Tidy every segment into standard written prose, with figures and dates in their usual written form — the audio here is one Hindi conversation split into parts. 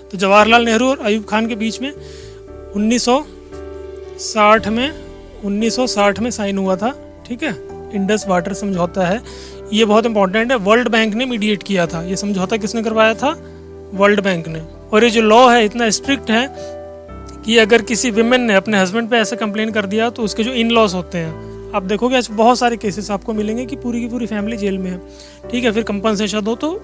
तो जवाहरलाल नेहरू और अयूब खान के बीच में 1960 में साइन हुआ था, ठीक है, इंडस वाटर समझौता है। ये बहुत इंपॉर्टेंट है, वर्ल्ड बैंक ने मीडिएट किया था। ये समझौता किसने करवाया था? वर्ल्ड बैंक ने। और ये जो लॉ है इतना स्ट्रिक्ट है कि अगर किसी विमेन ने अपने हस्बैंड पे ऐसे कंप्लेन कर दिया तो उसके जो इन लॉज होते हैं, आप देखोगे ऐसे बहुत सारे केसेस आपको मिलेंगे कि पूरी की पूरी फैमिली जेल में है, ठीक है, फिर कंपनसेशन दो। तो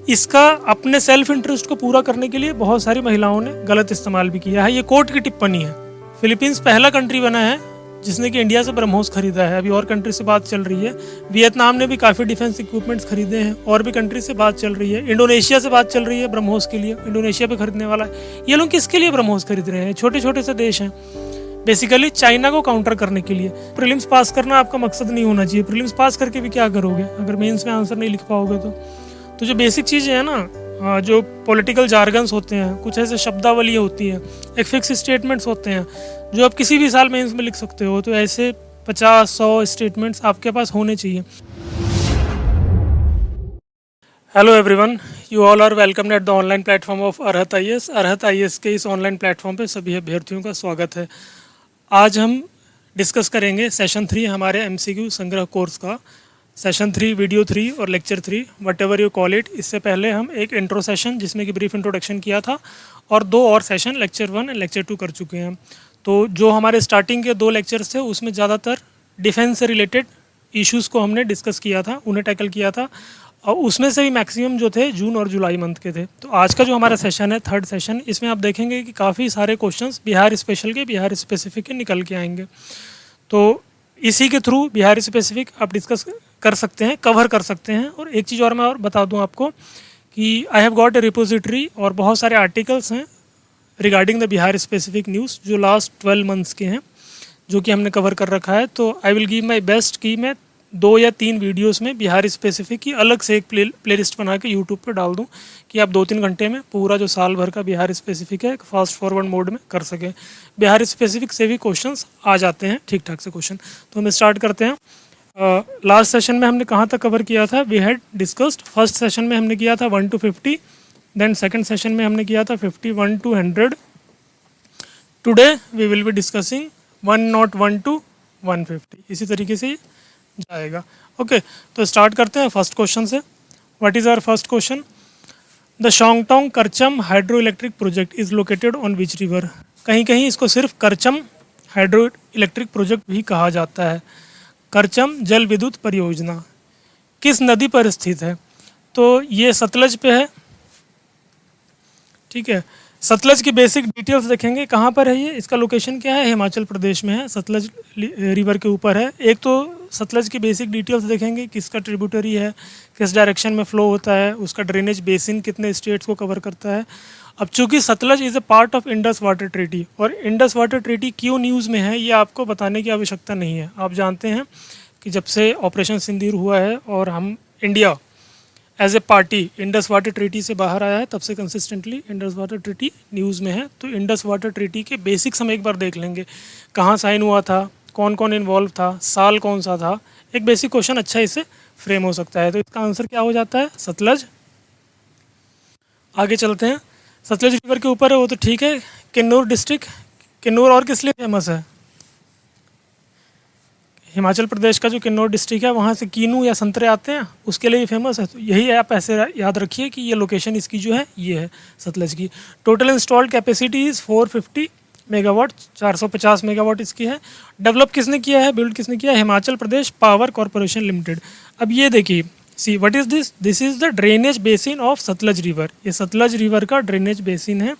इसका अपने सेल्फ इंटरेस्ट को पूरा करने के लिए बहुत सारी महिलाओं ने गलत इस्तेमाल भी किया है। ये कोर्ट की टिप्पणी है। फिलीपींस पहला कंट्री बना है जिसने कि इंडिया से ब्रह्मोस खरीदा है। अभी और कंट्री से बात चल रही है। वियतनाम ने भी काफ़ी डिफेंस इक्विपमेंट्स खरीदे हैं, और भी कंट्री से बात चल रही है। इंडोनेशिया से बात चल रही है ब्रह्मोस के लिए, इंडोनेशिया भी खरीदने वाला है। ये लोग किसके लिए ब्रह्मोस खरीद रहे हैं? छोटे छोटे से देश हैं, बेसिकली चाइना को काउंटर करने के लिए। प्रीलिम्स पास करना आपका मकसद नहीं होना चाहिए। प्रीलिम्स पास करके भी क्या करोगे अगर मेंस में आंसर नहीं लिख पाओगे तो जो बेसिक चीज़ें हैं ना, जो पॉलिटिकल जार्गन्स होते हैं, कुछ ऐसे शब्दावली होती है, एक फिक्स स्टेटमेंट्स होते हैं जो आप किसी भी साल मेंस में लिख सकते हो। तो ऐसे 50-100 स्टेटमेंट्स आपके पास होने चाहिए। Hello everyone, you all are welcome at the online platform of Arhat IAS. Arhat IAS के इस ऑनलाइन प्लेटफॉर्म पे सभी अभ्यर्थियों का स्वागत है। आज हम डिस्कस करेंगे सेशन 3 हमारे एमसीक्यू संग्रह कोर्स का। सेशन 3, वीडियो 3 और lecture 3, what ever you call it. इससे पहले हम एक इंट्रो सेशन जिसमें कि ब्रीफ इंट्रोडक्शन किया था, और 2 और सेशन लेक्चर 1 और लेक्चर 2 कर चुके हैं। तो जो हमारे स्टार्टिंग के 2 लेक्चर्स थे उसमें ज़्यादातर डिफेंस से रिलेटेड इश्यूज़ को हमने डिस्कस किया था, उन्हें टैकल किया था, और उसमें से भी मैक्सिमम जो थे जून और जुलाई मंथ के थे। तो आज का जो हमारा सेशन है, थर्ड सेशन, इसमें आप देखेंगे कि काफ़ी सारे क्वेश्चंस बिहार स्पेशल के, बिहार स्पेसिफिक के निकल के आएंगे। तो इसी के थ्रू बिहार स्पेसिफिक आप डिस्कस कर सकते हैं, कवर कर सकते हैं। और एक चीज़ और मैं और बता दूं आपको कि I have got a repository, और बहुत सारे आर्टिकल्स हैं regarding the Bihar specific news जो लास्ट 12 मंथ्स के हैं, जो कि हमने कवर कर रखा है। तो I will give my best कि मैं 2 या 3 वीडियोस में बिहार स्पेसिफिक की अलग से एक प्लेलिस्ट बना के यूट्यूब पर डाल दूं कि आप 2-3 घंटे में पूरा जो साल भर का बिहार स्पेसिफिक है फास्ट फॉरवर्ड मोड में कर सकें। बिहार स्पेसिफिक से भी क्वेश्चंस आ जाते हैं, ठीक ठाक से क्वेश्चन। तो हम स्टार्ट करते हैं। लास्ट सेशन में हमने कहाँ तक कवर किया था? We had discussed, first session में हमने किया था 1 to 50, देन सेकंड सेशन में हमने किया था 51 to 100। Today we will be discussing 101 to 150। इसी तरीके से जाएगा। ओके, तो स्टार्ट करते हैं फर्स्ट क्वेश्चन से। What is our first question? The Shongtong Karcham hydroelectric project is located on which river? कहीं कहीं इसको सिर्फ करचम हाइड्रो इलेक्ट्रिक प्रोजेक्ट भी कहा जाता है। करचम जल विद्युत परियोजना किस नदी पर स्थित है? तो ये सतलज पे है, ठीक है। सतलज की बेसिक डिटेल्स देखेंगे, कहाँ पर है ये, इसका लोकेशन क्या है? हिमाचल प्रदेश में है, सतलज रिवर के ऊपर है। एक तो सतलज की बेसिक डिटेल्स देखेंगे, किसका ट्रिब्यूटरी है, किस डायरेक्शन में फ्लो होता है, उसका ड्रेनेज बेसिन कितने स्टेट्स को कवर करता है। अब चूंकि Sutlej is a part of Indus water treaty, और इंडस वाटर ट्रीटी क्यों न्यूज़ में है ये आपको बताने की आवश्यकता नहीं है। आप जानते हैं कि जब से ऑपरेशन सिंदूर हुआ है और हम India as a party Indus water treaty से बाहर आया है, तब से consistently Indus water treaty news में है। तो इंडस वाटर ट्रीटी के बेसिक्स हम एक बार देख लेंगे, कहाँ साइन हुआ था, कौन कौन इन्वॉल्व था, साल कौन सा था। एक बेसिक क्वेश्चन अच्छा इससे फ्रेम हो सकता है। तो इसका आंसर क्या हो जाता है? सतलज। आगे चलते हैं। सतलज रिवर के ऊपर है वो तो ठीक है। किन्नौर डिस्ट्रिक्ट, किन्नौर और किस लिए फेमस है? हिमाचल प्रदेश का जो किन्नौर डिस्ट्रिक्ट है वहाँ से कीनू या संतरे आते हैं, उसके लिए फेमस है। तो यही आप ऐसे याद रखिए कि ये लोकेशन इसकी जो है ये है सतलज की। Total installed capacity is 450 megawatt, 450 megawatt इसकी है। डेवलप किसने किया है, बिल्ड किसने किया है? Himachal Pradesh power corporation limited. अब ये देखिए, see what is this? This is the drainage basin of Sutlej river. ये सतलज रिवर का ड्रेनेज बेसिन है,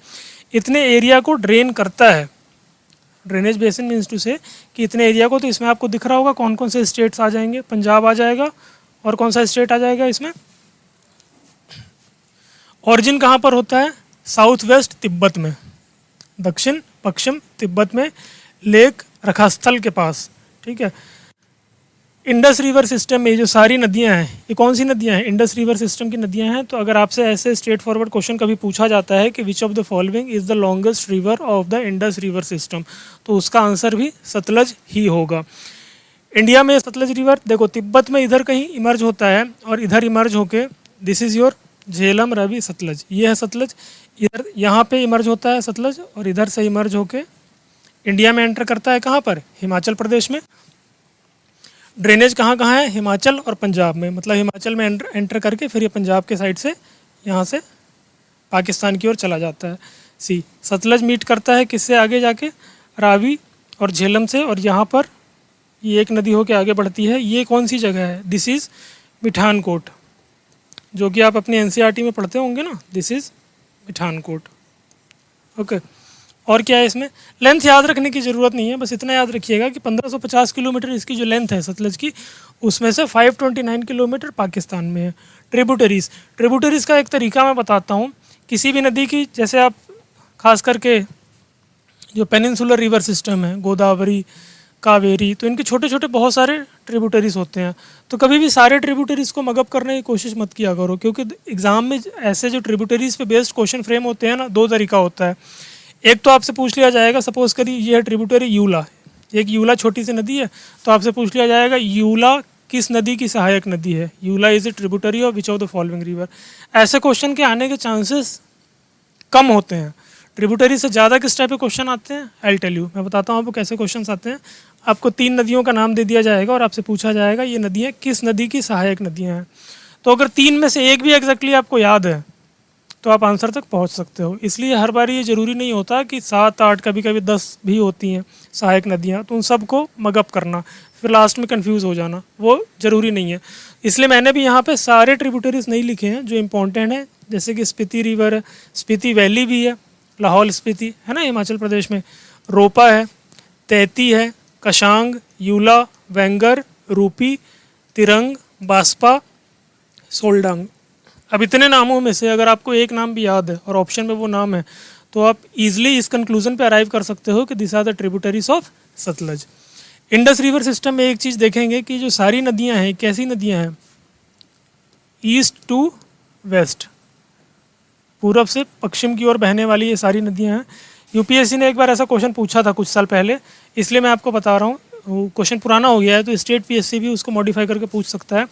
इतने एरिया को ड्रेन करता है। ड्रेनेज बेसिन मीन्स टू से कि इतने एरिया को। तो इसमें आपको दिख रहा होगा कौन कौन से स्टेट्स आ जाएंगे। पंजाब आ जाएगा, और कौन सा स्टेट आ जाएगा इसमें? ऑरिजिन कहाँ पर होता है? साउथ वेस्ट तिब्बत में, दक्षिण पश्चिम तिब्बत में, लेक रखास्थल के पास, ठीक है। इंडस रिवर सिस्टम में जो सारी नदियां हैं, ये कौन सी नदियां हैं? इंडस रिवर सिस्टम की नदियां हैं। तो अगर आपसे ऐसे स्ट्रेट फॉरवर्ड क्वेश्चन कभी पूछा जाता है कि which of the following is the longest river of the Indus river system, तो उसका आंसर भी सतलज ही होगा। इंडिया में सतलज रिवर देखो तिब्बत में इधर कहीं इमर्ज होता है, और इधर इमर्ज होके this is your Jhelum, Ravi, Sutlej, ये है सतलज। इधर यहाँ पे इमर्ज होता है सतलज, और इधर से इमर्ज होके इंडिया में एंटर करता है। कहाँ पर? हिमाचल प्रदेश में। ड्रेनेज कहाँ कहाँ है? हिमाचल और पंजाब में, मतलब हिमाचल में एंटर करके फिर ये पंजाब के साइड से यहाँ से पाकिस्तान की ओर चला जाता है। सी, सतलज मीट करता है किससे आगे जाके? रावी और झेलम से, और यहाँ पर ये एक नदी होके आगे बढ़ती है। ये कौन सी जगह है? दिस इज़ मिठानकोट, जो कि आप अपनी एनसीईआरटी में पढ़ते होंगे ना। This is Mithankot. ओके, और क्या है इसमें? लेंथ याद रखने की ज़रूरत नहीं है, बस इतना याद रखिएगा कि 1550 किलोमीटर इसकी जो लेंथ है सतलज की, उसमें से 529 किलोमीटर पाकिस्तान में है। ट्रिब्यूटरीज़ का एक तरीका मैं बताता हूँ। किसी भी नदी की, जैसे आप खास करके जो पेनिनसुलर रिवर सिस्टम है, गोदावरी, कावेरी, तो इनके छोटे छोटे बहुत सारे ट्रिब्यूटरीज़ होते हैं। तो कभी भी सारे ट्रिब्यूटरीज़ को मगअप करने की कोशिश मत किया करो, क्योंकि एग्ज़ाम में ऐसे जो ट्रिब्यूटरीज़ पे बेस्ड क्वेश्चन फ्रेम होते हैं ना, दो तरीका होता है। एक तो आपसे पूछ लिया जाएगा, सपोज करिए ये है ट्रिब्यूटरी यूला, एक यूला छोटी सी नदी है, तो आपसे पूछ लिया जाएगा यूला किस नदी की सहायक नदी है? यूला is a tributary of which of the following river. ऐसे क्वेश्चन के आने के चांसेस कम होते हैं। ट्रिब्यूटरी से ज़्यादा किस टाइप के क्वेश्चन आते हैं? आई टेल यू, मैं बताता हूँ आपको कैसे क्वेश्चन आते हैं। आपको 3 नदियों का नाम दे दिया जाएगा और आपसे पूछा जाएगा ये नदियाँ किस नदी की सहायक नदियाँ हैं। तो अगर 3 में से एक भी एग्जैक्टली आपको याद है तो आप आंसर तक पहुंच सकते हो। इसलिए हर बार ये ज़रूरी नहीं होता कि 7, 8, कभी कभी 10 भी होती हैं सहायक नदियाँ, तो उन सबको मगअप करना, फिर लास्ट में कंफ्यूज हो जाना, वो ज़रूरी नहीं है। इसलिए मैंने भी यहाँ पे सारे ट्रिब्यूटरीज नहीं लिखे हैं जो इम्पोर्टेंट हैं, जैसे कि स्पीति रिवर है, स्पीति वैली भी है, लाहौल स्पीति है ना हिमाचल प्रदेश में, रोपा है, तैती है, कशांग, यूला, वेंगर, रूपी, तिरंग, बास्पा, सोल्डांग। अब इतने नामों में से अगर आपको एक नाम भी याद है और ऑप्शन में वो नाम है, तो आप इजीली इस कंक्लूजन पे अराइव कर सकते हो कि this are the tributaries of Sutlej. Indus river system में एक चीज़ देखेंगे कि जो सारी नदियां हैं, कैसी नदियां हैं? ईस्ट टू वेस्ट, पूरब से पश्चिम की ओर बहने वाली ये सारी नदियां हैं। यूपीएससी ने एक बार ऐसा क्वेश्चन पूछा था कुछ साल पहले, इसलिए मैं आपको बता रहा हूँ। क्वेश्चन पुराना हो गया है तो स्टेट पीएससी भी उसको मॉडिफाई करके पूछ सकता है।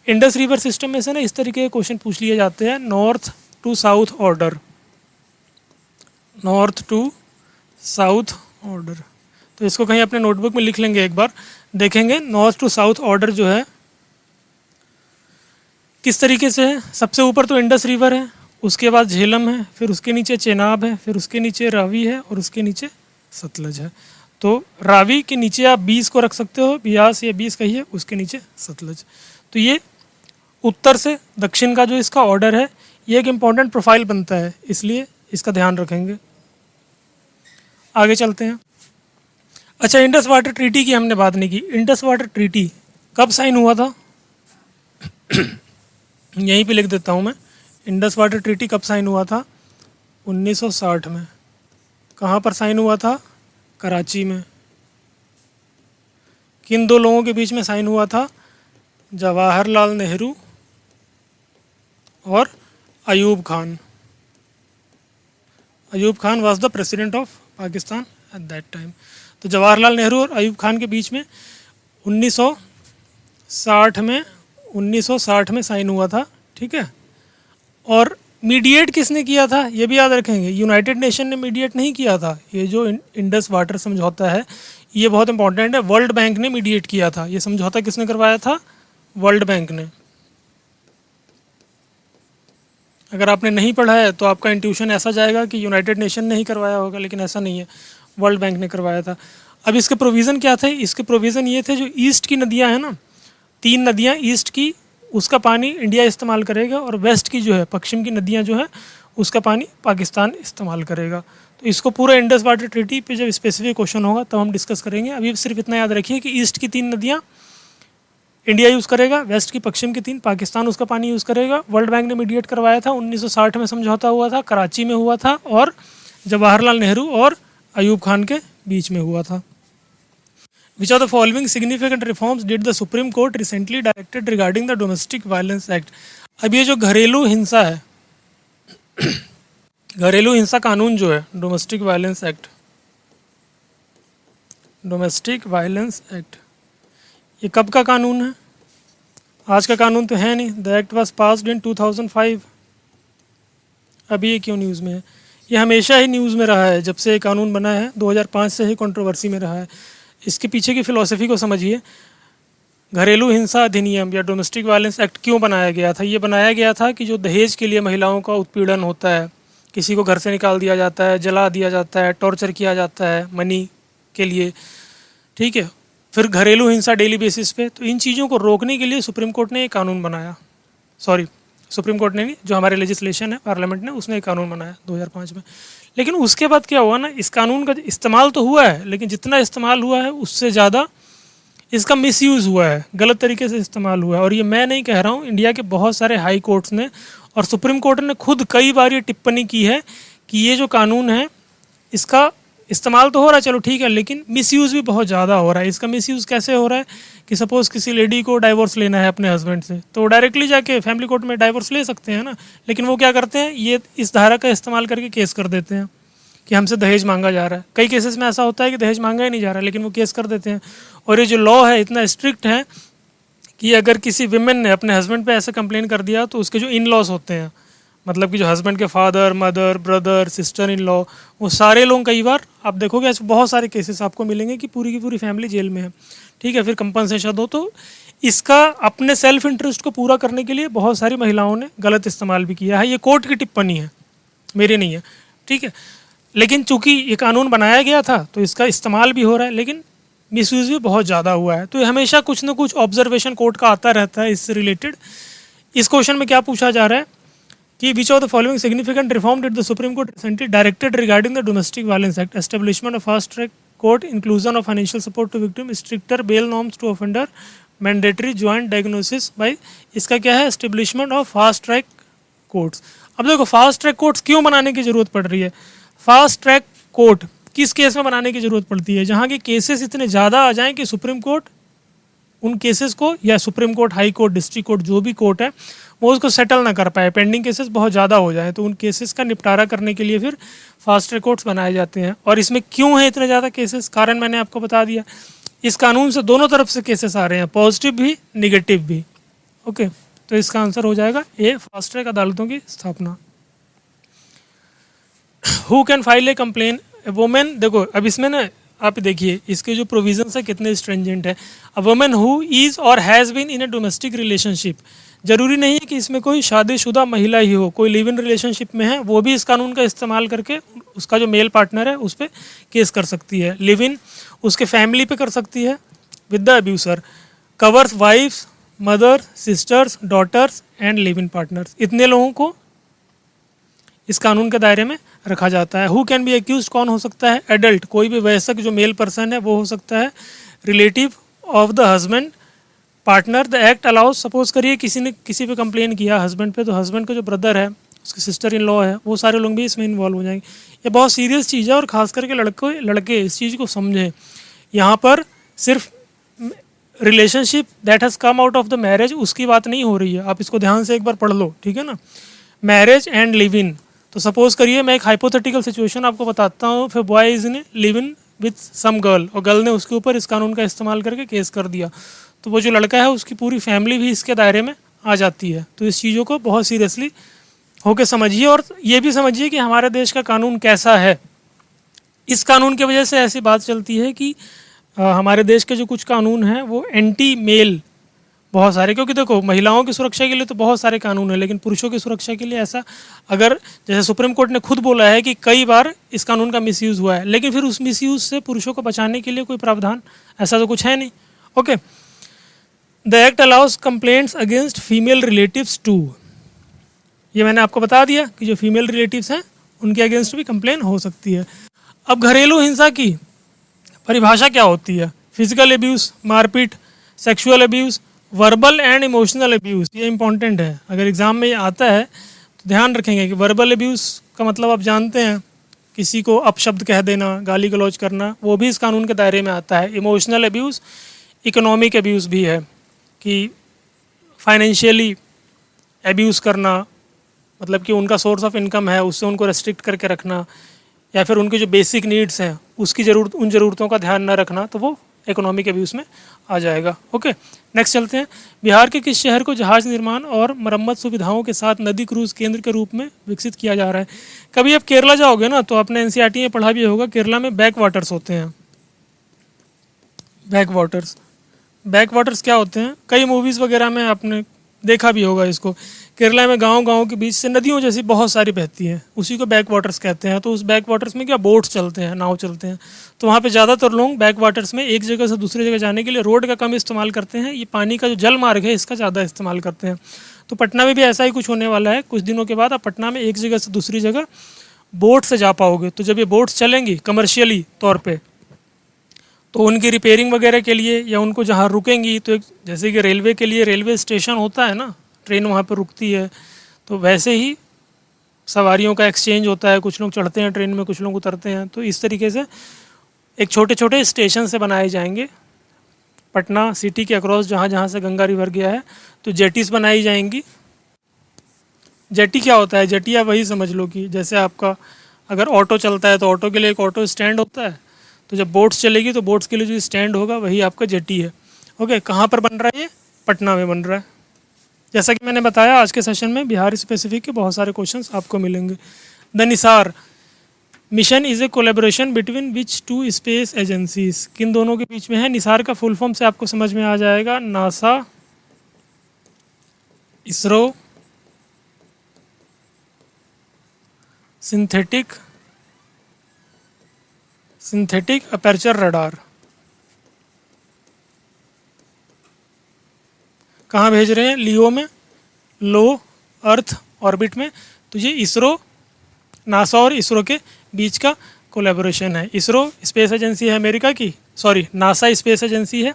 इंडस रिवर सिस्टम में से ना इस तरीके के क्वेश्चन पूछ लिए जाते हैं, north to south order, north to south order. तो इसको कहीं अपने नोटबुक में लिख लेंगे, एक बार देखेंगे नॉर्थ टू साउथ ऑर्डर जो है किस तरीके से है। सबसे ऊपर तो इंडस रिवर है, उसके बाद झेलम है, फिर उसके नीचे चेनाब है, फिर उसके नीचे रावी है और उसके नीचे सतलज है। तो रावी के नीचे आप 20 को रख सकते हो, ब्यास या 20 कहिए, उसके नीचे सतलज। तो ये उत्तर से दक्षिण का जो इसका ऑर्डर है, ये एक इम्पॉर्टेंट प्रोफाइल बनता है, इसलिए इसका ध्यान रखेंगे। आगे चलते हैं। अच्छा, इंडस वाटर ट्रीटी की हमने बात नहीं की। इंडस वाटर ट्रीटी कब साइन हुआ था? यहीं पे लिख देता हूँ मैं, इंडस वाटर ट्रीटी कब साइन हुआ था? 1960 में। कहाँ पर साइन हुआ था? कराची में। किन दो लोगों के बीच में साइन हुआ था? जवाहरलाल नेहरू और Ayub Khan. Ayub Khan was the president of Pakistan at that time. तो जवाहरलाल नेहरू और अयूब खान के बीच में 1960 में साइन हुआ था, ठीक है। और मीडिएट किसने किया था ये भी याद रखेंगे, यूनाइटेड नेशन ने मीडिएट नहीं किया था। ये जो इंडस वाटर समझौता है ये बहुत इंपॉर्टेंट है, वर्ल्ड बैंक ने मीडिएट किया था। ये समझौता किसने करवाया था? वर्ल्ड बैंक ने। अगर आपने नहीं पढ़ा है तो आपका इंट्यूशन ऐसा जाएगा कि यूनाइटेड नेशन ने ही करवाया होगा, लेकिन ऐसा नहीं है, वर्ल्ड बैंक ने करवाया था। अब इसके प्रोविज़न क्या थे? इसके प्रोविज़न ये थे, जो ईस्ट की नदियाँ हैं ना, 3 नदियाँ ईस्ट की, उसका पानी इंडिया इस्तेमाल करेगा, और वेस्ट की जो है, पश्चिम की नदियाँ जो है, उसका पानी पाकिस्तान इस्तेमाल करेगा। तो इसको पूरा इंडस वाटर ट्रीटी पे जब स्पेसिफिक क्वेश्चन होगा तब हम डिस्कस करेंगे। अभी सिर्फ इतना याद रखिए कि ईस्ट की 3 नदियाँ इंडिया यूज़ करेगा, वेस्ट की पश्चिम की 3 पाकिस्तान उसका पानी यूज़ करेगा। वर्ल्ड बैंक ने मीडिएट करवाया था, 1960 में समझौता हुआ था, कराची में हुआ था, और जवाहरलाल नेहरू और अयूब खान के बीच में हुआ था। Which of the following significant reforms did the Supreme Court recently directed regarding the Domestic Violence Act? अब ये जो घरेलू हिंसा है, घरेलू हिंसा कानून जो है, domestic violence act, domestic violence act, ये कब का कानून है? आज का कानून तो है नहीं। The act was passed in 2005। अभी ये क्यों न्यूज़ में है? ये हमेशा ही न्यूज़ में रहा है, जब से ये कानून बना है 2005 से ही कंट्रोवर्सी में रहा है। इसके पीछे की फ़िलॉसफी को समझिए। घरेलू हिंसा अधिनियम या डोमेस्टिक वायलेंस एक्ट क्यों बनाया गया था? ये बनाया गया था कि जो दहेज के लिए महिलाओं का उत्पीड़न होता है, किसी को घर से निकाल दिया जाता है, जला दिया जाता है, टॉर्चर किया जाता है मनी के लिए, ठीक है, फिर घरेलू हिंसा डेली बेसिस पे, तो इन चीज़ों को रोकने के लिए सुप्रीम कोर्ट ने एक कानून बनाया। सॉरी, सुप्रीम कोर्ट ने नहीं, जो हमारे लेजिस्लेशन है पार्लियामेंट ने, उसने एक कानून बनाया 2005 में। लेकिन उसके बाद क्या हुआ ना, इस कानून का इस्तेमाल तो हुआ है, लेकिन जितना इस्तेमाल हुआ है उससे ज़्यादा इसका मिसयूज़ हुआ है, गलत तरीके से इस्तेमाल हुआ है। और ये मैं नहीं कह रहा हूँ, इंडिया के बहुत सारे हाई कोर्ट्स ने और सुप्रीम कोर्ट ने खुद कई बार ये टिप्पणी की है कि ये जो कानून है इसका इस्तेमाल तो हो रहा है, चलो ठीक है, लेकिन मिसयूज़ भी बहुत ज़्यादा हो रहा है। इसका मिसयूज़ कैसे हो रहा है कि सपोज़ किसी लेडी को डाइवोर्स लेना है अपने हस्बैंड से, तो वो डायरेक्टली जाके फैमिली कोर्ट में डाइवोर्स ले सकते हैं ना, लेकिन वो क्या करते हैं, ये इस धारा का इस्तेमाल करके केस कर देते हैं कि हमसे दहेज मांगा जा रहा है। कई केसेस में ऐसा होता है कि दहेज मांगा ही नहीं जा रहा, लेकिन वो केस कर देते हैं। और ये जो लॉ है इतना स्ट्रिक्ट है कि अगर किसी विमेन ने अपने हस्बैंड पे ऐसे कंप्लेन कर दिया, तो उसके जो इन लॉज होते हैं, मतलब कि जो हस्बैंड के father, mother, brother, sister in law, वो सारे लोग, कई बार आप देखोगे ऐसे बहुत सारे केसेस आपको मिलेंगे कि पूरी की पूरी फैमिली जेल में है, ठीक है, फिर कंपनसेशन हो। तो इसका अपने सेल्फ इंटरेस्ट को पूरा करने के लिए बहुत सारी महिलाओं ने गलत इस्तेमाल भी किया है। ये कोर्ट की टिप्पणी है, मेरी नहीं है, ठीक है। लेकिन चूंकि ये कानून बनाया गया था तो इसका इस्तेमाल भी हो रहा है, लेकिन मिसयूज़ भी बहुत ज़्यादा हुआ है। तो ये हमेशा कुछ ना कुछ ऑब्जर्वेशन कोर्ट का आता रहता है इससे रिलेटेड। इस क्वेश्चन में क्या पूछा जा रहा है कि which of the following significant reform did the supreme court recently directed regarding the domestic violence act, establishment of fast track court, inclusion of financial support to victim, stricter bail norms to offender, mandatory joint diagnosis by, इसका क्या है, establishment of fast track courts. अब देखो, फास्ट ट्रैक कोर्ट्स क्यों बनाने की ज़रूरत पड़ रही है? फास्ट ट्रैक कोर्ट किस केस में बनाने की ज़रूरत पड़ती है? जहाँ के केसेस इतने ज़्यादा आ जाएं कि सुप्रीम कोर्ट उन केसेस को, या supreme court, high court, district court, जो भी कोर्ट है, वो उसको सेटल ना कर पाए, पेंडिंग केसेस बहुत ज़्यादा हो जाए, तो उन केसेस का निपटारा करने के लिए फिर फास्ट ट्रैक कोर्ट्स बनाए जाते हैं। और इसमें क्यों है इतने ज़्यादा केसेस? कारण मैंने आपको बता दिया। इस कानून से दोनों तरफ से केसेस आ रहे हैं, पॉजिटिव भी, निगेटिव भी। ओके, तो इसका आंसर हो जाएगा ए, फास्ट ट्रैक अदालतों की स्थापना। Who can file A complain, women. देखो अब इसमें ना आप देखिए इसके जो प्रोविजंस है कितने स्ट्रेंजेंट है। A women who is or has been in a domestic relationship, जरूरी नहीं है कि इसमें कोई शादीशुदा महिला ही हो, कोई लिव इन रिलेशनशिप में है, वो भी इस कानून का इस्तेमाल करके उसका जो मेल पार्टनर है उस पर केस कर सकती है। लिव इन उसके फैमिली पे कर सकती है with the abuser. Covers wives, mother, sisters, daughters and live in partners, इतने लोगों को इस कानून के दायरे में रखा जाता है। हु कैन बी एक्यूज, कौन हो सकता है? एडल्ट, कोई भी वयस्क जो मेल पर्सन है वो हो सकता है। Relative of the husband, partner. The act allows, suppose करिए किसी ने किसी पे कंप्लेन किया हस्बैंड पे, तो हस्बैंड का जो ब्रदर है, उसकी सिस्टर इन लॉ है, वो सारे लोग भी इसमें इन्वॉल्व हो जाएंगे। ये बहुत सीरियस चीज़ है और ख़ास करके लड़के इस चीज़ को समझें। यहाँ पर सिर्फ relationship that has come out of the marriage उसकी बात नहीं हो रही है, आप इसको ध्यान से एक बार पढ़ लो, ठीक है ना। मैरिज एंड लिव इन, तो सपोज़ करिए मैं एक हाइपोथेटिकल सिचुएशन आपको बताता हूँ। फिर boy is in live in with some girl, और गर्ल ने उसके ऊपर इस कानून का इस्तेमाल करके केस कर दिया, तो वो जो लड़का है उसकी पूरी फैमिली भी इसके दायरे में आ जाती है। तो इस चीज़ों को बहुत सीरियसली होके समझिए, और ये भी समझिए कि हमारे देश का कानून कैसा है। इस कानून की वजह से ऐसी बात चलती है कि हमारे देश के जो कुछ कानून हैं वो एंटी मेल बहुत सारे, क्योंकि देखो महिलाओं की सुरक्षा के लिए तो बहुत सारे कानून हैं, लेकिन पुरुषों की सुरक्षा के लिए ऐसा, अगर जैसे सुप्रीम कोर्ट ने खुद बोला है कि कई बार इस कानून का मिसयूज़ हुआ है, लेकिन फिर उस मिसयूज़ से पुरुषों को बचाने के लिए कोई प्रावधान ऐसा तो कुछ है नहीं। Okay, the act allows complaints against female relatives to, ये मैंने आपको बता दिया कि जो फीमेल रिलेटिव्स हैं उनके अगेंस्ट भी कंप्लेन हो सकती है। अब घरेलू हिंसा की परिभाषा क्या होती है? फिजिकल अब्यूज़, मारपीट, sexual abuse, verbal and emotional abuse, ये इंपॉर्टेंट है। अगर एग्ज़ाम में ये आता है तो ध्यान रखेंगे कि वर्बल अब्यूज़ का मतलब आप जानते हैं, किसी को अपशब्द कह देना, गाली गलौज करना, वो भी इस कानून के दायरे में आता है। इमोशनल अब्यूज़ इकोनॉमिक अब्यूज़ भी है, कि फाइनेंशियली अब्यूज़ करना, मतलब कि उनका सोर्स ऑफ इनकम है उससे उनको रेस्ट्रिक्ट करके रखना, या फिर उनकी जो बेसिक नीड्स हैं उसकी उन ज़रूरतों का ध्यान न रखना, तो वो इकोनॉमी के भी उसमें आ जाएगा। ओके, नेक्स्ट चलते हैं। बिहार के किस शहर को जहाज निर्माण और मरम्मत सुविधाओं के साथ नदी क्रूज केंद्र के रूप में विकसित किया जा रहा है? कभी आप केरला जाओगे ना तो आपने एनसीईआरटी में पढ़ा भी होगा, केरला में बैक वाटर्स होते हैं। बैक वाटर्स, बैक वाटर्स क्या होते हैं? कई मूवीज़ वगैरह में आपने देखा भी होगा इसको। केरला में गांव के बीच से नदियों जैसी बहुत सारी बहती हैं, उसी को बैक वाटर्स कहते हैं। तो उस बैक वाटर्स में क्या बोट्स चलते हैं, नाव चलते हैं। तो वहाँ पे ज़्यादातर लोग बैक वाटर्स में एक जगह से दूसरी जगह जाने के लिए रोड का कम इस्तेमाल करते हैं, ये पानी का जो जल मार्ग है इसका ज़्यादा इस्तेमाल करते हैं। तो पटना में भी ऐसा ही कुछ होने वाला है। कुछ दिनों के बाद आप पटना में एक जगह से दूसरी जगह बोट से जा पाओगे। तो जब ये बोट्स चलेंगी कमर्शियली तौर पर, तो उनकी रिपेयरिंग वगैरह के लिए या उनको जहाँ रुकेंगी, तो एक जैसे कि रेलवे के लिए रेलवे स्टेशन होता है ना, ट्रेन वहाँ पर रुकती है, तो वैसे ही सवारियों का एक्सचेंज होता है। कुछ लोग चढ़ते हैं ट्रेन में, कुछ लोग उतरते हैं। तो इस तरीके से एक छोटे छोटे स्टेशन से बनाए जाएंगे पटना सिटी के अक्रॉस, जहाँ जहाँ से गंगा रिवर गया है। तो जेटीज बनाई जाएंगी। जेटी क्या होता है? जेटी आप वही समझ लो कि जैसे आपका अगर ऑटो चलता है तो ऑटो के लिए एक ऑटो स्टैंड होता है, तो जब बोट्स चलेगी तो बोट्स के लिए जो स्टैंड होगा वही आपका जेटी है। ओके, कहाँ पर बन रहा है? ये पटना में बन रहा है। जैसा कि मैंने बताया, आज के सेशन में बिहार स्पेसिफिक के बहुत सारे क्वेश्चंस आपको मिलेंगे। The NISAR mission is a collaboration between which two space agencies? किन दोनों के बीच में है? निसार का फुल फॉर्म से आपको समझ में आ जाएगा, NASA, ISRO, synthetic aperture radar. कहाँ भेज रहे हैं? लियो में, लो अर्थ ऑर्बिट में। तो ये इसरो, नासा और इसरो के बीच का कोलैबोरेशन है। इसरो स्पेस एजेंसी है अमेरिका की, सॉरी नासा स्पेस एजेंसी है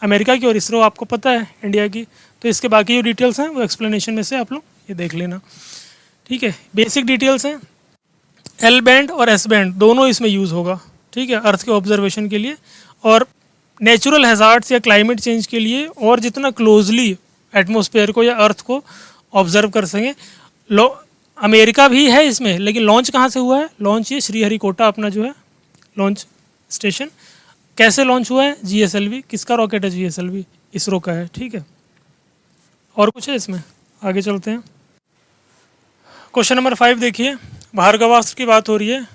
अमेरिका की, और इसरो आपको पता है इंडिया की। तो इसके बाकी जो डिटेल्स हैं वो एक्सप्लेनेशन में से आप लोग ये देख लेना। ठीक है, बेसिक डिटेल्स हैं। एल बैंड और एस बैंड दोनों इसमें यूज़ होगा, ठीक है, अर्थ के ऑब्जर्वेशन के लिए और नेचुरल हैज़ार्ड्स या क्लाइमेट चेंज के लिए, और जितना क्लोजली एटमॉस्फेयर को या अर्थ को ऑब्जर्व कर सकें। अमेरिका भी है इसमें, लेकिन लॉन्च कहाँ से हुआ है? लॉन्च ये श्रीहरिकोटा अपना जो है लॉन्च स्टेशन। कैसे लॉन्च हुआ है? जीएसएलवी। किसका रॉकेट है? जीएसएलवी, इसरो का है। ठीक है, और कुछ है इसमें? आगे चलते हैं। क्वेश्चन नंबर 5 देखिए, भार्गवास्त्र की बात हो रही है,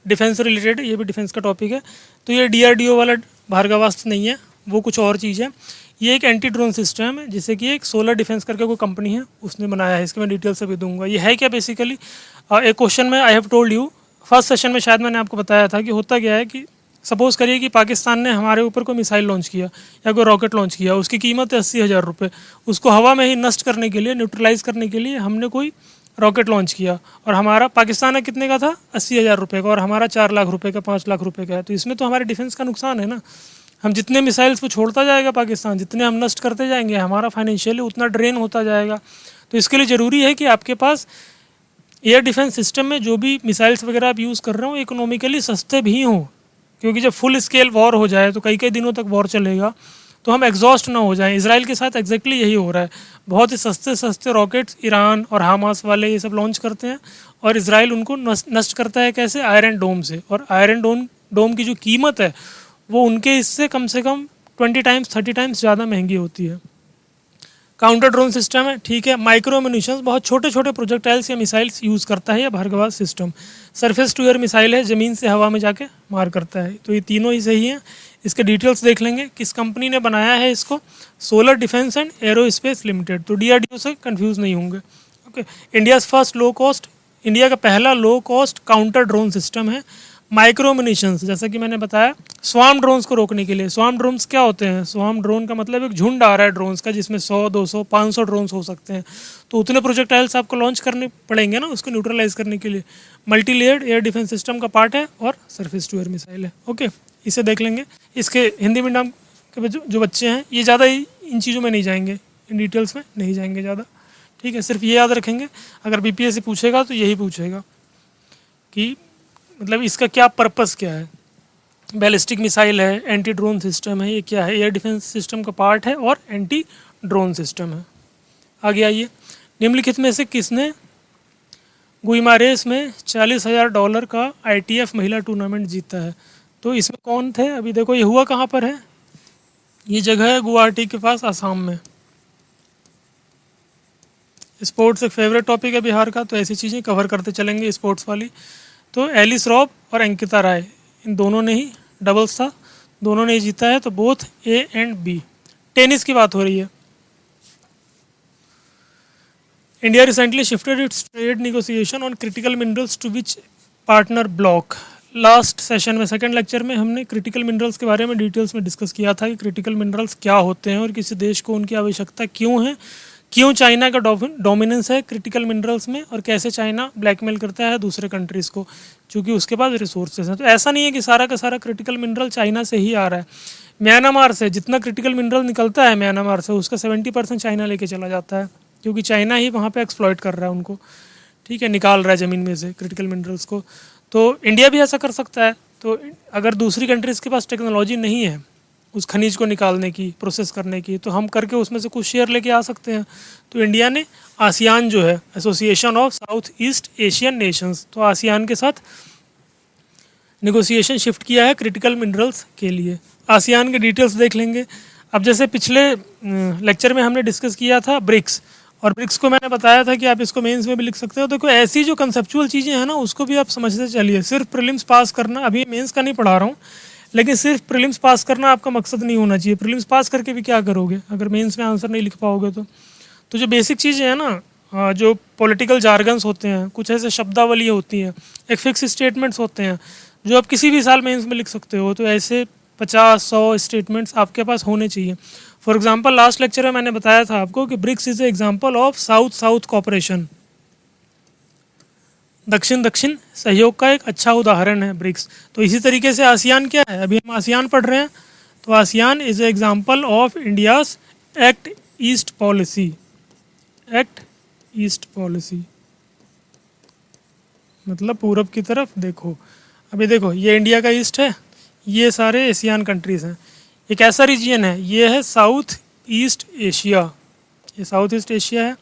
डिफेंस रिलेटेड, ये भी डिफेंस का टॉपिक है। तो ये डीआरडीओ वाला भार्गवास्त्र नहीं है, वो कुछ और चीज़ है। ये एक एंटी ड्रोन सिस्टम है, जिसे कि एक सोलर डिफेंस करके कोई कंपनी है उसने बनाया है। इसके मैं डिटेल से भी दूंगा। ये है क्या बेसिकली? एक क्वेश्चन में I have told you, first session में शायद मैंने आपको बताया था कि होता क्या है कि सपोज़ करिए कि पाकिस्तान ने हमारे ऊपर कोई मिसाइल लॉन्च किया या कोई रॉकेट लॉन्च किया, उसकी कीमत है 80,000 रुपये। उसको हवा में ही नष्ट करने के लिए, न्यूट्रलाइज करने के लिए हमने कोई रॉकेट लॉन्च किया, और हमारा पाकिस्तान है कितने का था? 80,000 रुपये का, और हमारा 4 लाख रुपये का, 5 लाख रुपये का है। तो इसमें तो हमारे डिफेंस का नुकसान है ना। हम जितने मिसाइल्स वो छोड़ता जाएगा पाकिस्तान, जितने हम नष्ट करते जाएंगे, हमारा फाइनेंशियली उतना ड्रेन होता जाएगा। तो इसके लिए ज़रूरी है कि आपके पास एयर डिफेंस सिस्टम में जो भी मिसाइल्स वगैरह आप यूज़ कर रहे हो इकोनॉमिकली सस्ते भी हों, क्योंकि जब फुल स्केल वॉर हो जाए तो कई कई दिनों तक वॉर चलेगा, तो हम एग्जॉस्ट ना हो जाएं। इसराइल के साथ एग्जैक्टली यही हो रहा है। बहुत ही सस्ते सस्ते रॉकेट्स ईरान और हमास वाले ये सब लॉन्च करते हैं, और इसराइल उनको नष्ट करता है कैसे? आयरन डोम से। और आयरन डोम की जो कीमत है वो उनके इससे कम से कम 20 टाइम्स 30 टाइम्स ज़्यादा महंगी होती है। काउंटर ड्रोन सिस्टम है, ठीक है। माइक्रो म्यूनिशंस, बहुत छोटे छोटे प्रोजेक्टाइल्स या मिसाइल्स यूज़ करता है यह Bhargavastra system. Surface to air missile है, ज़मीन से हवा में जाके मार करता है। तो ये तीनों ही सही हैं। इसके डिटेल्स देख लेंगे। किस कंपनी ने बनाया है इसको? Solar defence and aerospace limited. तो डीआरडीओ से कंफ्यूज नहीं होंगे। Okay, India's first low cost, India का पहला low cost counter drone system है। माइक्रो म्यूनिशंस, जैसा कि मैंने बताया, स्वार्म ड्रोन्स को रोकने के लिए। स्वार्म ड्रोन्स क्या होते हैं? स्वार्म ड्रोन का मतलब एक झुंड आ रहा है ड्रोन्स का, जिसमें 100 200 500 ड्रोन्स हो सकते हैं। तो उतने प्रोजेक्टाइल्स आपको लॉन्च करने पड़ेंगे ना उसको न्यूट्रलाइज करने के लिए। Multi layered air defence system का पार्ट है और सरफेस टू एयर मिसाइल है। ओके, इसे देख लेंगे। इसके हिंदी मीडियम के जो बच्चे हैं ये ज़्यादा इन चीज़ों में नहीं जाएंगे, इन डिटेल्स में नहीं जाएंगे ज़्यादा, ठीक है। सिर्फ ये याद रखेंगे, अगर बीपीएससी पूछेगा तो यही पूछेगा कि मतलब इसका क्या पर्पस क्या है। बैलिस्टिक मिसाइल है, एंटी ड्रोन सिस्टम है, ये क्या है? एयर डिफेंस सिस्टम का पार्ट है और एंटी ड्रोन सिस्टम है। आगे आइए, निम्नलिखित में से किसने गुइमारेस में $40,000 का ITF महिला टूर्नामेंट जीता है? तो इसमें कौन थे? अभी देखो ये हुआ कहाँ पर है, ये जगह है गुवाहाटी के पास, आसाम में। स्पोर्ट्स एक फेवरेट टॉपिक है बिहार का, तो ऐसी चीज़ें कवर करते चलेंगे स्पोर्ट्स वाली। तो एलिस रॉब और अंकिता राय, इन दोनों ने ही, डबल्स था, दोनों ने ही जीता है, तो both A and B. Tennis की बात हो रही है। India recently shifted its trade negotiation on critical minerals to which partner bloc. Last session में, सेकंड लेक्चर में, हमने क्रिटिकल मिनरल्स के बारे में डिटेल्स में डिस्कस किया था कि क्रिटिकल मिनरल्स क्या होते हैं और किसी देश को उनकी आवश्यकता क्यों है, क्यों चाइना का डोमिनेंस है क्रिटिकल मिनरल्स में, और कैसे चाइना ब्लैकमेल करता है दूसरे कंट्रीज़ को क्योंकि उसके पास रिसोर्सेज हैं। तो ऐसा नहीं है कि सारा का सारा क्रिटिकल मिनरल चाइना से ही आ रहा है। म्यांमार से जितना क्रिटिकल मिनरल निकलता है म्यांमार से, उसका 70% चाइना लेके चला जाता है, क्योंकि चाइना ही वहाँ पे एक्सप्लॉइट कर रहा है उनको, ठीक है, निकाल रहा है ज़मीन में से क्रिटिकल मिनरल्स को। तो इंडिया भी ऐसा कर सकता है। तो अगर दूसरी कंट्रीज़ के पास टेक्नोलॉजी नहीं है उस खनिज को निकालने की, प्रोसेस करने की, तो हम करके उसमें से कुछ शेयर लेके आ सकते हैं। तो इंडिया ने आसियान जो है, association of south east Asian Nations, तो आसियान के साथ नेगोशिएशन शिफ्ट किया है क्रिटिकल मिनरल्स के लिए। आसियान के डिटेल्स देख लेंगे। अब जैसे पिछले लेक्चर में हमने डिस्कस किया था ब्रिक्स, और ब्रिक्स को मैंने बताया था कि आप इसको मेंस में भी लिख सकते हो। तो कोई ऐसी जो कंसेप्चुअल चीज़ें हैं ना, उसको भी आप समझते चलिए। सिर्फ प्रीलिम्स पास करना, अभी मेंस का नहीं पढ़ा रहा हूँ, लेकिन सिर्फ प्रीलिम्स पास करना आपका मकसद नहीं होना चाहिए। प्रीलिम्स पास करके भी क्या करोगे अगर मेंस में आंसर नहीं लिख पाओगे तो जो बेसिक चीज़ें हैं ना, जो पॉलिटिकल जार्गन्स होते हैं, कुछ ऐसे शब्दावली होती हैं, एक फिक्स स्टेटमेंट्स होते हैं जो आप किसी भी साल मेंस में लिख सकते हो। तो ऐसे 50-100 स्टेटमेंट्स आपके पास होने चाहिए। फॉर एग्जांपल लास्ट लेक्चर में मैंने बताया था आपको कि BRICS is a example of south south cooperation, दक्षिण दक्षिण सहयोग का एक अच्छा उदाहरण है ब्रिक्स। तो इसी तरीके से आसियान क्या है, अभी हम आसियान पढ़ रहे हैं, तो ASEAN is a example of India's act east policy. Act east policy मतलब पूरब की तरफ देखो। अभी देखो ये इंडिया का ईस्ट है, ये सारे एशियन कंट्रीज़ हैं। एक ऐसा रीजन है, ये है साउथ ईस्ट एशिया, ये साउथ ईस्ट एशिया है।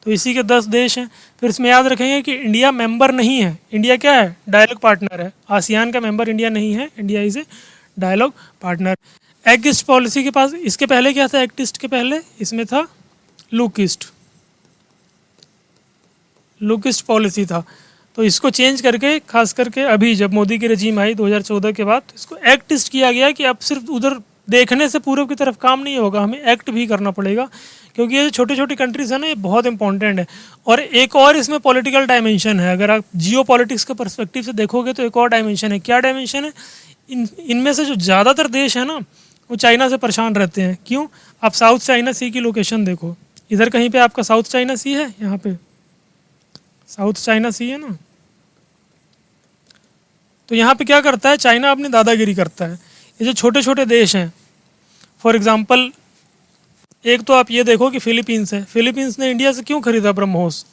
तो इसी के 10 देश हैं। फिर इसमें याद रखेंगे कि इंडिया मेंबर नहीं है। इंडिया क्या है, डायलॉग पार्टनर है। आसियान का मेंबर इंडिया नहीं है, India is a dialogue partner. Act east policy के पास, इसके पहले क्या था, एक्ट ईस्ट के पहले इसमें था look east, look east policy था। तो इसको चेंज करके, खास करके अभी जब मोदी की रजीम आई 2014 के बाद, इसको एक्ट ईस्ट किया गया कि अब सिर्फ उधर देखने से पूर्व की तरफ काम नहीं होगा, हमें एक्ट भी करना पड़ेगा, क्योंकि ये छोटी छोटी कंट्रीज़ है ना, ये बहुत इंपॉर्टेंट है। और एक और इसमें पॉलिटिकल डायमेंशन है। अगर आप जियो पॉलिटिक्स के पर्सपेक्टिव से देखोगे तो एक और डायमेंशन है। क्या डायमेंशन है, इनमें से जो ज़्यादातर देश है ना, वो चाइना से परेशान रहते हैं। क्यों, आप साउथ चाइना सी की लोकेशन देखो, इधर कहीं पे आपका साउथ चाइना सी है, यहाँ पे साउथ चाइना सी है ना, तो यहाँ पे क्या करता है चाइना, अपनी दादागिरी करता है। ये जो छोटे छोटे देश हैं, फॉर एग्जांपल एक तो आप ये देखो कि फिलीपींस है। फिलीपींस ने इंडिया से क्यों खरीदा ब्रह्मोस?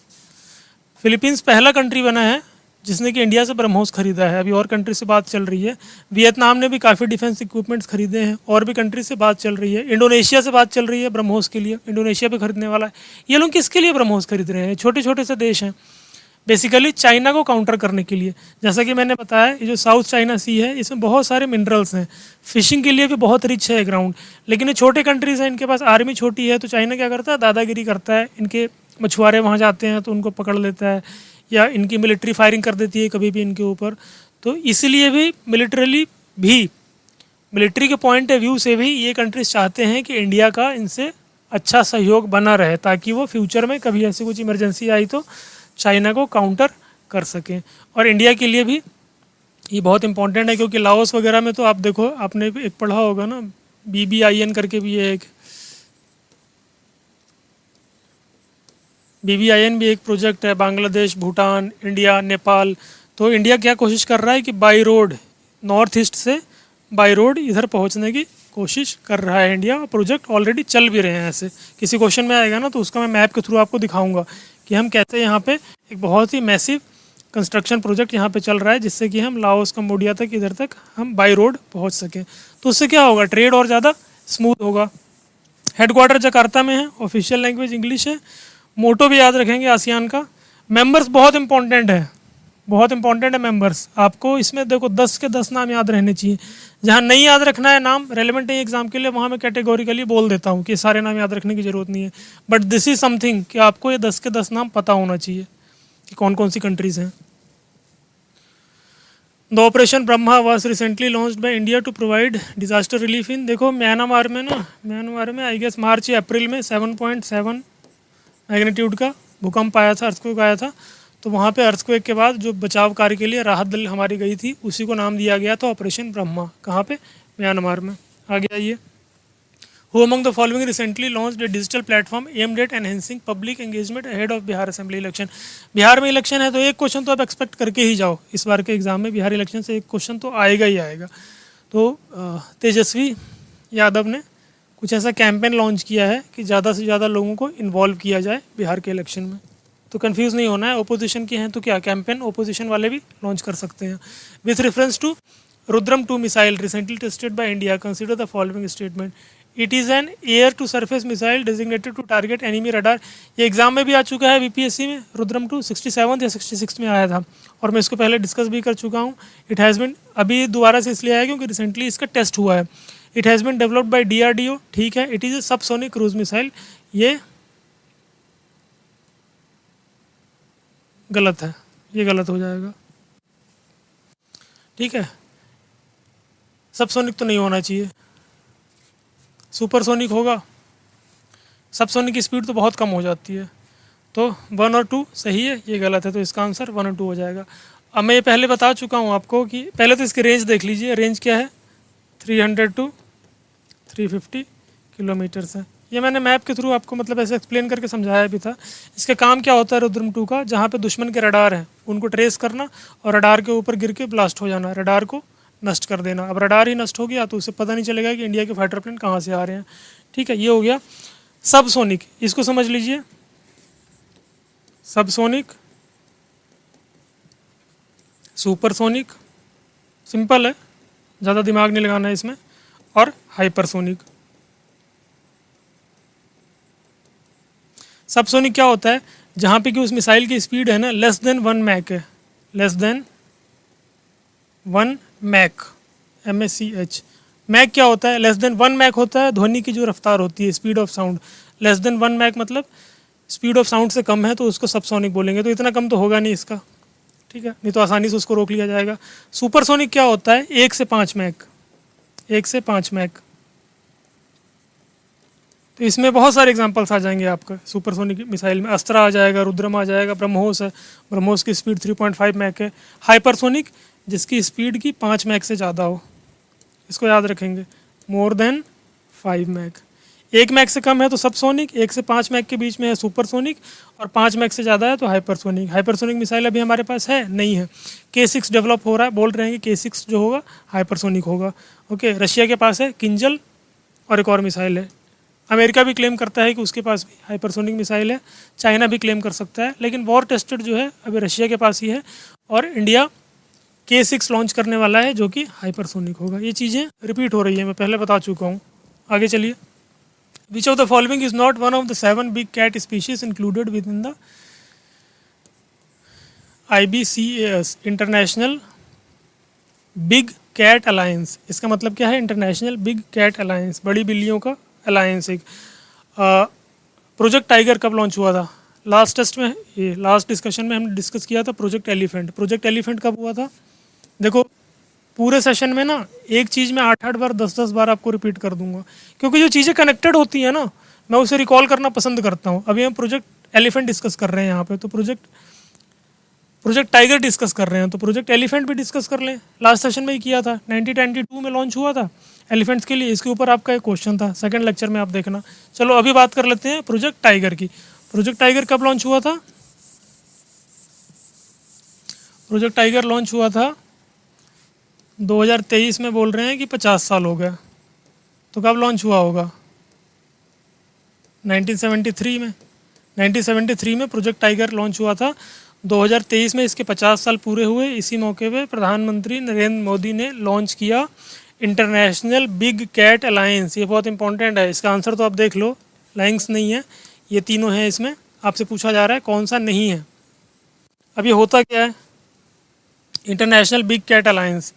फिलीपींस पहला कंट्री बना है जिसने कि इंडिया से ब्रह्मोस खरीदा है। अभी और कंट्री से बात चल रही है। वियतनाम ने भी काफ़ी डिफेंस इक्विपमेंट्स खरीदे हैं, और भी कंट्री से बात चल रही है। इंडोनेशिया से बात चल रही है ब्रह्मोस के लिए, इंडोनेशिया भी खरीदने वाला है। ये लोग किसके लिए ब्रह्मोस खरीद रहे हैं? छोटे छोटे से देश हैं, बेसिकली चाइना को काउंटर करने के लिए। जैसा कि मैंने बताया, ये जो साउथ चाइना सी है, इसमें बहुत सारे मिनरल्स हैं, फिशिंग के लिए भी बहुत रिच है ग्राउंड। लेकिन ये छोटे कंट्रीज़ हैं, इनके पास आर्मी छोटी है, तो चाइना क्या करता है, दादागिरी करता है। इनके मछुआरे वहाँ जाते हैं तो उनको पकड़ लेता है, या इनकी मिलिट्री फायरिंग कर देती है कभी भी इनके ऊपर। तो इसलिए भी मिलिट्री के पॉइंट ऑफ व्यू से भी ये कंट्रीज चाहते हैं कि इंडिया का इनसे अच्छा सहयोग बना रहे, ताकि वो फ्यूचर में कभी ऐसी कुछ इमरजेंसी आई तो चाइना को काउंटर कर सकें। और इंडिया के लिए भी ये बहुत इंपॉर्टेंट है, क्योंकि लाओस वगैरह में तो आप देखो, आपने भी एक पढ़ा होगा ना, BBIN करके भी है एक, BBIN भी एक प्रोजेक्ट है। बांग्लादेश, भूटान, इंडिया, नेपाल। तो इंडिया क्या कोशिश कर रहा है कि बाई रोड, नॉर्थ ईस्ट से बाई रोड इधर पहुंचने की कोशिश कर रहा है इंडिया। प्रोजेक्ट ऑलरेडी चल भी रहे हैं। ऐसे किसी क्वेश्चन में आएगा ना, तो उसका मैं मैप के थ्रू आपको दिखाऊंगा कि हम कैसे यहाँ पे एक बहुत ही मैसिव कंस्ट्रक्शन प्रोजेक्ट यहाँ पे चल रहा है, जिससे कि हम लाओस, कंबोडिया तक, इधर तक हम बाई रोड पहुँच सकें। तो उससे क्या होगा, ट्रेड और ज़्यादा स्मूथ होगा। हेडक्वार्टर जकार्ता में है, ऑफिशियल लैंग्वेज इंग्लिश है। मोटो भी याद रखेंगे आसियान का। मेंबर्स बहुत इंपॉर्टेंट है, बहुत इंपॉर्टेंट है मेंबर्स। आपको इसमें देखो 10 के 10 नाम याद रहने चाहिए। जहाँ नहीं याद रखना है नाम, रेलेवेंट है एग्जाम के लिए, वहाँ मैं कैटेगोरिकली बोल देता हूँ कि सारे नाम याद रखने की ज़रूरत नहीं है। बट दिस इज समथिंग कि आपको ये 10 के 10 नाम पता होना चाहिए कि कौन कौन सी कंट्रीज़ हैं। The operation Brahma was recently launched by India to provide disaster relief in, देखो म्यांमार में आई गेस मार्च या अप्रैल में 7.7 मैग्नीट्यूड का भूकंप आया था, अर्थक्वेक आया था। तो वहाँ पे अर्थक्वेक के बाद जो बचाव कार्य के लिए राहत दल हमारी गई थी, उसी को नाम दिया गया था ऑपरेशन ब्रह्मा। कहाँ पे? म्यांमार में। आगे आइए। Who among the following recently launched a digital platform aimed at enhancing public engagement ahead of Bihar assembly election? Bihar में इलेक्शन है तो एक क्वेश्चन तो आप एक्सपेक्ट करके ही जाओ, इस बार के एग्जाम में बिहार इलेक्शन से एक क्वेश्चन तो आएगा ही आएगा। तो तेजस्वी यादव ने कुछ ऐसा कैंपेन लॉन्च किया है कि ज़्यादा से ज़्यादा लोगों को इन्वॉल्व किया जाए बिहार के इलेक्शन में। तो कंफ्यूज नहीं होना है, ओपोजिशन के हैं तो क्या कैंपेन ओपोजिशन वाले भी लॉन्च कर सकते हैं। With reference to Rudram 2 missile recently tested by India, consider the following statement. It is an air to surface missile designated to target enemy radar. ये एग्जाम में भी आ चुका है बीपीएससी में, रुद्रम 2 67 या 66 में आया था और मैं इसको पहले डिस्कस भी कर चुका हूँ। इट हैज़ बिन, अभी दोबारा से इसलिए आया क्योंकि रिसेंटली इसका टेस्ट हुआ है। It has been developed by DRDO, ठीक है। It is a subsonic cruise missile, ये गलत है, ये गलत हो जाएगा, ठीक है। सबसोनिक तो नहीं होना चाहिए, सुपरसोनिक होगा। सबसोनिक की स्पीड तो बहुत कम हो जाती है। तो 1 और 2 सही है, ये गलत है, तो इसका आंसर 1 और 2 हो जाएगा। अब मैं ये पहले बता चुका हूँ आपको कि पहले तो इसकी रेंज देख लीजिए। रेंज क्या है? 300 टू 350 किलोमीटर्स है। ये मैंने मैप के थ्रू आपको मतलब ऐसे एक्सप्लेन करके समझाया भी था। इसका काम क्या होता है रुद्रम 2 का? जहाँ पे दुश्मन के रडार हैं उनको ट्रेस करना और रडार के ऊपर गिर के ब्लास्ट हो जाना, रडार को नष्ट कर देना। अब रडार ही नष्ट हो गया तो उसे पता नहीं चलेगा कि इंडिया के फाइटर प्लेन कहाँ से आ रहे हैं, ठीक है। ये हो गया सबसोनिक, इसको समझ लीजिए। सबसोनिक, सुपरसोनिक सिंपल है, ज़्यादा दिमाग नहीं लगाना है इसमें, और हाइपरसोनिक। सबसोनिक क्या होता है? जहाँ पे कि उस मिसाइल की स्पीड है ना लेस देन 1 मैक है, less than 1 Mac, MACH। Mac क्या होता है? लेस देन 1 मैक होता है ध्वनि की जो रफ्तार होती है, speed of sound. Less than 1 mach मतलब स्पीड ऑफ साउंड से कम है तो उसको सबसोनिक बोलेंगे। तो इतना कम तो होगा नहीं इसका, ठीक है, नहीं तो आसानी से उसको रोक लिया जाएगा। सुपरसोनिक क्या होता है? 1 से 5 मैक, 1 से 5 मैक। तो इसमें बहुत सारे एग्जांपल्स आ जाएंगे आपका सुपरसोनिक मिसाइल में। अस्त्रा आ जाएगा, रुद्रम आ जाएगा, ब्रह्मोस है, ब्रह्मोस की स्पीड 3.5 मैक है। हाइपरसोनिक जिसकी स्पीड की 5 मैक से ज़्यादा हो, इसको याद रखेंगे, मोर देन 5 मैक। 1 मैक से कम है तो सबसोनिक, 1 से 5 मैक के बीच में है सुपरसोनिक, और 5 मैक से ज़्यादा है तो हाइपरसोनिक। हाइपरसोनिक मिसाइल अभी हमारे पास है नहीं है, K6 डेवलप हो रहा है, बोल रहे हैं कि K6 जो होगा हाइपरसोनिक होगा। ओके, रशिया के पास है किंजल और एक और मिसाइल है। अमेरिका भी क्लेम करता है कि उसके पास भी हाइपरसोनिक मिसाइल है, चाइना भी क्लेम कर सकता है, लेकिन वॉर टेस्टेड जो है अभी रशिया के पास ही है, और इंडिया K6 लॉन्च करने वाला है जो कि हाइपरसोनिक होगा। ये चीज़ें रिपीट हो रही है, मैं पहले बता चुका हूँ। आगे चलिए। Which of the following is not one of the 7 big cat species included within the IBCAS, international big cat alliance. इसका मतलब क्या है? इंटरनेशनल बिग कैट अलायंस, बड़ी बिल्लियों का अलायंस। एक प्रोजेक्ट टाइगर कब लॉन्च हुआ था? लास्ट टेस्ट में, ये लास्ट डिस्कशन में हमने डिस्कस किया था प्रोजेक्ट एलिफेंट। प्रोजेक्ट एलिफेंट कब हुआ था? देखो पूरे सेशन में ना एक चीज़ में 8-8 बार 10-10 बार आपको रिपीट कर दूंगा, क्योंकि जो चीज़ें कनेक्टेड होती हैं ना मैं उसे रिकॉल करना पसंद करता हूँ। अभी हम प्रोजेक्ट एलिफेंट डिस्कस कर रहे हैं यहाँ पे, तो प्रोजेक्ट टाइगर डिस्कस कर रहे हैं, तो प्रोजेक्ट एलिफेंट भी डिस्कस कर लें। लास्ट सेशन में ही किया था, 1922 में लॉन्च हुआ था एलिफेंट्स के लिए। इसके ऊपर आपका एक क्वेश्चन था, सेकंड लेक्चर में आप देखना। चलो अभी बात कर लेते हैं प्रोजेक्ट टाइगर की। प्रोजेक्ट टाइगर कब लॉन्च हुआ था? प्रोजेक्ट टाइगर लॉन्च हुआ था 2023 में, बोल रहे हैं कि 50 साल हो गया, तो कब लॉन्च हुआ होगा? 1973 में। 1973 में प्रोजेक्ट टाइगर लॉन्च हुआ था। 2023 में इसके 50 साल पूरे हुए। इसी मौके पे प्रधानमंत्री नरेंद्र मोदी ने लॉन्च किया इंटरनेशनल बिग कैट अलायंस। ये बहुत इंपॉर्टेंट है, इसका आंसर तो आप देख लो, लाइंस नहीं है, ये तीनों हैं। इसमें आपसे पूछा जा रहा है कौन सा नहीं है। अब ये होता क्या है? इंटरनेशनल बिग कैट अलायंस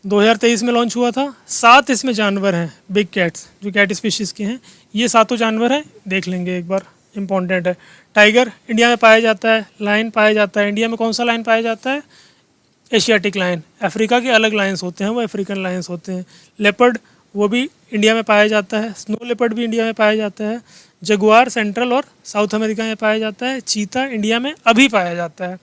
2023 में लॉन्च हुआ था। 7 इसमें जानवर हैं बिग कैट्स, जो कैट स्पीशीज़ के हैं। ये सातों जानवर हैं, देख लेंगे एक बार, इंपॉर्टेंट है। टाइगर इंडिया में पाया जाता है, लायन पाया जाता है। इंडिया में कौन सा लायन पाया जाता है? Asiatic lion. अफ्रीका के अलग लायंस होते हैं, वो अफ्रीकन लायंस होते हैं। लेपर्ड वो भी इंडिया में पाया जाता है। स्नो लेपर्ड भी इंडिया में पाया जाता है। जगुआर सेंट्रल और साउथ अमेरिका में पाया जाता है। चीता इंडिया में अभी पाया जाता है।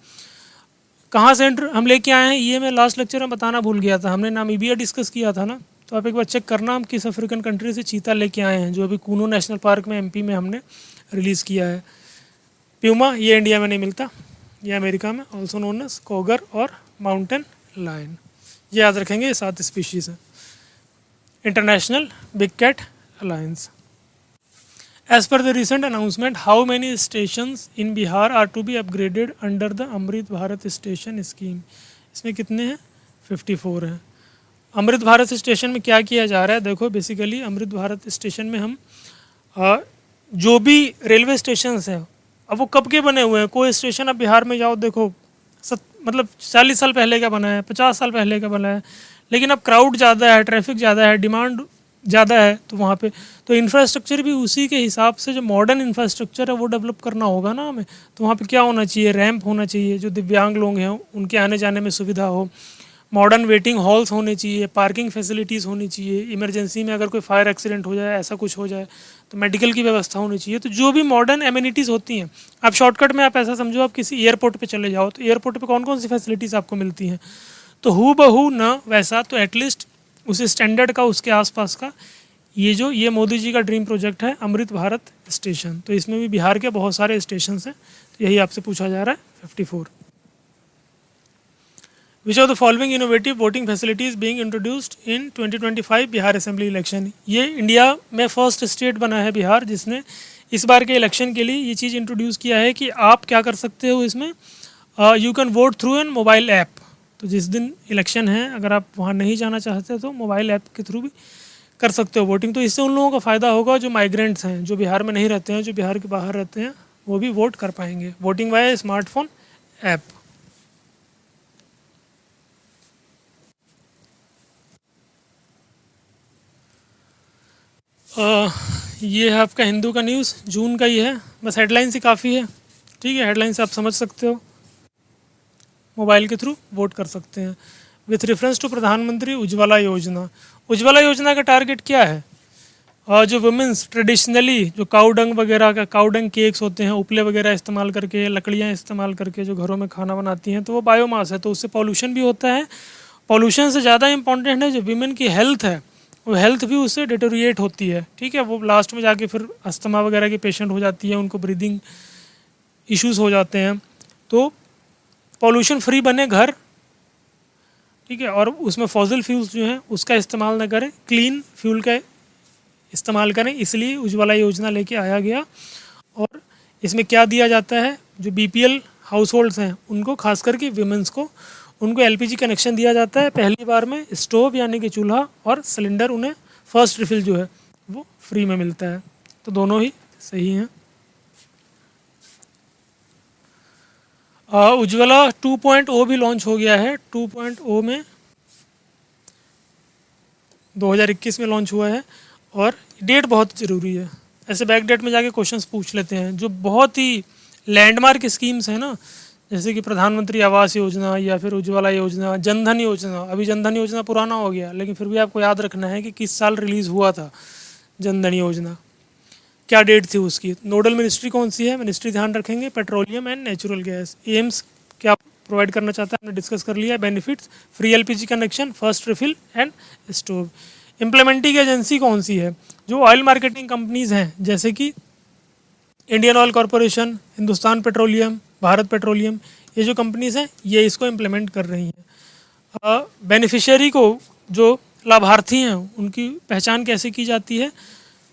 कहाँ से हम लेके आए हैं, ये मैं लास्ट लेक्चर में बताना भूल गया था। हमने नामीबिया डिस्कस किया था ना, तो आप एक बार चेक करना हम किस अफ्रीकन कंट्री से चीता लेके आए हैं, जो अभी कूनो नेशनल पार्क में एमपी में हमने रिलीज़ किया है। प्यूमा ये इंडिया में नहीं मिलता, ये अमेरिका में। ऑल्सो नोन एज कोगर और माउंटेन लायन। ये याद रखेंगे, ये 7 स्पीशीज़ हैं। International big cat alliance. As per the recent announcement, how many stations in Bihar are to be upgraded under the Amrit Bharat Station scheme? इसमें कितने हैं? 54 हैं। अमृत भारत स्टेशन में क्या किया जा रहा है? देखो, बेसिकली अमृत भारत स्टेशन में हम जो भी रेलवे स्टेशन हैं, अब वो कब के बने हुए हैं? कोई स्टेशन अब बिहार में जाओ, देखो मतलब 40 साल पहले का बना है, 50 साल पहले का बना है, लेकिन अब क्राउड ज़्यादा है, ट्रैफिक ज़्यादा है, डिमांड ज़्यादा है, तो वहाँ पे तो इंफ्रास्ट्रक्चर भी उसी के हिसाब से, जो मॉडर्न इंफ्रास्ट्रक्चर है वो डेवलप करना होगा ना हमें। तो वहाँ पे क्या होना चाहिए? रैंप होना चाहिए, जो दिव्यांग लोग हैं उनके आने जाने में सुविधा हो। मॉडर्न वेटिंग हॉल्स होने चाहिए, पार्किंग फैसिलिटीज़ होनी चाहिए। इमरजेंसी में अगर कोई फायर एक्सीडेंट हो जाए, ऐसा कुछ हो जाए, तो मेडिकल की व्यवस्था होनी चाहिए। तो जो भी मॉडर्न एमिनिटीज़ होती हैं, आप शॉर्टकट में आप ऐसा समझो, आप किसी एयरपोर्ट पे चले जाओ, तो एयरपोर्ट पे कौन कौन सी फैसिलिटीज़ आपको मिलती हैं? तो हू बहू न वैसा, तो एटलीस्ट उस स्टैंडर्ड का, उसके आसपास का ये मोदी जी का ड्रीम प्रोजेक्ट है अमृत भारत स्टेशन। तो इसमें भी बिहार के बहुत सारे स्टेशन हैं, तो यही आपसे पूछा जा रहा है। 54। विच of the following innovative voting facilities being introduced in 2025 Bihar assembly election? ये इंडिया में फर्स्ट स्टेट बना है बिहार, जिसने इस बार के इलेक्शन के लिए ये चीज़ इंट्रोड्यूस किया है कि आप क्या कर सकते हो इसमें, you can vote through an mobile app. तो जिस दिन इलेक्शन है, अगर आप वहाँ नहीं जाना चाहते तो मोबाइल ऐप के थ्रू भी कर सकते हो वोटिंग। तो इससे उन लोगों का फ़ायदा होगा जो माइग्रेंट्स हैं, जो बिहार में नहीं रहते हैं, जो बिहार के बाहर रहते हैं, वो भी वोट कर पाएंगे वोटिंग वाया स्मार्टफोन ऐप। ये है आपका हिंदू का न्यूज़, जून का ही है, बस हेडलाइन से काफ़ी है। ठीक है, हेडलाइन से आप समझ सकते हो, मोबाइल के थ्रू वोट कर सकते हैं। विथ रेफरेंस टू प्रधानमंत्री उज्ज्वला योजना। उज्ज्वला योजना का टारगेट क्या है? और जो वुमेंस ट्रेडिशनली जो काउडंग वगैरह का, काउडंग केक्स होते हैं, उपले वगैरह इस्तेमाल करके, लकड़ियाँ इस्तेमाल करके जो घरों में खाना बनाती हैं, तो वो बायोमास है, तो उससे पॉल्यूशन भी होता है। पॉल्यूशन से ज़्यादा इंपॉर्टेंट है जो वीमेन की हेल्थ है, वो हेल्थ भी उससे डिटोरिएट होती है। ठीक है, वो लास्ट में जाके फिर अस्थमा वगैरह की पेशेंट हो जाती है, उनको ब्रीदिंग इश्यूज़ हो जाते हैं। तो पॉल्यूशन फ्री बने घर, ठीक है, और उसमें फॉसिल फ्यूल्स जो हैं उसका इस्तेमाल ना करें, क्लीन फ्यूल का इस्तेमाल करें, इसलिए उज्ज्वला योजना लेके आया गया। और इसमें क्या दिया जाता है, जो बीपीएल हाउस होल्ड्स हैं उनको, खास करके वीमेंस को, उनको एलपीजी कनेक्शन दिया जाता है पहली बार में। स्टोव यानी कि चूल्हा और सिलेंडर उन्हें फर्स्ट रिफिल जो है वो फ्री में मिलता है। तो दोनों ही सही हैं। उज्ज्वला 2.0 भी लॉन्च हो गया है। 2.0 में 2021 में लॉन्च हुआ है, और डेट बहुत ज़रूरी है। ऐसे बैक डेट में जाके क्वेश्चंस पूछ लेते हैं। जो बहुत ही लैंडमार्क स्कीम्स हैं ना, जैसे कि प्रधानमंत्री आवास योजना या फिर उज्ज्वला योजना, जनधन योजना। अभी जनधन योजना पुराना हो गया, लेकिन फिर भी आपको याद रखना है कि किस साल रिलीज़ हुआ था जनधन योजना, क्या डेट थी उसकी। नोडल मिनिस्ट्री कौन सी है? मिनिस्ट्री ध्यान रखेंगे petroleum and natural gas. AIIMS क्या प्रोवाइड करना चाहता है, हमने डिस्कस कर लिया। Benefits, free LPG connection, first refill and stove. Implementing agency कौन सी है? जो ऑयल मार्केटिंग कंपनीज हैं, जैसे कि Indian oil corporation, Hindustan petroleum, Bharat petroleum, ये जो कंपनीज हैं ये इसको इम्प्लीमेंट कर रही हैं। बेनिफिशियरी को, जो लाभार्थी हैं, उनकी पहचान कैसे की जाती है?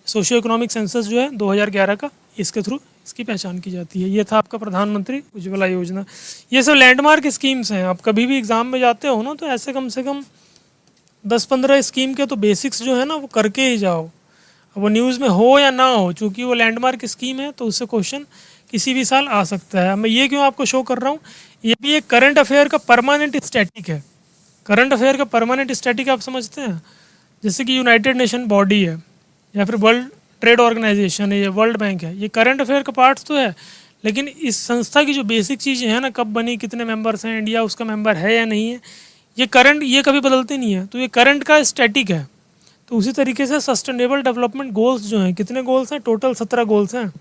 सोशियो इकोनॉमिक सेंसस जो है 2011 का, इसके थ्रू इसकी पहचान की जाती है। ये था आपका प्रधानमंत्री उज्ज्वला योजना। ये सब लैंडमार्क स्कीम्स हैं। आप कभी भी एग्ज़ाम में जाते हो ना, तो ऐसे कम से कम 10-15 स्कीम के तो बेसिक्स जो है ना वो करके ही जाओ। वो न्यूज़ में हो या ना हो, चूँकि वो लैंडमार्क स्कीम है तो उससे क्वेश्चन किसी भी साल आ सकता है। मैं ये क्यों आपको शो कर रहा हूँ, ये भी एक करंट अफेयर का परमानेंट स्टैटिक है। करंट अफेयर का परमानेंट स्टैटिक आप समझते हैं, जैसे कि यूनाइटेड नेशन बॉडी है या फिर वर्ल्ड ट्रेड ऑर्गेनाइजेशन है या वर्ल्ड बैंक है, ये करंट अफेयर का पार्ट्स तो है, लेकिन इस संस्था की जो बेसिक चीज़ें हैं ना, कब बनी, कितने मेंबर्स हैं, इंडिया उसका मेंबर है या नहीं है, ये करंट, ये कभी बदलते नहीं है, तो ये करंट का स्टैटिक है। तो उसी तरीके से सस्टेनेबल डेवलपमेंट गोल्स जो हैं, कितने गोल्स हैं, टोटल 17 गोल्स हैं,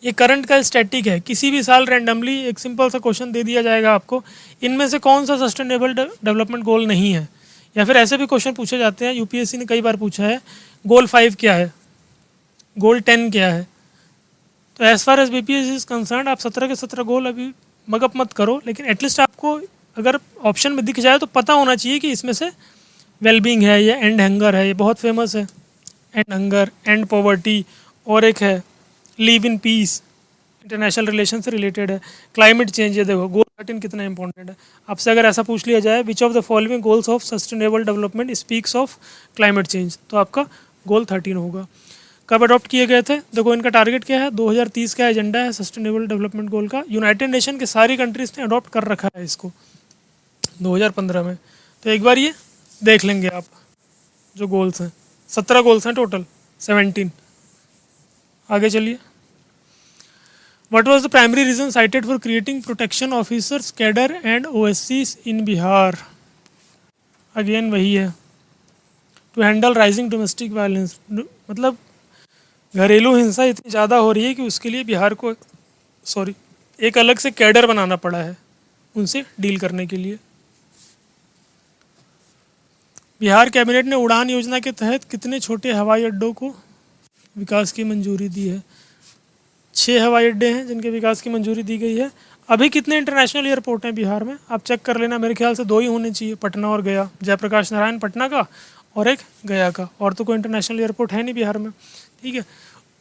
ये करंट का स्टैटिक है। किसी भी साल रैंडमली एक सिंपल सा क्वेश्चन दे दिया जाएगा आपको, इनमें से कौन सा सस्टेनेबल डेवलपमेंट गोल नहीं है, या फिर ऐसे भी क्वेश्चन पूछे जाते हैं, यूपीएससी ने कई बार पूछा है, गोल 5 क्या है, गोल 10 क्या है। तो as far as BPSC is concern, आप 17 के 17 गोल अभी मगअप मत करो, लेकिन एटलीस्ट आपको अगर ऑप्शन में दिख जाए तो पता होना चाहिए कि इसमें से वेलबींग है या एंड हंगर है, ये बहुत फेमस है, एंड हंगर, एंड पॉवर्टी, और एक है live in peace, international relation से रिलेटेड है, क्लाइमेट चेंज है। देखो गोल 13 कितना इंपॉर्टेंट है, आपसे अगर ऐसा पूछ लिया जाए which of the following goals of sustainable development speaks of climate change, तो आपका गोल 13 होगा। कब अडॉप्ट किए गए थे, देखो इनका टारगेट क्या है, 2030 का एजेंडा है सस्टेनेबल डेवलपमेंट गोल का, यूनाइटेड नेशन के सारी कंट्रीज ने अडॉप्ट कर रखा है इसको 2015 में। तो एक बार ये देख लेंगे आप, जो गोल्स हैं 17 गोल्स हैं टोटल, 17। आगे चलिए। What was the primary reason cited for creating protection officers, cadre and OSCs in Bihar? Again वही है, to handle rising domestic violence, मतलब घरेलू हिंसा इतनी ज़्यादा हो रही है कि उसके लिए बिहार को एक अलग से कैडर बनाना पड़ा है उनसे डील करने के लिए। बिहार कैबिनेट ने उड़ान योजना के तहत कितने छोटे हवाई अड्डों को विकास की मंजूरी दी है? 6 हवाई अड्डे हैं जिनके विकास की मंजूरी दी गई है। अभी कितने इंटरनेशनल एयरपोर्ट हैं बिहार में, आप चेक कर लेना, मेरे ख्याल से 2 ही होने चाहिए, पटना और गया, जयप्रकाश नारायण पटना का और एक गया का, और तो कोई इंटरनेशनल एयरपोर्ट है नहीं बिहार में। ठीक है,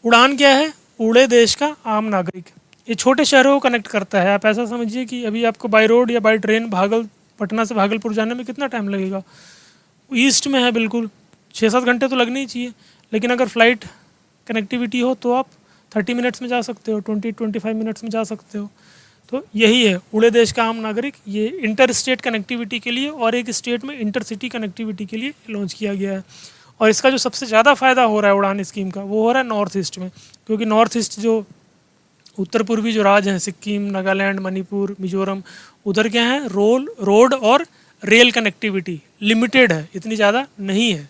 उड़ान क्या है, उड़े देश का आम नागरिक, ये छोटे शहरों को कनेक्ट करता है। आप ऐसा समझिए कि अभी आपको बाई रोड या बाई ट्रेन पटना से भागलपुर जाने में कितना टाइम लगेगा, ईस्ट में है बिल्कुल, 6-7 घंटे तो लगने ही चाहिए, लेकिन अगर फ़्लाइट कनेक्टिविटी हो तो आप 30 मिनट्स में जा सकते हो, 20-25 मिनट्स में जा सकते हो। तो यही है उड़े देश का आम नागरिक, ये इंटर स्टेट कनेक्टिविटी के लिए और एक स्टेट में इंटर सिटी कनेक्टिविटी के लिए लॉन्च किया गया है। और इसका जो सबसे ज़्यादा फ़ायदा हो रहा है उड़ान स्कीम का, वो हो रहा है नॉर्थ ईस्ट में, क्योंकि नॉर्थ ईस्ट जो उत्तर पूर्वी जो राज्य हैं, सिक्किम, नागालैंड, मणिपुर, मिजोरम, उधर क्या है, रोड और रेल कनेक्टिविटी लिमिटेड है, इतनी ज़्यादा नहीं है।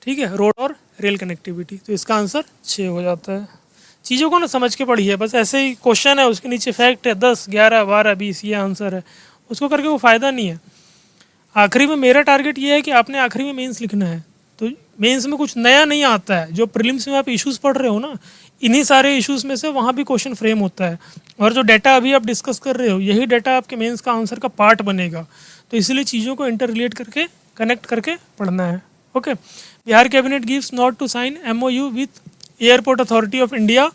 ठीक है, रोड और रेल कनेक्टिविटी, तो इसका आंसर 6 हो जाता है। चीज़ों को ना समझ के पढ़िए, बस ऐसे ही क्वेश्चन है उसके नीचे फैक्ट है 10, 11, 12, 20 ये आंसर है, उसको करके वो फ़ायदा नहीं है। आखिरी में मेरा टारगेट ये है कि आपने आखिरी में मेंस लिखना है, तो मेंस में कुछ नया नहीं आता है, जो प्रीलिम्स में आप इश्यूज़ पढ़ रहे हो ना, इन्हीं सारे इश्यूज़ में से वहाँ भी क्वेश्चन फ्रेम होता है, और जो डाटा अभी आप डिस्कस कर रहे हो यही डाटा आपके मेंस का आंसर का पार्ट बनेगा। तो इसलिए चीज़ों को इंटर रिलेट करके कनेक्ट करके पढ़ना है। Okay, Bihar cabinet gives nod to sign MOU with airport authority of India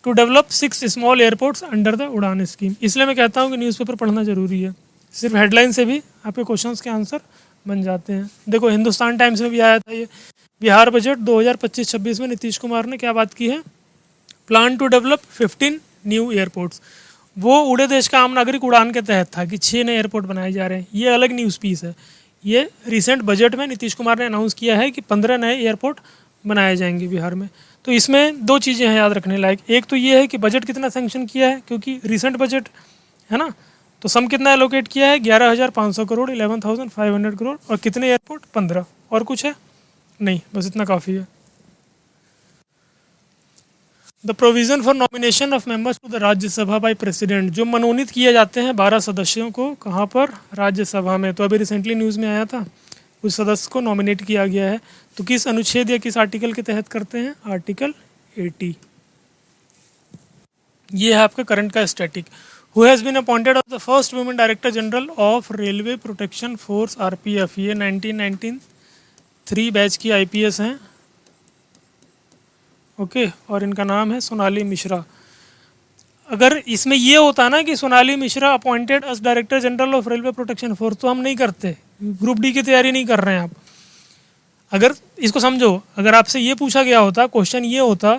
to develop 6 small airports under the Udan scheme. इसलिए मैं कहता हूँ कि न्यूज़पेपर पढ़ना ज़रूरी है, सिर्फ हेडलाइन से भी आपके क्वेश्चंस के आंसर बन जाते हैं। देखो हिंदुस्तान टाइम्स में भी आया था ये, बिहार बजट 2025-26 में नीतीश कुमार ने क्या बात की है, plan to develop 15 new airports. वो उड़े देश का आम नागरिक उड़ान के तहत था कि 6 नए एयरपोर्ट बनाए जा रहे हैं, ये अलग न्यूज़ पीस है। ये रिसेंट बजट में नीतीश कुमार ने अनाउंस किया है कि 15 नए एयरपोर्ट बनाए जाएंगे बिहार में। तो इसमें 2 चीज़ें हैं याद रखने लायक, एक तो ये है कि बजट कितना सैंक्शन किया है, क्योंकि रिसेंट बजट है ना, तो सम कितना एलोकेट किया है, 11,500 करोड़, 11,500 करोड़, और कितने एयरपोर्ट, 15, और कुछ है नहीं, बस इतना काफ़ी है। The provision for nomination of members to the Rajya Sabha by president, जो मनोनीत किए जाते हैं 12 सदस्यों को, कहाँ पर, राज्यसभा में। तो अभी रिसेंटली न्यूज़ में आया था, कुछ सदस्य को नॉमिनेट किया गया है, तो किस अनुच्छेद या किस आर्टिकल के तहत करते हैं, आर्टिकल 80। ये है आपका करंट का static. Who has been appointed of the first women director general of railway protection force RPF, ये 1993 बैच की IPS हैं। ओके, और इनका नाम है सोनाली मिश्रा। अगर इसमें ये होता ना कि Sonali Mishra appointed as director general of railway protection force, तो हम नहीं करते, ग्रुप डी की तैयारी नहीं कर रहे हैं आप। अगर इसको समझो, अगर आपसे ये पूछा गया होता, क्वेश्चन ये होता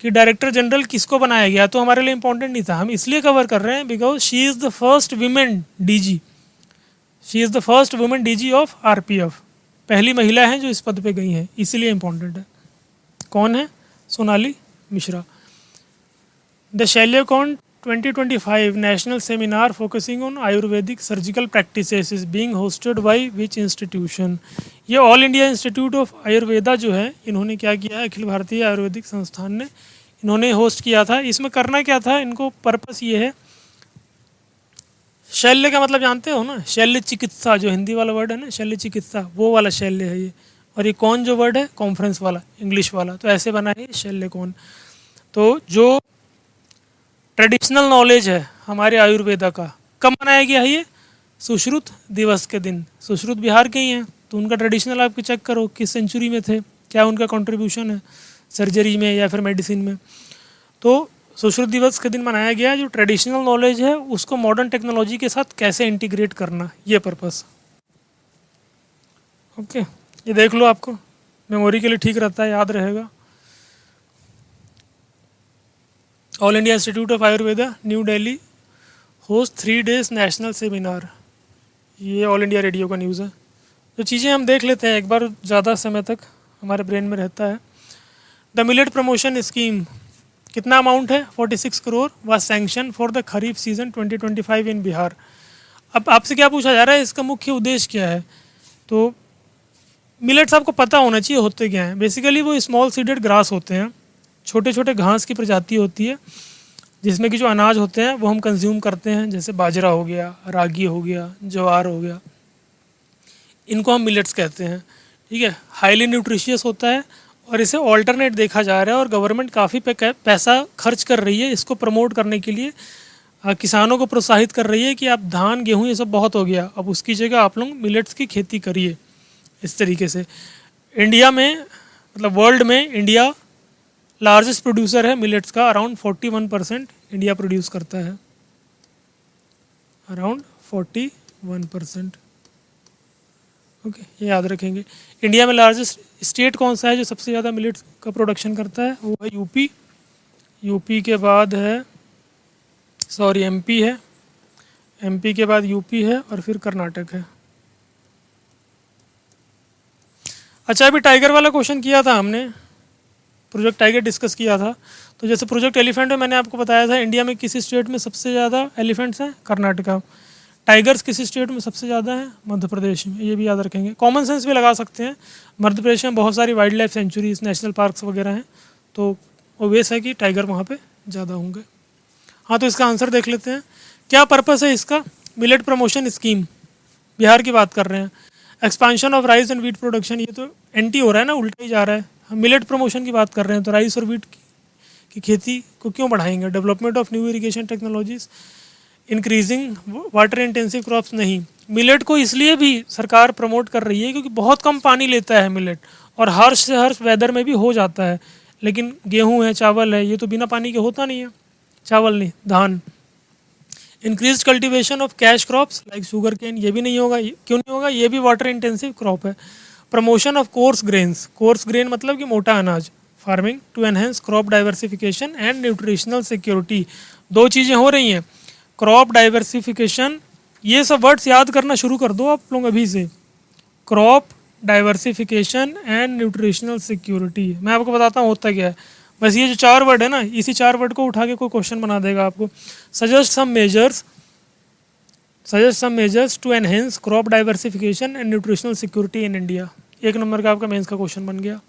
कि डायरेक्टर जनरल किसको बनाया गया, तो हमारे लिए इंपॉर्टेंट नहीं था, हम इसलिए कवर कर रहे हैं because she is the first women DG, she is the first women DG of RPF, पहली महिला हैं जो इस पद पे गई हैं, इसीलिए इंपॉर्टेंट है। कौन है? सोनाली मिश्रा। द शैल्यकौंड 2025 national seminar focusing on Ayurvedic surgical practices is being hosted by which institution? ये all India institute of Ayurveda जो है, इन्होंने क्या किया है, अखिल भारतीय आयुर्वेदिक संस्थान ने इन्होंने होस्ट किया था। इसमें करना क्या था, इनको पर्पस ये है, शल्य का मतलब जानते हो ना, शल्य चिकित्सा, जो हिंदी वाला वर्ड है ना शल्य चिकित्सा, वो वाला शल्य है ये, और ये कौन जो वर्ड है कॉन्फ्रेंस वाला, इंग्लिश वाला, तो ऐसे बना है शल्य कौन। तो जो ट्रेडिशनल नॉलेज है हमारे आयुर्वेदा का, कब मनाया गया है ये? सुश्रुत दिवस के दिन। सुश्रुत बिहार के ही हैं, तो उनका ट्रेडिशनल आप चेक करो किस सेंचुरी में थे, क्या उनका कंट्रीब्यूशन है सर्जरी में या फिर मेडिसिन में। तो सुश्रुत दिवस के दिन मनाया गया, जो ट्रेडिशनल नॉलेज है उसको मॉडर्न टेक्नोलॉजी के साथ कैसे इंटीग्रेट करना, ये पर्पस। ओके, ये देख लो, आपको मेमोरी के लिए ठीक रहता है, याद रहेगा। All India institute of Ayurveda new Delhi host 3 days national seminar, ये ऑल इंडिया रेडियो का न्यूज़ है। तो चीज़ें हम देख लेते हैं एक बार, ज़्यादा समय तक हमारे ब्रेन में रहता है। द मिलेट प्रमोशन स्कीम, कितना अमाउंट है? 46 crore was sanction for the kharif season 2025 इन बिहार। अब आपसे क्या पूछा जा रहा है, इसका मुख्य उद्देश्य क्या है? तो मिलेट्स आपको पता होना चाहिए होते क्या हैं। बेसिकली वो स्मॉल सीडेड ग्रास होते हैं, छोटे छोटे घास की प्रजाति होती है, जिसमें कि जो अनाज होते हैं वो हम कंज्यूम करते हैं, जैसे बाजरा हो गया, रागी हो गया, ज्वार हो गया, इनको हम मिलेट्स कहते हैं। ठीक है, हाईली न्यूट्रिशियस होता है और इसे ऑल्टरनेट देखा जा रहा है, और गवर्नमेंट काफ़ी पैसा खर्च कर रही है इसको प्रमोट करने के लिए, किसानों को प्रोत्साहित कर रही है कि आप धान गेहूँ ये सब बहुत हो गया, अब उसकी जगह आप लोग मिलेट्स की खेती करिए। इस तरीके से इंडिया में, मतलब वर्ल्ड में इंडिया लार्जेस्ट प्रोड्यूसर है मिलेट्स का, अराउंड 41% इंडिया प्रोड्यूस करता है, अराउंड 41%। ओके, ये याद रखेंगे। इंडिया में लार्जेस्ट स्टेट कौन सा है जो सबसे ज़्यादा मिलेट्स का प्रोडक्शन करता है? वो है यूपी। यूपी के बाद है, सॉरी एमपी है, एमपी के बाद यूपी है, और फिर कर्नाटक है। अच्छा, अभी टाइगर वाला क्वेश्चन किया था हमने, प्रोजेक्ट टाइगर डिस्कस किया था। तो जैसे प्रोजेक्ट एलिफेंट में मैंने आपको बताया था, इंडिया में किस स्टेट में सबसे ज़्यादा एलिफेंट्स हैं? कर्नाटका। टाइगर्स किस स्टेट में सबसे ज़्यादा हैं? मध्य प्रदेश में। ये भी याद रखेंगे, कॉमन सेंस भी लगा सकते हैं। मध्य प्रदेश में बहुत सारी wild life sanctuaries, national parks वगैरह हैं, तो ऑब्वियस है कि टाइगर वहाँ पे ज़्यादा होंगे। हाँ, तो इसका आंसर देख लेते हैं, क्या पर्पस है इसका? मिलेट प्रमोशन स्कीम, बिहार की बात कर रहे हैं। Expansion of rice and wheat production, ये तो एंटी हो रहा है ना, उल्टा ही जा रहा है। हम मिलेट प्रमोशन की बात कर रहे हैं, तो राइस और वीट की खेती को क्यों बढ़ाएंगे? Development of new irrigation technologies, increasing water intensive crops नहीं। मिलेट को इसलिए भी सरकार प्रमोट कर रही है क्योंकि बहुत कम पानी लेता है मिलेट, और हर्ष से हर्ष वेदर में भी हो जाता है। लेकिन गेहूँ है, चावल है, ये तो बिना पानी के होता नहीं है, चावल नहीं, धान। Increase cultivation of cash crops like sugar cane, ये भी नहीं होगा। क्यों नहीं होगा? ये भी वाटर इंटेंसिव क्रॉप है। Promotion of coarse grains, coarse grain मतलब कि मोटा अनाज, farming to enhance crop diversification and nutritional security. दो चीज़ें हो रही हैं, क्रॉप डाइवर्सिफिकेशन, ये सब वर्ड्स याद करना शुरू कर दो आप लोग अभी से, crop diversification and nutritional security. मैं आपको बताता हूँ होता क्या है, बस ये जो 4 वर्ड है ना, इसी 4 वर्ड को उठा के कोई क्वेश्चन बना देगा आपको। Suggest some measures to enhance crop diversification and nutritional security in India. 1 नंबर का आपका मेंस का क्वेश्चन बन गया।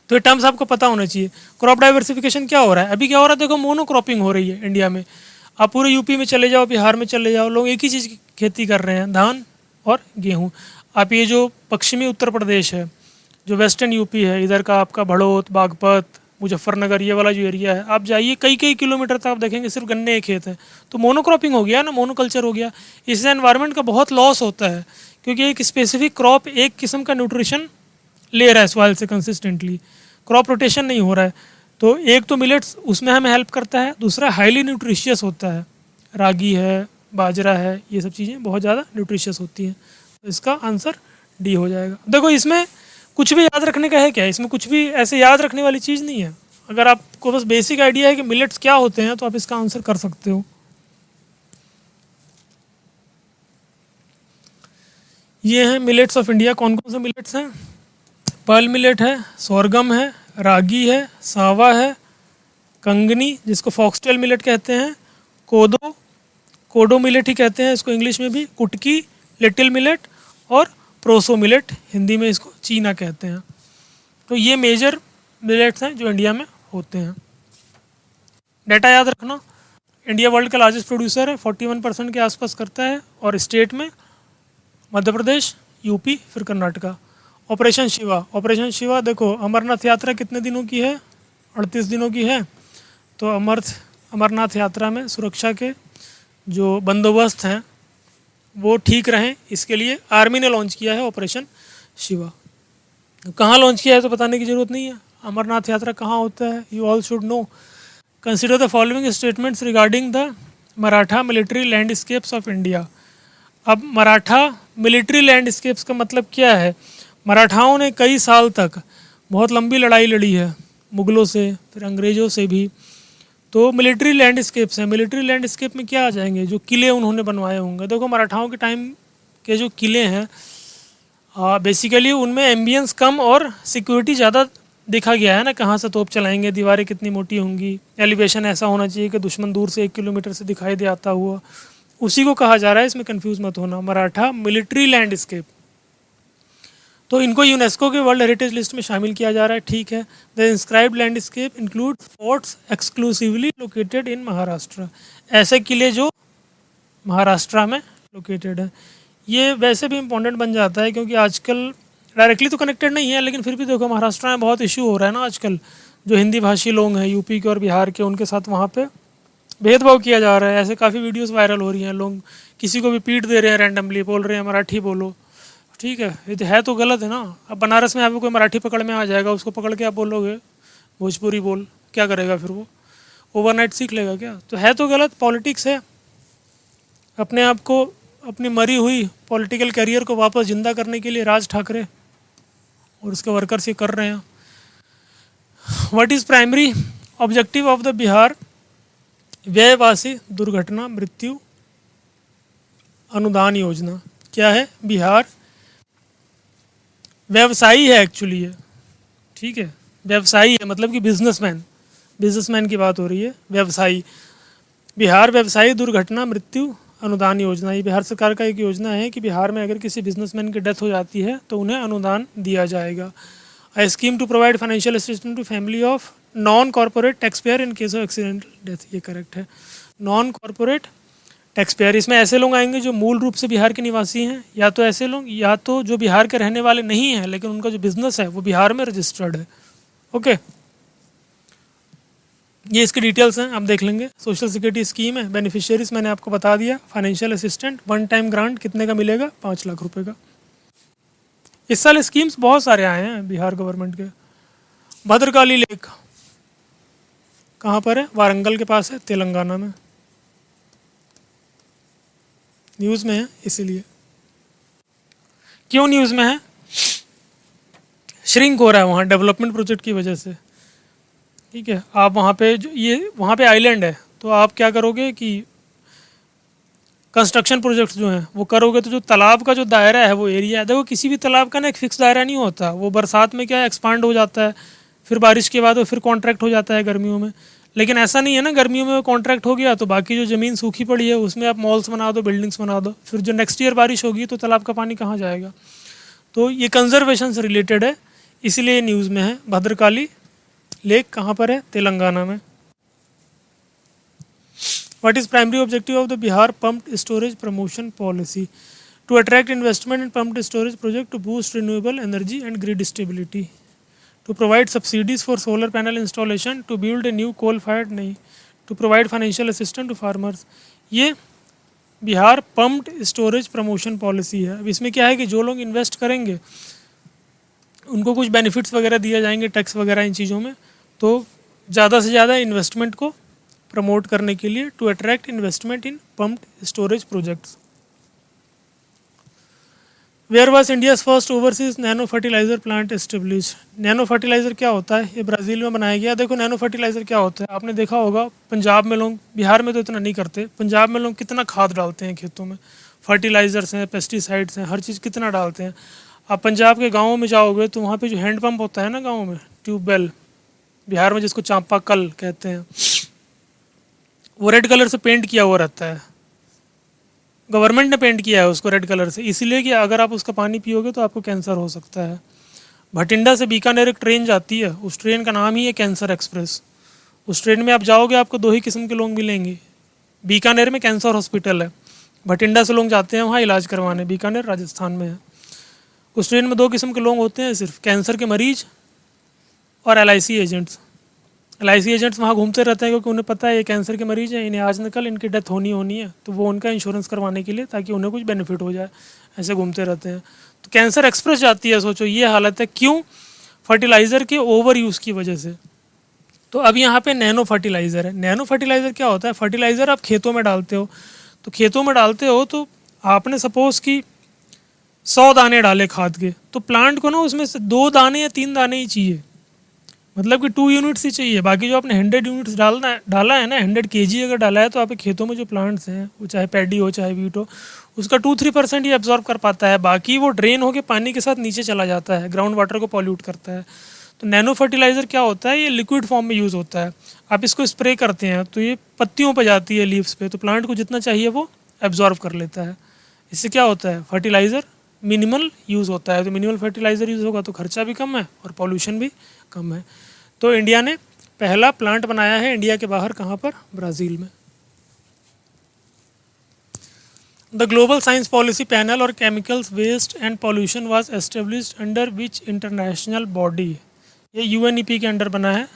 तो ये टर्म्स आपको पता होना चाहिए। क्रॉप डाइवर्सिफिकेशन क्या हो रहा है? अभी क्या हो रहा है, देखो मोनोक्रॉपिंग हो रही है इंडिया में। आप पूरे यूपी में चले जाओ, बिहार में चले जाओ, लोग एक ही चीज़ की खेती कर रहे हैं, धान और गेहूँ। आप ये जो पश्चिमी उत्तर प्रदेश है, जो वेस्टर्न यूपी है, इधर का आपका भड़ोत, बागपत, मुजफ्फरनगर, ये वाला जो एरिया है, आप जाइए कई कई किलोमीटर तक आप देखेंगे सिर्फ गन्ने के खेत हैं। तो मोनोक्रॉपिंग हो गया ना, मोनोकल्चर हो गया। इससे एनवायरनमेंट का बहुत लॉस होता है, क्योंकि एक स्पेसिफिक क्रॉप एक किस्म का न्यूट्रिशन ले रहा है सॉइल से कंसिस्टेंटली, क्रॉप रोटेशन नहीं हो रहा है। तो एक तो मिलेट्स उसमें हमें हेल्प करता है, दूसरा हाईली न्यूट्रिशियस होता है, रागी है, बाजरा है, ये सब चीज़ें बहुत ज़्यादा न्यूट्रिशियस होती हैं। तो इसका आंसर डी हो जाएगा। देखो इसमें कुछ भी याद रखने का है क्या? इसमें कुछ भी ऐसे याद रखने वाली चीज़ नहीं है, अगर आपको बस बेसिक आइडिया है कि मिलेट्स क्या होते हैं तो आप इसका आंसर कर सकते हो। ये हैं मिलेट्स ऑफ इंडिया। कौन कौन से मिलेट्स हैं? पर्ल मिलेट है, सोरगम है, रागी है, सावा है, कंगनी जिसको फॉक्सटेल मिलेट कहते हैं, कोदो, कोडो मिलेट ही कहते हैं इसको इंग्लिश में भी, कुटकी, लिटिल मिलेट और प्रोसो मिलेट, हिंदी में इसको चीना कहते हैं। तो ये मेजर मिलेट्स हैं जो इंडिया में होते हैं। डाटा याद रखना, इंडिया वर्ल्ड का लार्जेस्ट प्रोड्यूसर है, 41% के आसपास करता है, और स्टेट में मध्य प्रदेश, यूपी, फिर कर्नाटका। ऑपरेशन शिवा, ऑपरेशन शिवा देखो, अमरनाथ यात्रा कितने दिनों की है? 38 दिनों की है। तो अमरनाथ यात्रा में सुरक्षा के जो बंदोबस्त हैं वो ठीक रहें, इसके लिए आर्मी ने लॉन्च किया है ऑपरेशन शिवा। कहाँ लॉन्च किया है तो बताने की ज़रूरत नहीं है। अमरनाथ यात्रा कहाँ होता है, you all should know. Consider the following statements regarding the Maratha military landscapes of India. अब मराठा मिलिट्री लैंडस्केप्स का मतलब क्या है? मराठाओं ने कई साल तक बहुत लंबी लड़ाई लड़ी है मुग़लों से, फिर अंग्रेज़ों से भी। तो मिलिट्री लैंडस्केप्स हैं। मिलिट्री लैंडस्केप में क्या आ जाएंगे? जो किले उन्होंने बनवाए होंगे। देखो मराठाओं के टाइम के जो किले हैं बेसिकली उनमें एम्बियंस कम और सिक्योरिटी ज़्यादा देखा गया है ना। कहाँ से तोप चलाएंगे, दीवारें कितनी मोटी होंगी, एलिवेशन ऐसा होना चाहिए कि दुश्मन दूर से 1 किलोमीटर से दिखाई दे आता हुआ, उसी को कहा जा रहा है। इसमें कंफ्यूज मत होना, मराठा मिलिट्री लैंडस्केप। तो इनको यूनेस्को के वर्ल्ड हेरिटेज लिस्ट में शामिल किया जा रहा है, ठीक है। The inscribed landscape include forts exclusively located in Maharashtra. ऐसे किले जो महाराष्ट्र में लोकेटेड है। ये वैसे भी इम्पोर्टेंट बन जाता है क्योंकि आजकल डायरेक्टली तो कनेक्टेड नहीं है, लेकिन फिर भी देखो महाराष्ट्र में बहुत इशू हो रहा है ना आजकल। जो हिंदी भाषी लोग हैं यूपी के और बिहार के, उनके साथ वहाँ पे भेदभाव किया जा रहा है। ऐसे काफ़ी वीडियोस वायरल हो रही हैं, लोग किसी को भी पीट दे रहे हैं, रैंडमली बोल रहे हैं मराठी बोलो। ठीक है, ये है तो गलत है ना। अब बनारस में आपको कोई मराठी पकड़ में आ जाएगा, उसको पकड़ के आप बोलोगे भोजपुरी बोल, क्या करेगा फिर वो? ओवरनाइट सीख लेगा क्या? तो है तो गलत, पॉलिटिक्स है। अपने आप को, अपनी मरी हुई पॉलिटिकल करियर को वापस जिंदा करने के लिए राज ठाकरे और उसके वर्कर्स ये कर रहे हैं। What is primary objective of the Bihar व्ययवासी दुर्घटना मृत्यु अनुदान योजना? क्या है? बिहार व्यवसायी है एक्चुअली ये, ठीक है, व्यवसायी है मतलब कि बिजनेसमैन, बिजनेसमैन की बात हो रही है, व्यवसायी। बिहार व्यवसायी दुर्घटना मृत्यु अनुदान योजना, ये बिहार सरकार का एक योजना है कि बिहार में अगर किसी बिजनेसमैन की डेथ हो जाती है तो उन्हें अनुदान दिया जाएगा। A scheme to provide financial assistance to family of non-corporate taxpayer in case of accidental death, ये करेक्ट है। नॉन कॉरपोरेट टैक्सपेयर, इसमें ऐसे लोग आएंगे जो मूल रूप से बिहार के निवासी हैं, या तो ऐसे लोग, या तो जो बिहार के रहने वाले नहीं हैं लेकिन उनका जो बिजनेस है वो बिहार में रजिस्टर्ड है। ओके, ये इसकी डिटेल्स हैं, आप देख लेंगे। सोशल सिक्योरिटी स्कीम है, बेनिफिशियरीज मैंने आपको बता दिया। Financial assistant, one time grant कितने का मिलेगा? 5 लाख रुपए का। इस साल स्कीम्स बहुत सारे आए हैं बिहार गवर्नमेंट के। भद्रकाली लेक कहाँ पर है? वारंगल के पास है, तेलंगाना में। न्यूज़ में है इसीलिए। क्यों न्यूज़ में है? श्रिंक हो रहा है वहाँ डेवलपमेंट प्रोजेक्ट की वजह से, ठीक है। आप वहाँ पे जो ये वहाँ पे आइलैंड है, तो आप क्या करोगे कि कंस्ट्रक्शन प्रोजेक्ट्स जो हैं वो करोगे तो जो तालाब का जो दायरा है वो एरिया है, देखो किसी भी तालाब का ना एक फिक्स दायरा नहीं होता, वो बरसात में क्या एक्सपांड हो जाता है, फिर बारिश के बाद वो फिर कॉन्ट्रैक्ट हो जाता है गर्मियों में। लेकिन ऐसा नहीं है ना, गर्मियों में वो कॉन्ट्रैक्ट हो गया तो बाकी जो ज़मीन सूखी पड़ी है उसमें आप मॉल्स बना दो, बिल्डिंग्स बना दो, फिर जो नेक्स्ट ईयर बारिश होगी तो तालाब का पानी कहाँ जाएगा? तो ये कंजर्वेशन से रिलेटेड है, इसीलिए न्यूज़ में है। भद्रकाली लेक कहाँ पर है? तेलंगाना में। What is primary objective of the Bihar Pumped Storage Promotion Policy? To attract investment in pumped storage project to boost renewable energy and grid stability. To provide subsidies for solar panel installation, to build a new coal-fired नहीं, to provide financial assistance to farmers. ये Bihar pumped storage promotion policy है। अब इसमें क्या है कि जो लोग इन्वेस्ट करेंगे उनको कुछ बेनिफिट्स वगैरह दिए जाएंगे, टैक्स वगैरह इन चीज़ों में, तो ज़्यादा से ज़्यादा इन्वेस्टमेंट को प्रमोट करने के लिए, to attract investment in pumped storage projects. Where was India's first overseas nano fertiliser plant establish. Nano fertiliser क्या होता है, ये ब्राज़ील में बनाया गया। देखो नैनो फर्टिलाइजर क्या होता है, आपने देखा होगा पंजाब में लोग, बिहार में तो इतना नहीं करते, पंजाब में लोग कितना खाद डालते हैं खेतों में, फर्टिलाइजर्स हैं, पेस्टिसाइड्स हैं, हर चीज़ कितना डालते हैं। आप पंजाब के गाँव में जाओगे तो वहाँ पर जो हैंड पंप होता है ना गाँव में, ट्यूबवेल, बिहार में जिसको चांपा कल कहते हैं, वो रेड कलर से पेंट किया हुआ रहता है। गवर्नमेंट ने पेंट किया है उसको रेड कलर से, इसलिए कि अगर आप उसका पानी पियोगे तो आपको कैंसर हो सकता है। भटिंडा से बीकानेर एक ट्रेन जाती है, उस ट्रेन का नाम ही है कैंसर एक्सप्रेस। उस ट्रेन में आप जाओगे आपको दो ही किस्म के लोग मिलेंगे। बीकानेर में कैंसर हॉस्पिटल है, भटिंडा से लोग जाते हैं वहाँ इलाज करवाने, बीकानेर राजस्थान में है। उस ट्रेन में दो किस्म के लोग होते हैं सिर्फ, कैंसर के मरीज और LIC एजेंट्स। LIC एजेंट्स वहाँ घूमते रहते हैं क्योंकि उन्हें पता है ये कैंसर के मरीज हैं, इन्हें आज न कल इनकी डेथ होनी है, तो वो उनका इंश्योरेंस करवाने के लिए, ताकि उन्हें कुछ बेनिफिट हो जाए, ऐसे घूमते रहते हैं। तो कैंसर एक्सप्रेस जाती है, सोचो ये हालत है, क्यों? फर्टिलाइज़र के ओवर यूज़ की वजह से। तो अब यहाँ पे नैनो फर्टिलाइज़र है। नैनो फर्टिलाइज़र क्या होता है, फर्टिलाइज़र आप खेतों में डालते हो, तो खेतों में डालते हो तो आपने सपोज़ कि 100 दाने डाले खाद के, तो प्लांट को ना उसमें से 2 दाने या 3 दाने ही चाहिए, मतलब कि 2 यूनिट्स ही चाहिए। बाकी जो आपने 100 यूनिट्स डाला है ना, 100 kg अगर डाला है, तो आपके खेतों में जो प्लांट्स हैं, वो चाहे पैडी हो चाहे वीट हो, उसका 2-3% ही एब्जॉर्ब कर पाता है, बाकी वो ड्रेन होकर पानी के साथ नीचे चला जाता है, ग्राउंड वाटर को पॉल्यूट करता है। तो नैनो फर्टिलाइज़र क्या होता है, ये लिक्विड फॉर्म में यूज़ होता है। आप इसको स्प्रे करते हैं तो ये पत्तियों पर जाती है, लीव्स पे, तो प्लांट को जितना चाहिए वो एब्जॉर्ब कर लेता है। इससे क्या होता है, फर्टिलाइज़र मिनिमल यूज़ होता है। तो मिनिमल फर्टिलाइज़र यूज़ होगा तो खर्चा भी कम है और पॉल्यूशन भी कम है। तो इंडिया ने पहला प्लांट बनाया है इंडिया के बाहर, कहाँ पर? ब्राज़ील में। The global science policy panel और chemicals waste and pollution was established under which international body. ये UNEP के अंडर बना है।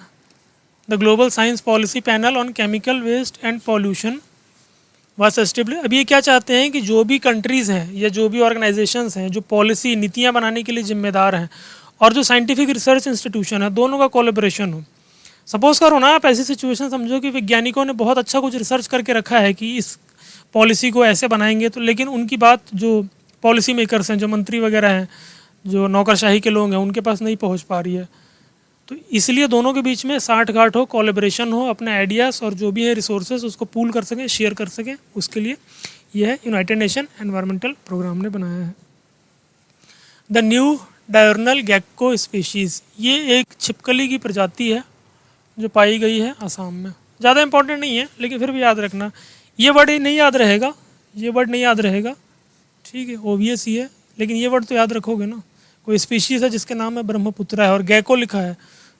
The global science policy panel on chemical waste and pollution was establish. अब ये क्या चाहते हैं कि जो भी कंट्रीज़ हैं या जो भी ऑर्गेनाइजेशंस हैं जो पॉलिसी नीतियाँ बनाने के लिए जिम्मेदार हैं, और जो साइंटिफिक रिसर्च इंस्टीट्यूशन है, दोनों का कोलैबोरेशन हो। सपोज करो ना, आप ऐसी सिचुएशन समझो कि वैज्ञानिकों ने बहुत अच्छा कुछ रिसर्च करके रखा है कि इस पॉलिसी को ऐसे बनाएंगे, तो लेकिन उनकी बात जो पॉलिसी मेकर्स हैं, जो मंत्री वगैरह हैं, जो नौकरशाही के लोग हैं, उनके पास नहीं पहुंच पा रही है। तो इसलिए दोनों के बीच में साठगांठ हो, कोलैबोरेशन हो, अपने आइडियाज़ और जो भी है रिसोर्सेज उसको पूल कर सकें, शेयर कर सकें, उसके लिए यह यूनाइटेड नेशन एनवायरमेंटल प्रोग्राम ने बनाया है। The new diurnal gecko species, ये एक छिपकली की प्रजाति है जो पाई गई है असम में। ज़्यादा इंपॉर्टेंट नहीं है, लेकिन फिर भी याद रखना। ये वर्ड नहीं याद रहेगा, ये वर्ड नहीं याद रहेगा, ठीक है, ओबियस ही है, लेकिन ये वर्ड तो याद रखोगे ना। कोई स्पीशीज़ है जिसके नाम में ब्रह्मपुत्रा है और गेको लिखा है,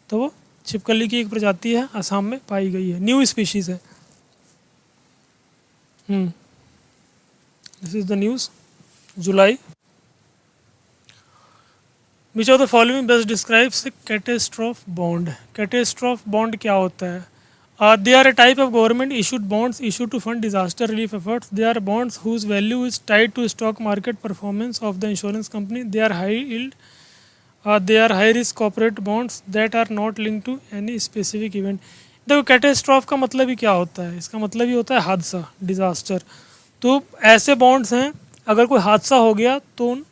तो वो छिपकली की एक प्रजाति है, असम में पाई गई है, न्यू स्पीशीज़ है। दिस इज़ द न्यूज़, जुलाई। Which of the following best describes catastrophe bond. Catastrophe bond क्या होता है? They are a type of government issued bonds issued to fund disaster relief efforts. They are bonds whose value is tied to stock market performance of the insurance company. They are high yield. They are high risk corporate bonds that are not linked to any specific event. देखो कैटेस्ट्रॉफ का मतलब ही क्या होता है? इसका मतलब ही होता है हादसा, डिज़ास्टर। तो ऐसे बॉन्ड्स हैं, अगर कोई हादसा हो गया तो उन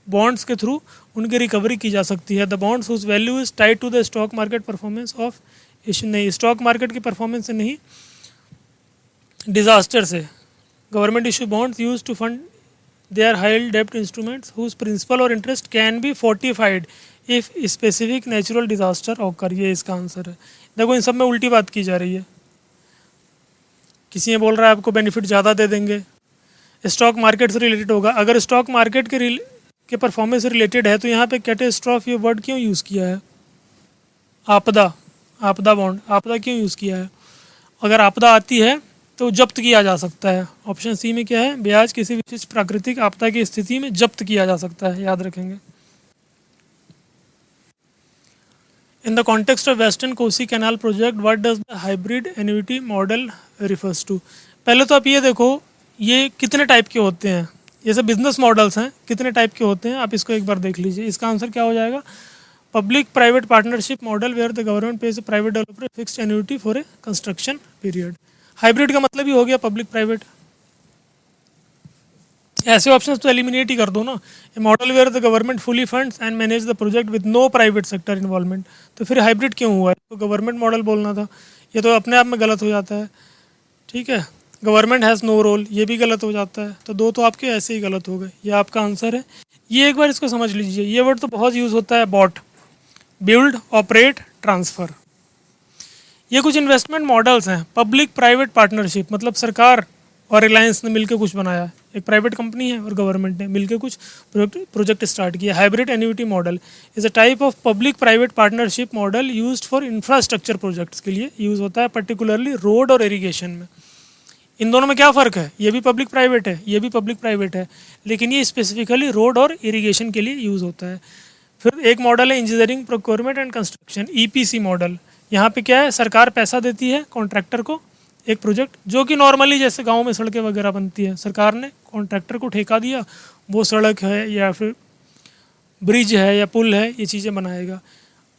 बॉन्ड्स के थ्रू उनकी रिकवरी की जा सकती है। The bonds whose value is tied to the stock market performance of issue, नहीं स्टॉक मार्केट की परफॉर्मेंस से नहीं, डिजास्टर से। Government issue bonds use to fund they are high डेप्ट इंस्ट्रूमेंट्स हुज प्रिंसिपल और interest can be fortified if specific natural disaster occur. ये इसका आंसर है। देखो इन सब में उल्टी बात की जा रही है। किसी ने बोल रहा है आपको बेनिफिट ज़्यादा दे देंगे, स्टॉक मार्केट से रिलेटेड होगा। अगर स्टॉक मार्केट के परफॉर्मेंस से रिलेटेड है तो यहाँ पे कैटेस्ट्रॉफ ये वर्ड क्यों यूज़ किया है? आपदा, आपदा बॉन्ड, आपदा क्यों यूज़ किया है? अगर आपदा आती है तो जब्त किया जा सकता है। ऑप्शन सी में क्या है? ब्याज किसी विशिष्ट प्राकृतिक आपदा की स्थिति में जब्त किया जा सकता है, याद रखेंगे। In the context of western Kosi canal project what does the hybrid annuity model refers to. पहले तो आप ये देखो ये कितने टाइप के होते हैं, ये सब बिजनेस मॉडल्स हैं, कितने टाइप के होते हैं आप इसको एक बार देख लीजिए। इसका आंसर क्या हो जाएगा? Public private partnership model where the government pays a private developer fixed annuity for a construction period. Hybrid का मतलब ही हो गया पब्लिक प्राइवेट। ऐसे ऑप्शंस तो एलिमिनेट ही कर दो ना। A model where the government fully funds and manage the project with no private sector involvement. तो फिर हाइब्रिड क्यों हुआ है? तो गवर्नमेंट मॉडल बोलना था, ये तो अपने आप में गलत हो जाता है। ठीक है, गवर्नमेंट हैज़ नो रोल, ये भी गलत हो जाता है। तो दो तो आपके ऐसे ही गलत हो गए। ये आपका आंसर है। ये एक बार इसको समझ लीजिए, ये वर्ड तो बहुत यूज़ होता है, बॉट, बिल्ड, ऑपरेट, ट्रांसफ़र। ये कुछ इन्वेस्टमेंट मॉडल्स हैं। पब्लिक प्राइवेट पार्टनरशिप मतलब सरकार और रिलायंस ने मिलकर कुछ बनाया, एक प्राइवेट कंपनी है और गवर्नमेंट ने मिलकर कुछ प्रोजेक्ट स्टार्ट किया। Hybrid annuity model is a type of public private partnership model used for infrastructure projects के लिए यूज़ होता है, पर्टिकुलरली रोड और इरीगेशन में। इन दोनों में क्या फ़र्क है? ये भी पब्लिक प्राइवेट है, ये भी पब्लिक प्राइवेट है, लेकिन ये स्पेसिफिकली रोड और इरीगेशन के लिए यूज़ होता है। फिर एक मॉडल है engineering procurement and construction, EPC model. यहाँ पे क्या है, सरकार पैसा देती है कॉन्ट्रैक्टर को एक प्रोजेक्ट, जो कि नॉर्मली जैसे गांव में सड़कें वगैरह बनती है, सरकार ने कॉन्ट्रैक्टर को ठेका दिया, वो सड़क है या फिर ब्रिज है या पुल है, ये चीज़ें बनाएगा।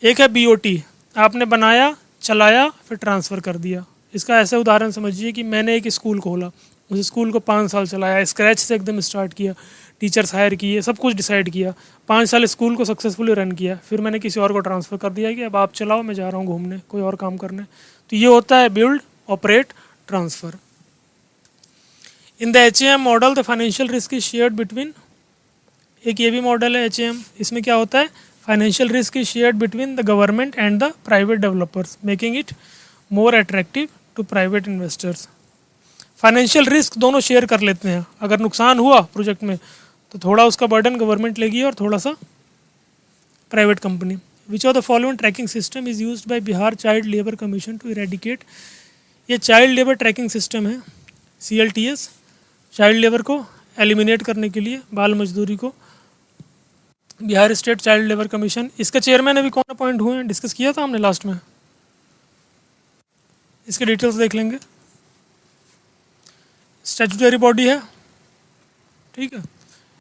एक है बीओटी, आपने बनाया, चलाया, फिर ट्रांसफ़र कर दिया। इसका ऐसे उदाहरण समझिए कि मैंने एक स्कूल खोला, उस स्कूल को 5 साल चलाया, स्क्रैच से एकदम स्टार्ट किया, टीचर्स हायर किए, सब कुछ डिसाइड किया, 5 साल स्कूल को सक्सेसफुली रन किया, फिर मैंने किसी और को ट्रांसफ़र कर दिया कि अब आप चलाओ, मैं जा रहा हूँ घूमने, कोई और काम करने। तो ये होता है build, operate, transfer. In the HAM model the financial risk is shared between, एक ये भी मॉडल है HAM, इसमें क्या होता है, financial risk is shared between the government and the private developers, making it more attractive to private investors. Financial risk दोनों शेयर कर लेते हैं, अगर नुकसान हुआ प्रोजेक्ट में तो थोड़ा उसका बर्डन गवर्नमेंट लेगी और थोड़ा सा private company. Which of the following tracking system is used by Bihar child labour commission to eradicate, ये चाइल्ड लेबर ट्रैकिंग सिस्टम है, CLTS, चाइल्ड लेबर को एलिमिनेट करने के लिए, बाल मजदूरी को। Bihar state child labour commission, इसका चेयरमैन अभी कौन अपॉइंट हुए हैं, डिस्कस किया था हमने लास्ट में, इसके डिटेल्स देख लेंगे। स्टैट्यूटरी बॉडी है, ठीक है।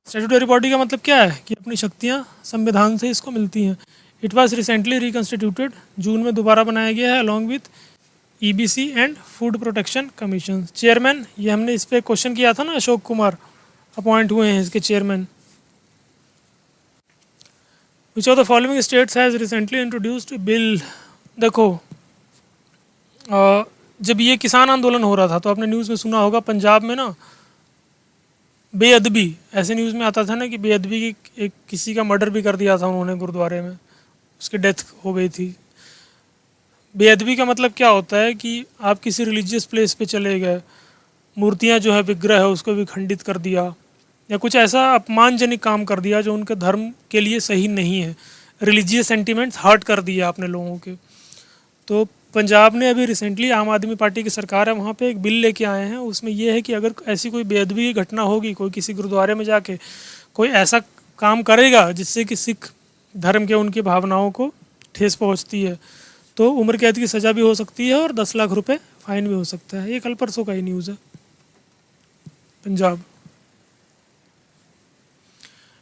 स्टैट्यूटरी बॉडी का मतलब क्या है कि अपनी शक्तियाँ संविधान से इसको मिलती हैं। इट वाज रिसेंटली रिकन्स्टिट्यूटेड, जून में दोबारा बनाया गया है, along with EBC and food protection commission. Chairman, ये हमने इस पर क्वेश्चन किया था ना, अशोक कुमार अपॉइंट हुए हैं इसके chairman. Which of the following states has recently introduced bill, देखो जब ये किसान आंदोलन हो रहा था तो आपने न्यूज़ में सुना होगा, पंजाब में ना बेअदबी, ऐसे न्यूज़ में आता था ना कि बेअदबी की एक किसी का मर्डर भी कर दिया था उन्होंने गुरुद्वारे में, उसकी डेथ हो गई थी। बेअदबी का मतलब क्या होता है कि आप किसी रिलीजियस प्लेस पे चले गए, मूर्तियाँ जो है, विग्रह है, उसको भी खंडित कर दिया, या कुछ ऐसा अपमानजनक काम कर दिया जो उनके धर्म के लिए सही नहीं है, रिलीजियस सेंटिमेंट्स हर्ट कर दिया आपने लोगों के। तो पंजाब ने अभी रिसेंटली, आम आदमी पार्टी की सरकार है वहाँ पे, एक बिल लेके आए हैं, उसमें यह है कि अगर ऐसी कोई बेअदबी की घटना होगी, कोई किसी गुरुद्वारे में जाके कोई ऐसा काम करेगा जिससे कि सिख धर्म के उनकी भावनाओं को ठेस पहुँचती है, तो उम्र कैद की सज़ा भी हो सकती है और 10 लाख रुपए फाइन भी हो सकता है। ये कल परसों का ही न्यूज़ है, पंजाब।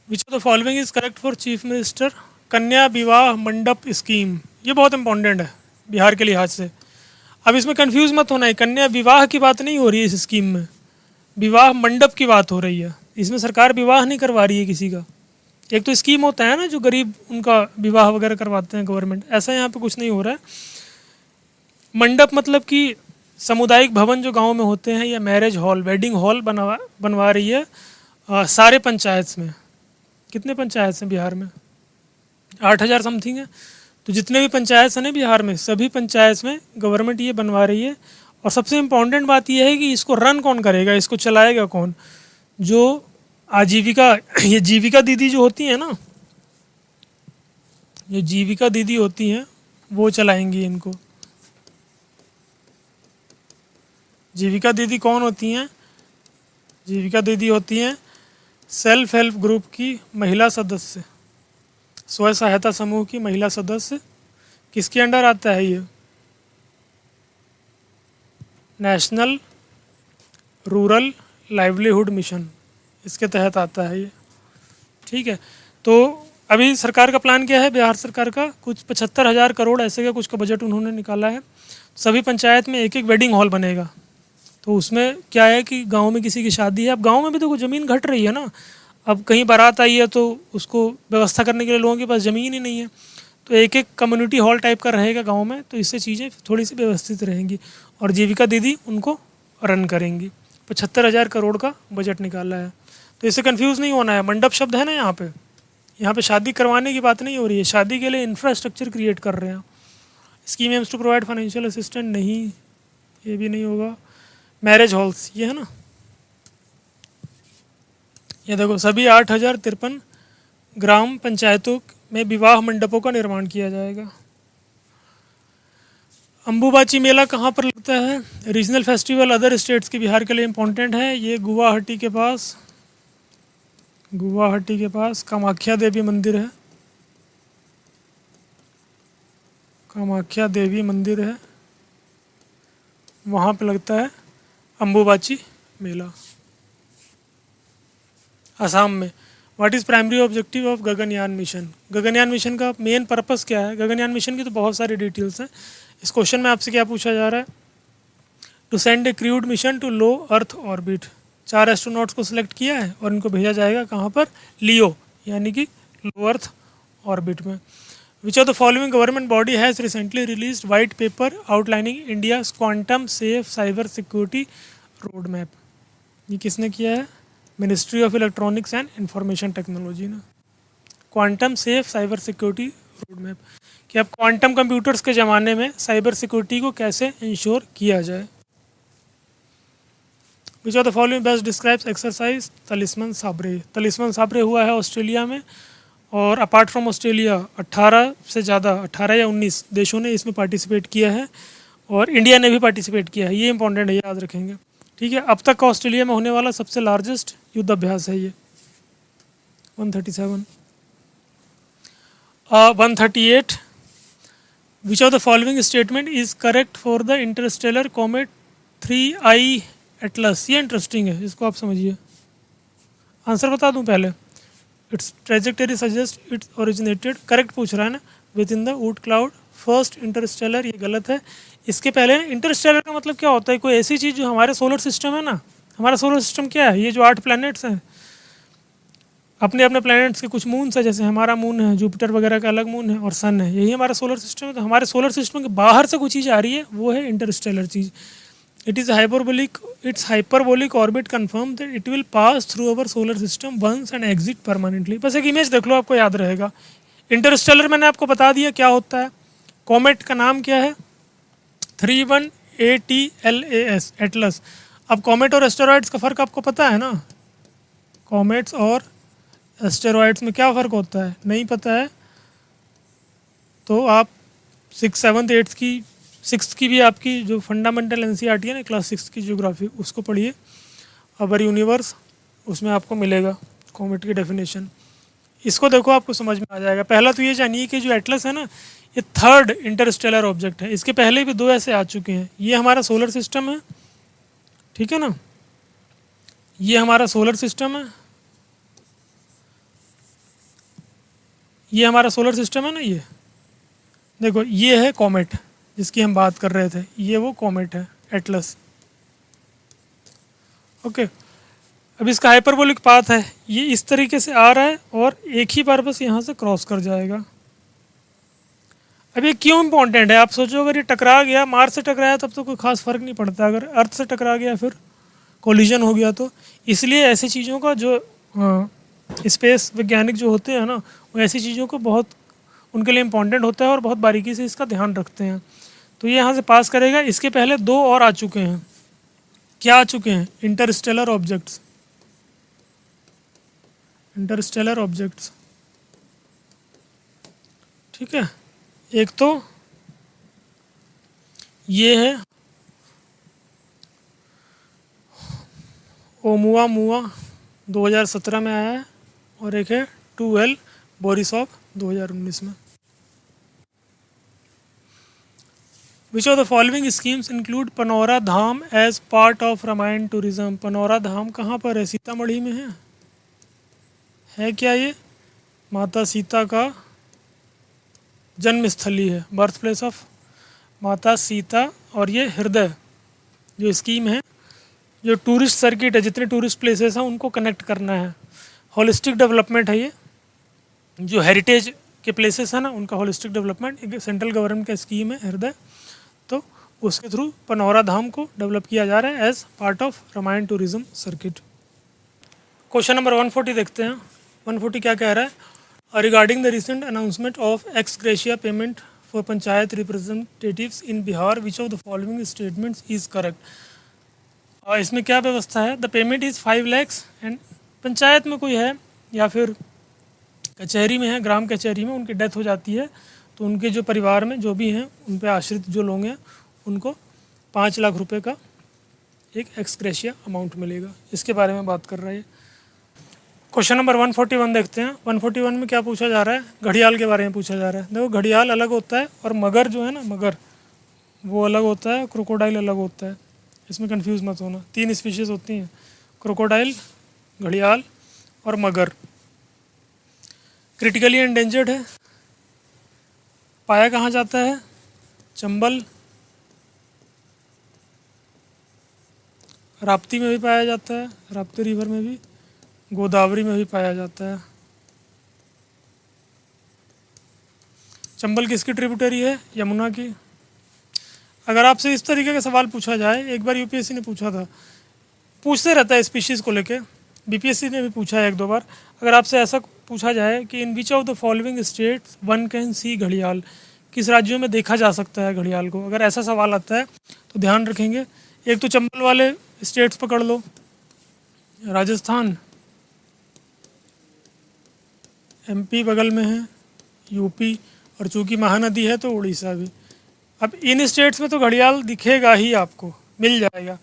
विच of the following is correct for chief minister कन्या विवाह मंडप स्कीम, ये बहुत इंपॉर्टेंट है बिहार के लिहाज से। अब इसमें कंफ्यूज मत होना है, कन्या विवाह की बात नहीं हो रही है इस स्कीम में, विवाह मंडप की बात हो रही है। इसमें सरकार विवाह नहीं करवा रही है किसी का। एक तो स्कीम होता है ना जो गरीब उनका विवाह वगैरह करवाते हैं गवर्नमेंट, ऐसा यहाँ पे कुछ नहीं हो रहा है। मंडप मतलब कि सामुदायिक भवन जो गांव में होते हैं, या मैरिज हॉल, वेडिंग हॉल बनवा रही है सारे पंचायत में। कितने पंचायत हैं बिहार में? 8,000 समथिंग है। तो जितने भी पंचायत हैं बिहार में, सभी पंचायत में गवर्नमेंट ये बनवा रही है। और सबसे इम्पॉर्टेंट बात यह है कि इसको रन कौन करेगा, इसको चलाएगा कौन? जो आजीविका, ये जीविका दीदी जो होती है ना, जो जीविका दीदी होती हैं वो चलाएंगी इनको। जीविका दीदी कौन होती हैं? जीविका दीदी होती हैं सेल्फ हेल्प ग्रुप की महिला सदस्य, स्वयं सहायता समूह की महिला सदस्य। किसके अंडर आता है ये? नेशनल रूरल लाइवलीहुड मिशन, इसके तहत आता है ये, ठीक है। तो अभी सरकार का प्लान क्या है, बिहार सरकार का कुछ 75,000 करोड़ ऐसे का कुछ का बजट उन्होंने निकाला है। सभी पंचायत में एक एक वेडिंग हॉल बनेगा। तो उसमें क्या है कि गांव में किसी की शादी है, अब गांव में भी तो ज़मीन घट रही है ना, अब कहीं बारात आई है तो उसको व्यवस्था करने के लिए लोगों के पास ज़मीन ही नहीं है, तो एक एक कम्युनिटी हॉल टाइप का रहेगा गांव में, तो इससे चीज़ें थोड़ी सी व्यवस्थित रहेंगी और जीविका दीदी उनको रन करेंगी। 75,000 करोड़ का बजट निकाला है, तो इससे कंफ्यूज नहीं होना है। मंडप शब्द है ना यहाँ पे शादी करवाने की बात नहीं हो रही है, शादी के लिए इंफ्रास्ट्रक्चर क्रिएट कर रहे हैं। Scheme aims to provide financial assistant, नहीं, ये भी नहीं होगा। मैरिज हॉल्स, ये है ना, ये देखो सभी 8,053 ग्राम पंचायतों में विवाह मंडपों का निर्माण किया जाएगा। अम्बुबाची मेला कहाँ पर लगता है? रीजनल फेस्टिवल अदर स्टेट्स के बिहार के लिए इम्पोर्टेंट है। ये गुवाहाटी के पास कामाख्या देवी मंदिर है, कामाख्या देवी मंदिर है, वहाँ पे लगता है अम्बुबाची मेला, असम में। What is primary objective of Gaganyaan mission? Gaganyaan mission का मेन पर्पस क्या है? गगनयान मिशन की तो बहुत सारी डिटेल्स हैं। इस क्वेश्चन में आपसे क्या पूछा जा रहा है? To send a crewed mission to low earth orbit. 4 astronauts को सिलेक्ट किया है और इनको भेजा जाएगा कहाँ पर? लियो, यानी कि लो अर्थ ऑर्बिट में। Which of the following government body has recently release white paper outlining India quantum safe cyber security road map? ये किसने किया है? Ministry of electronics and information technology ने। Quantum safe cyber security road map, कि अब क्वांटम कंप्यूटर्स के ज़माने में साइबर सिक्योरिटी को कैसे इंश्योर किया जाए। Which of the following best describes exercise Talisman Sabre? Talisman Sabre हुआ है ऑस्ट्रेलिया में, और अपार्ट फ्रॉम ऑस्ट्रेलिया 18 से ज़्यादा 18 या 19 देशों ने इसमें पार्टिसिपेट किया है, और इंडिया ने भी पार्टिसिपेट किया है। ये इंपॉर्टेंट है, याद रखेंगे, ठीक है। अब तक का ऑस्ट्रेलिया में होने वाला सबसे लार्जेस्ट युद्ध अभ्यास है ये। 137 138 विच of the following statement is correct for the Interstellar comet 3I Atlas? ये इंटरेस्टिंग है, इसको आप समझिए। आंसर बता दूं पहले? It's trajectory suggest it's originated, correct पूछ रहा है ना, with in the wood cloud first Interstellar, ये गलत है। इसके पहले इंटरस्टेलर का मतलब क्या होता है? कोई ऐसी चीज़ जो हमारे सोलर सिस्टम है ना, हमारा सोलर सिस्टम क्या है? ये जो 8 प्लैनेट्स हैं, अपने अपने प्लैनेट्स के कुछ मून्स है, जैसे हमारा मून है, जुपिटर वगैरह का अलग मून है, और सन है, यही हमारा सोलर सिस्टम है। तो हमारे सोलर सिस्टम के बाहर से कोई चीज़ आ रही है, वो है इंटरस्टेलर चीज़। It is hyperbolic orbit confirm that it will pass through our solar system once and exit permanently. बस एक इमेज देख लो, आपको याद रहेगा। इंटरस्टेलर मैंने आपको बता दिया क्या होता है। कॉमेट का नाम क्या है? 31ATLAS, Atlas. अब कॉमेट और एस्टेरॉइड्स का फ़र्क आपको पता है ना? कॉमेट्स और एस्टेरॉइड्स में क्या फ़र्क होता है? नहीं पता है तो आप 6th 7th 8th की 6th की भी आपकी जो फंडामेंटल NCERT है ना, क्लास 6 की ज्योग्राफी, उसको पढ़िए, अवर यूनिवर्स, उसमें आपको मिलेगा कॉमेट की डेफिनेशन। इसको देखो, आपको समझ में आ जाएगा। पहला तो ये जानिए कि जो एटलस है ना, ये 3rd इंटरस्टेलर ऑब्जेक्ट है। इसके पहले भी 2 ऐसे आ चुके हैं। ये हमारा सोलर सिस्टम है, ठीक है ना, ये हमारा सोलर सिस्टम है, ये हमारा सोलर सिस्टम है ना, ये देखो, ये है कॉमेट जिसकी हम बात कर रहे थे, ये वो कॉमेट है एटलस, ओके। अब इसका हाइपरबोलिक पाथ है, ये इस तरीके से आ रहा है और एक ही बार बस यहाँ से क्रॉस कर जाएगा। अब ये क्यों इंपॉर्टेंट है? आप सोचो, अगर ये टकरा गया, मार्स से टकराया तब तो कोई खास फर्क नहीं पड़ता, अगर अर्थ से टकरा गया फिर कोलिजन हो गया तो। इसलिए ऐसी चीज़ों का जो स्पेस वैज्ञानिक जो होते हैं ना, वो ऐसी चीज़ों को बहुत उनके लिए इम्पोर्टेंट होता है और बहुत बारीकी से इसका ध्यान रखते हैं। तो ये यहाँ से पास करेगा। इसके पहले 2 और आ चुके हैं। क्या आ चुके हैं? इंटरस्टेलर ऑब्जेक्ट्स, इंटरस्टेलर ऑब्जेक्ट्स, ठीक है। एक तो ये है ओमुआ 2017 में आया है, और एक है 2L बोरिसॉव 2019 में। Which of the following schemes include Panaura Dham as part of Ramayan tourism? Panaura Dham कहाँ पर है? सीतामढ़ी में है क्या? ये माता सीता का जन्म स्थली है, बर्थ प्लेस ऑफ माता सीता। और ये हृदय जो स्कीम है, जो टूरिस्ट सर्किट है, जितने टूरिस्ट प्लेसेस हैं उनको कनेक्ट करना है। होलिस्टिक डेवलपमेंट है ये, जो हेरिटेज के प्लेसेस हैं ना उनका होलिस्टिक डेवलपमेंट एक सेंट्रल गवर्नमेंट का स्कीम है हृदय, तो उसके थ्रू पनौरा धाम को डेवलप किया जा रहा है as part of Ramayan tourism circuit. Question number 140 देखते हैं। 140 क्या कह रहा है? Regarding the recent announcement of ex gratia payment for panchayat representatives in Bihar, which of the following statements is correct. और इसमें क्या व्यवस्था है? The payment is 5 lakh and panchayat में कोई है या फिर कचहरी में है, ग्राम कचहरी में उनकी डेथ हो जाती है तो उनके जो परिवार में जो भी हैं उन पे आश्रित जो लोग हैं उनको 5 लाख रुपए का एक एक्स ग्रेशिया अमाउंट मिलेगा। इसके बारे में बात कर रहा है। क्वेश्चन नंबर 141 देखते हैं। 141 में क्या पूछा जा रहा है? घड़ियाल के बारे में पूछा जा रहा है। देखो घड़ियाल अलग होता है और मगर जो है ना, मगर वो अलग होता है, क्रोकोडाइल अलग होता है। इसमें कंफ्यूज मत होना। 3 स्पीशीज़ होती हैं, क्रोकोडाइल, घड़ियाल और मगर। क्रिटिकली एंडेंजर्ड है। पाया कहाँ जाता है? चंबल, राप्ती में भी पाया जाता है, राप्ती रिवर में भी, गोदावरी में भी पाया जाता है। चंबल किसकी ट्रिब्यूटरी है? यमुना की। अगर आपसे इस तरीके का सवाल पूछा जाए, एक बार यूपीएससी ने पूछा था, पूछते रहता है स्पीशीज़ को लेके, बीपीएससी ने भी पूछा है 1-2 बार। अगर आपसे ऐसा पूछा जाए कि in which of the following states one can see घड़ियाल, किस राज्यों में देखा जा सकता है घड़ियाल को, अगर ऐसा सवाल आता है तो ध्यान रखेंगे। एक तो चंबल वाले स्टेट्स पकड़ लो, राजस्थान, एमपी बगल में है, यूपी, और चूँकि महानदी है तो उड़ीसा भी। अब इन स्टेट्स में तो घड़ियाल दिखेगा ही, आपको मिल जाएगा।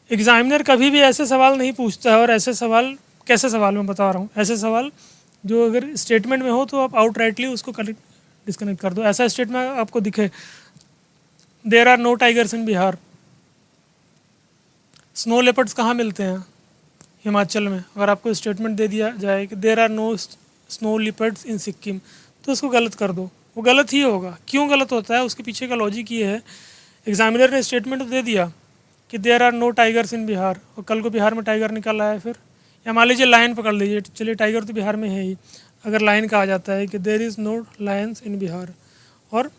एग्जामिनर कभी भी ऐसे सवाल नहीं पूछता है, और ऐसे सवाल कैसे सवाल मैं बता रहा हूँ, ऐसे सवाल जो अगर स्टेटमेंट में हो तो आप आउटराइटली उसको डिस्कनेक्ट कर दो। ऐसा स्टेटमेंट आपको दिखे, there are no tigers in Bihar. Snow leopards कहाँ मिलते हैं? हिमाचल में। अगर आपको स्टेटमेंट दे दिया जाए कि there are no snow leopards in Sikkim, तो उसको गलत कर दो। वो गलत ही होगा। क्यों गलत होता है? उसके पीछे का लॉजिक ये है, एग्जामिनर ने स्टेटमेंट तो दे दिया कि there are no tigers in Bihar, और कल को बिहार में टाइगर निकल आया फिर, या मान लीजिए लायन पकड़ लीजिए, चलिए टाइगर तो बिहार में है ही, अगर लायन कहा जाता है कि देयर इज़ नो लायंस इन बिहार, और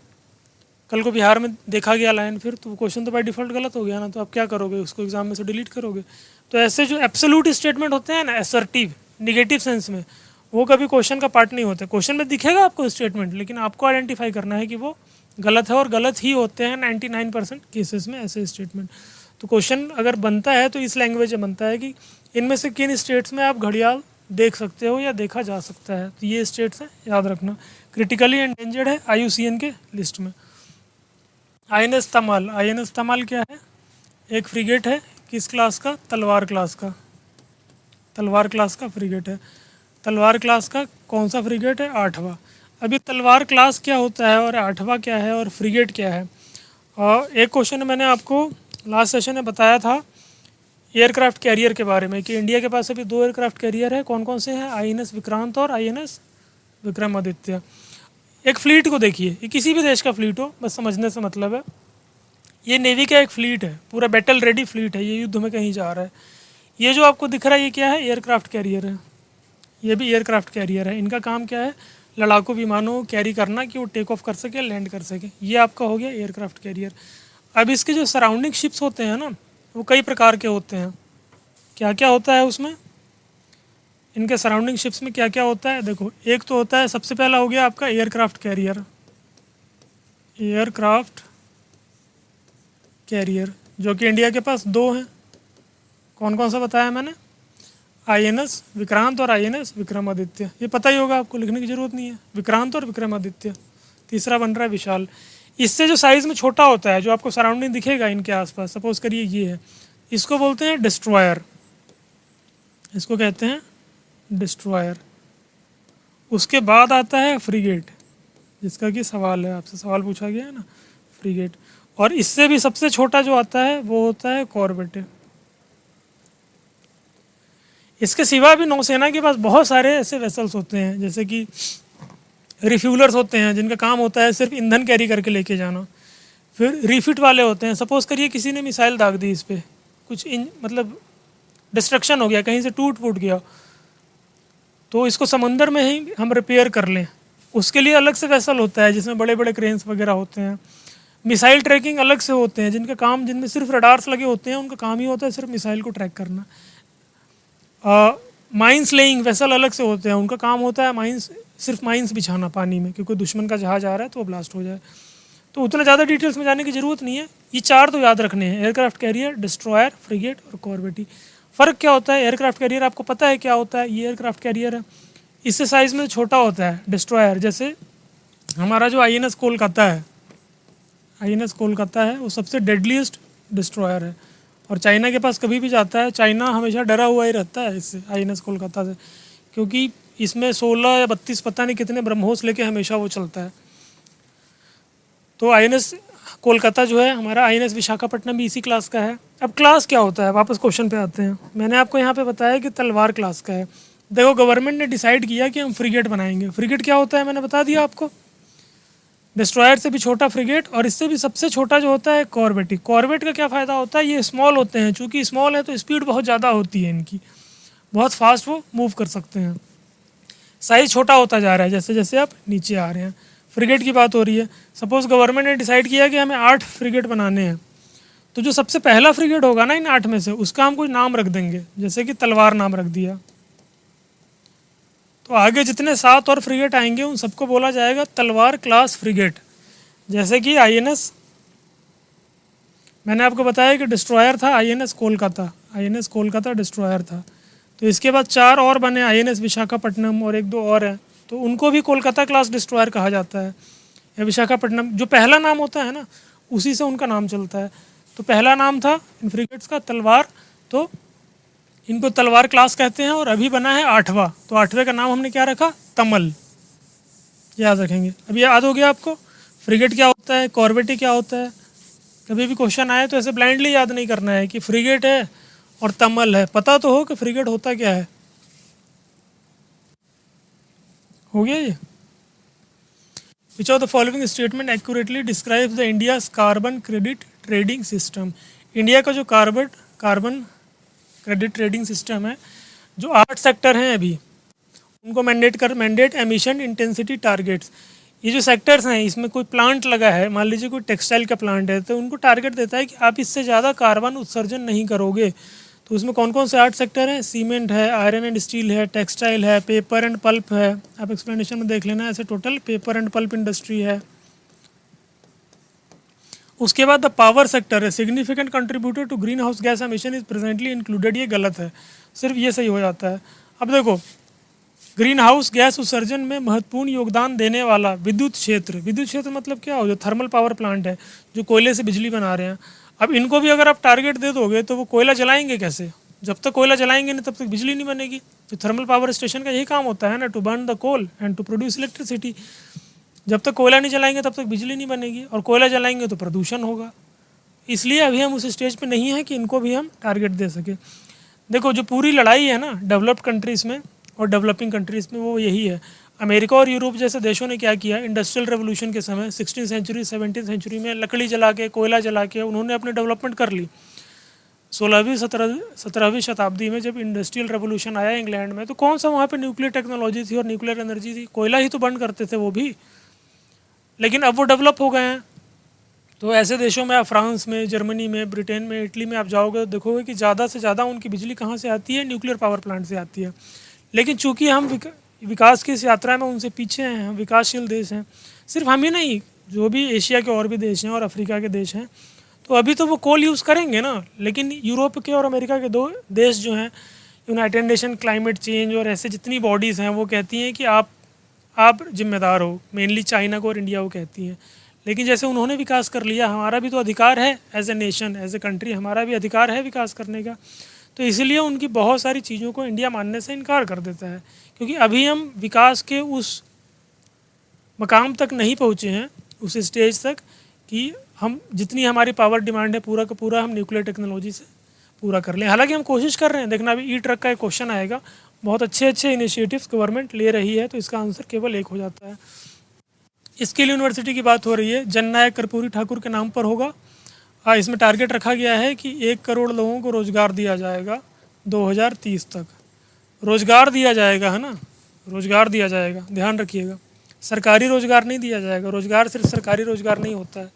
कल को बिहार में देखा गया लायन फिर, तो क्वेश्चन तो बाय डिफ़ॉल्ट गलत हो गया ना। तो आप क्या करोगे? उसको एग्जाम में से डिलीट करोगे। तो ऐसे जो एब्सोल्यूट स्टेटमेंट होते हैं ना, असर्टिव निगेटिव सेंस में, वो कभी क्वेश्चन का पार्ट नहीं होते। क्वेश्चन में दिखेगा आपको स्टेटमेंट, लेकिन आपको आइडेंटिफाई करना है कि वो गलत है, और गलत ही होते हैं 99% केसेस में ऐसे स्टेटमेंट। तो क्वेश्चन अगर बनता है तो इस लैंग्वेज में बनता है कि इनमें से किन स्टेट्स में आप घड़ियाल देख सकते हो या देखा जा सकता है। तो ये स्टेट्स हैं, याद रखना। क्रिटिकली एंडेंजर्ड है IUCN के लिस्ट में। INS तमाल। INS तमाल क्या है? एक फ्रिगेट है, किस क्लास का? तलवार क्लास का। तलवार क्लास का फ्रिगेट है। तलवार क्लास का कौन सा फ्रिगेट है? 8वां। अभी तलवार क्लास क्या होता है, और 8वां क्या है, और फ्रिगेट क्या है? और एक क्वेश्चन मैंने आपको लास्ट सेशन में बताया था एयरक्राफ्ट कैरियर के बारे में, कि इंडिया के पास अभी 2 एयरक्राफ्ट कैरियर है। कौन कौन से हैं? INS विक्रांत और INS विक्रमादित्य। एक फ्लीट को देखिए, ये किसी भी देश का फ्लीट हो, बस समझने से मतलब है। ये नेवी का एक फ्लीट है, पूरा बैटल रेडी फ्लीट है, ये युद्ध में कहीं जा रहा है। ये जो आपको दिख रहा है ये क्या है? एयरक्राफ्ट कैरियर है। ये भी एयरक्राफ्ट कैरियर है। इनका काम क्या है? लड़ाकू विमानों को कैरी करना कि वो टेक ऑफ कर सके, लैंड कर सके। ये आपका हो गया एयरक्राफ्ट कैरियर। अब इसके जो सराउंडिंग शिप्स होते हैं ना, वो कई प्रकार के होते हैं। क्या क्या होता है उसमें? इनके सराउंडिंग शिप्स में क्या क्या होता है? देखो, एक तो होता है, सबसे पहला हो गया आपका एयरक्राफ्ट कैरियर। एयरक्राफ्ट कैरियर जो कि इंडिया के पास 2 हैं। कौन कौन सा बताया मैंने? INS विक्रांत और INS विक्रमादित्य। ये पता ही होगा आपको, लिखने की जरूरत नहीं है। विक्रांत और विक्रमादित्य। तीसरा बन रहा है विशाल। इससे जो साइज़ में छोटा होता है, जो आपको सराउंडिंग दिखेगा इनके आसपास, सपोज करिए ये है, इसको बोलते हैं डिस्ट्रॉयर। इसको कहते हैं डिस्ट्रॉयर। उसके बाद आता है फ्रिगेट, जिसका कि सवाल है, आपसे सवाल पूछा गया है ना, फ्रिगेट। और इससे भी सबसे छोटा जो आता है वो होता है कॉर्वेट। इसके सिवा भी नौसेना के पास बहुत सारे ऐसे वेसल्स होते हैं, जैसे कि रिफ्यूलर्स होते हैं, जिनका काम होता है सिर्फ ईंधन कैरी करके लेके जाना। फिर रिफिट वाले होते हैं, सपोज करिए किसी ने मिसाइल दाग दी इस पर, कुछ मतलब डिस्ट्रक्शन हो गया, कहीं से टूट फूट गया, तो इसको समंदर में ही हम रिपेयर कर लें, उसके लिए अलग से वेसल होता है जिसमें बड़े बड़े क्रेन्स वगैरह होते हैं। मिसाइल ट्रैकिंग अलग से होते हैं जिनमें सिर्फ रडार्स लगे होते हैं, उनका काम ही होता है सिर्फ मिसाइल को ट्रैक करना। माइंस लेइंग वेसल अलग से होते हैं, उनका काम होता है सिर्फ माइंस बिछाना पानी में, क्योंकि दुश्मन का जहाज आ रहा है तो वो ब्लास्ट हो जाए। तो उतना ज़्यादा डिटेल्स में जाने की ज़रूरत नहीं है, ये 4 तो याद रखने हैं, एयरक्राफ्ट कैरियर, डिस्ट्रॉयर, फ्रिगेट और कॉर्वेटी। फ़र्क क्या होता है? एयरक्राफ्ट कैरियर आपको पता है क्या होता है? ये एयरक्राफ्ट कैरियर है, इससे साइज़ में छोटा होता है डिस्ट्रॉयर। जैसे हमारा जो INS कोलकाता है, INS कोलकाता है, वो सबसे डेडलीस्ट डिस्ट्रॉयर है, और चाइना के पास कभी भी जाता है, चाइना हमेशा डरा हुआ ही रहता है इससे, INS कोलकाता से, क्योंकि इसमें 16 या 32 पता नहीं कितने ब्रह्मोस लेके हमेशा वो चलता है। तो INS कोलकाता जो है हमारा, INS विशाखापट्टनम भी इसी क्लास का है। अब क्लास क्या होता है, वापस क्वेश्चन पे आते हैं। मैंने आपको यहाँ पे बताया कि तलवार क्लास का है। देखो, गवर्नमेंट ने डिसाइड किया कि हम फ्रिगेट बनाएंगे। फ्रिगेट क्या होता है मैंने बता दिया आपको, डिस्ट्रॉयर से भी छोटा फ्रिगेट, और इससे भी सबसे छोटा जो होता है कॉर्वेट। कॉर्वेट का क्या फ़ायदा होता है? ये स्मॉल होते हैं, चूँकि स्मॉल है तो स्पीड बहुत ज़्यादा होती है इनकी, बहुत फास्ट वो मूव कर सकते हैं। साइज़ छोटा होता जा रहा है जैसे जैसे आप नीचे आ रहे हैं। फ्रिगेट की बात हो रही है, सपोज़ गवर्नमेंट ने डिसाइड किया कि हमें 8 फ्रिगेट बनाने हैं, तो जो सबसे पहला फ्रिगेट होगा ना इन 8 में से, उसका हम कोई नाम रख देंगे, जैसे कि तलवार नाम रख दिया। तो आगे जितने 7 और फ्रिगेट आएंगे उन सबको बोला जाएगा तलवार क्लास फ्रिगेट। जैसे कि INS, मैंने आपको बताया कि डिस्ट्रॉयर था INS Kolkata, INS Kolkata destroyer था। तो इसके बाद 4 और बने, INS विशाखापट्टनम और 1-2 और हैं, तो उनको भी कोलकाता क्लास डिस्ट्रॉयर कहा जाता है, या विशाखापट्टनम। जो पहला नाम होता है ना, उसी से उनका नाम चलता है। तो पहला नाम था इन फ्रिगेट्स का तलवार, तो इनको तलवार क्लास कहते हैं, और अभी बना है 8वां, तो 8वें का नाम हमने क्या रखा? तमल। याद रखेंगे। अब याद हो गया आपको फ्रिगेट क्या होता है, कॉर्वेटी क्या होता है। कभी भी क्वेश्चन आए तो ऐसे ब्लाइंडली याद नहीं करना है कि फ्रिगेट है और तमल है, पता तो हो कि फ्रिगेट होता क्या है। हो गया ये। Which of the following statement accurately describes the India's carbon credit trading system? India का जो कार्बन क्रेडिट ट्रेडिंग सिस्टम है, जो 8 सेक्टर हैं अभी, उनको मैंडेट एमिशन इंटेंसिटी टारगेट्स। ये जो सेक्टर्स हैं, इसमें कोई प्लांट लगा है, मान लीजिए कोई टेक्सटाइल का प्लांट है, तो उनको टारगेट देता है कि आप इससे ज़्यादा कार्बन उत्सर्जन नहीं करोगे। तो उसमें कौन कौन से 8 सेक्टर हैं? सीमेंट है, आयरन एंड स्टील है, टेक्सटाइल है, पेपर एंड पल्प है। आप एक्सप्लेनेशन में देख लेना, ऐसे total paper and pulp industry है। उसके बाद द पावर सेक्टर है, significant contributor to green house gas emission is presently included. ये गलत है, सिर्फ ये सही हो जाता है। अब देखो, ग्रीन हाउस गैस उत्सर्जन में महत्वपूर्ण योगदान देने वाला विद्युत क्षेत्र मतलब क्या हो, जो थर्मल पावर प्लांट है, जो कोयले से बिजली बना रहे हैं। अब इनको भी अगर आप टारगेट दे दोगे तो वो कोयला जलाएंगे कैसे? जब तक कोयला जलाएंगे नहीं तब तक बिजली नहीं बनेगी। तो थर्मल पावर स्टेशन का यही काम होता है ना, to burn the coal and to produce electricity. जब तक कोयला नहीं जलाएंगे तब तक बिजली नहीं बनेगी, और कोयला जलाएंगे तो प्रदूषण होगा। इसलिए अभी हम उस स्टेज पे नहीं हैं कि इनको भी हम टारगेट दे सके। देखो, जो पूरी लड़ाई है ना डेवलप्ड कंट्रीज़ में और डेवलपिंग कंट्रीज़ में, वो यही है। अमेरिका और यूरोप जैसे देशों ने क्या किया, इंडस्ट्रियल रेवोल्यूशन के समय 16वीं सेंचुरी 17वीं सेंचुरी में लकड़ी जला के, कोयला जला के उन्होंने अपनी डेवलपमेंट कर ली। 17वीं शताब्दी में जब इंडस्ट्रियल रेवोल्यूशन आया इंग्लैंड में, तो कौन सा वहाँ पे न्यूक्लियर टेक्नोलॉजी थी और न्यूक्लियर एनर्जी थी? कोयला ही तो बर्न करते थे वो भी। लेकिन अब वो डेवलप हो गए हैं। तो ऐसे देशों में, आप फ्रांस में, जर्मनी में, ब्रिटेन में, इटली में आप जाओगे तो देखोगे कि ज़्यादा से ज़्यादा उनकी बिजली कहाँ से आती है? न्यूक्लियर पावर प्लांट से आती है। लेकिन चूंकि हम विकास की इस यात्रा में उनसे पीछे हैं, हम विकासशील देश हैं, सिर्फ हम ही नहीं, जो भी एशिया के और भी देश हैं और अफ्रीका के देश हैं, तो अभी तो वो कोल यूज़ करेंगे ना। लेकिन यूरोप के और अमेरिका के 2 देश जो हैं, यूनाइटेड नेशन क्लाइमेट चेंज और ऐसे जितनी बॉडीज़ हैं, वो कहती हैं कि आप जिम्मेदार हो। मेनली चाइना को और इंडिया को कहती हैं। लेकिन जैसे उन्होंने विकास कर लिया, हमारा भी तो अधिकार है as a nation, as a country, हमारा भी अधिकार है विकास करने का। तो इसलिए उनकी बहुत सारी चीज़ों को इंडिया मानने से इनकार कर देता है, क्योंकि अभी हम विकास के उस मकाम तक नहीं पहुँचे हैं, उस स्टेज तक कि हम जितनी हमारी पावर डिमांड है पूरा का पूरा हम न्यूक्लियर टेक्नोलॉजी से पूरा कर लें। हालांकि हम कोशिश कर रहे हैं। देखना, अभी ट्रक का एक क्वेश्चन आएगा, बहुत अच्छे अच्छे इनिशिएटिव्स गवर्नमेंट ले रही है, तो इसका आंसर केवल 1 हो जाता है। स्किल यूनिवर्सिटी की बात हो रही है, जननायक कर्पूरी ठाकुर के नाम पर होगा। हाँ, इसमें टारगेट रखा गया है कि 1 करोड़ लोगों को रोज़गार दिया जाएगा 2030 तक। रोज़गार दिया जाएगा, है ना, रोज़गार दिया जाएगा, ध्यान रखिएगा। सरकारी रोज़गार नहीं दिया जाएगा। रोज़गार सिर्फ सरकारी रोज़गार नहीं होता है,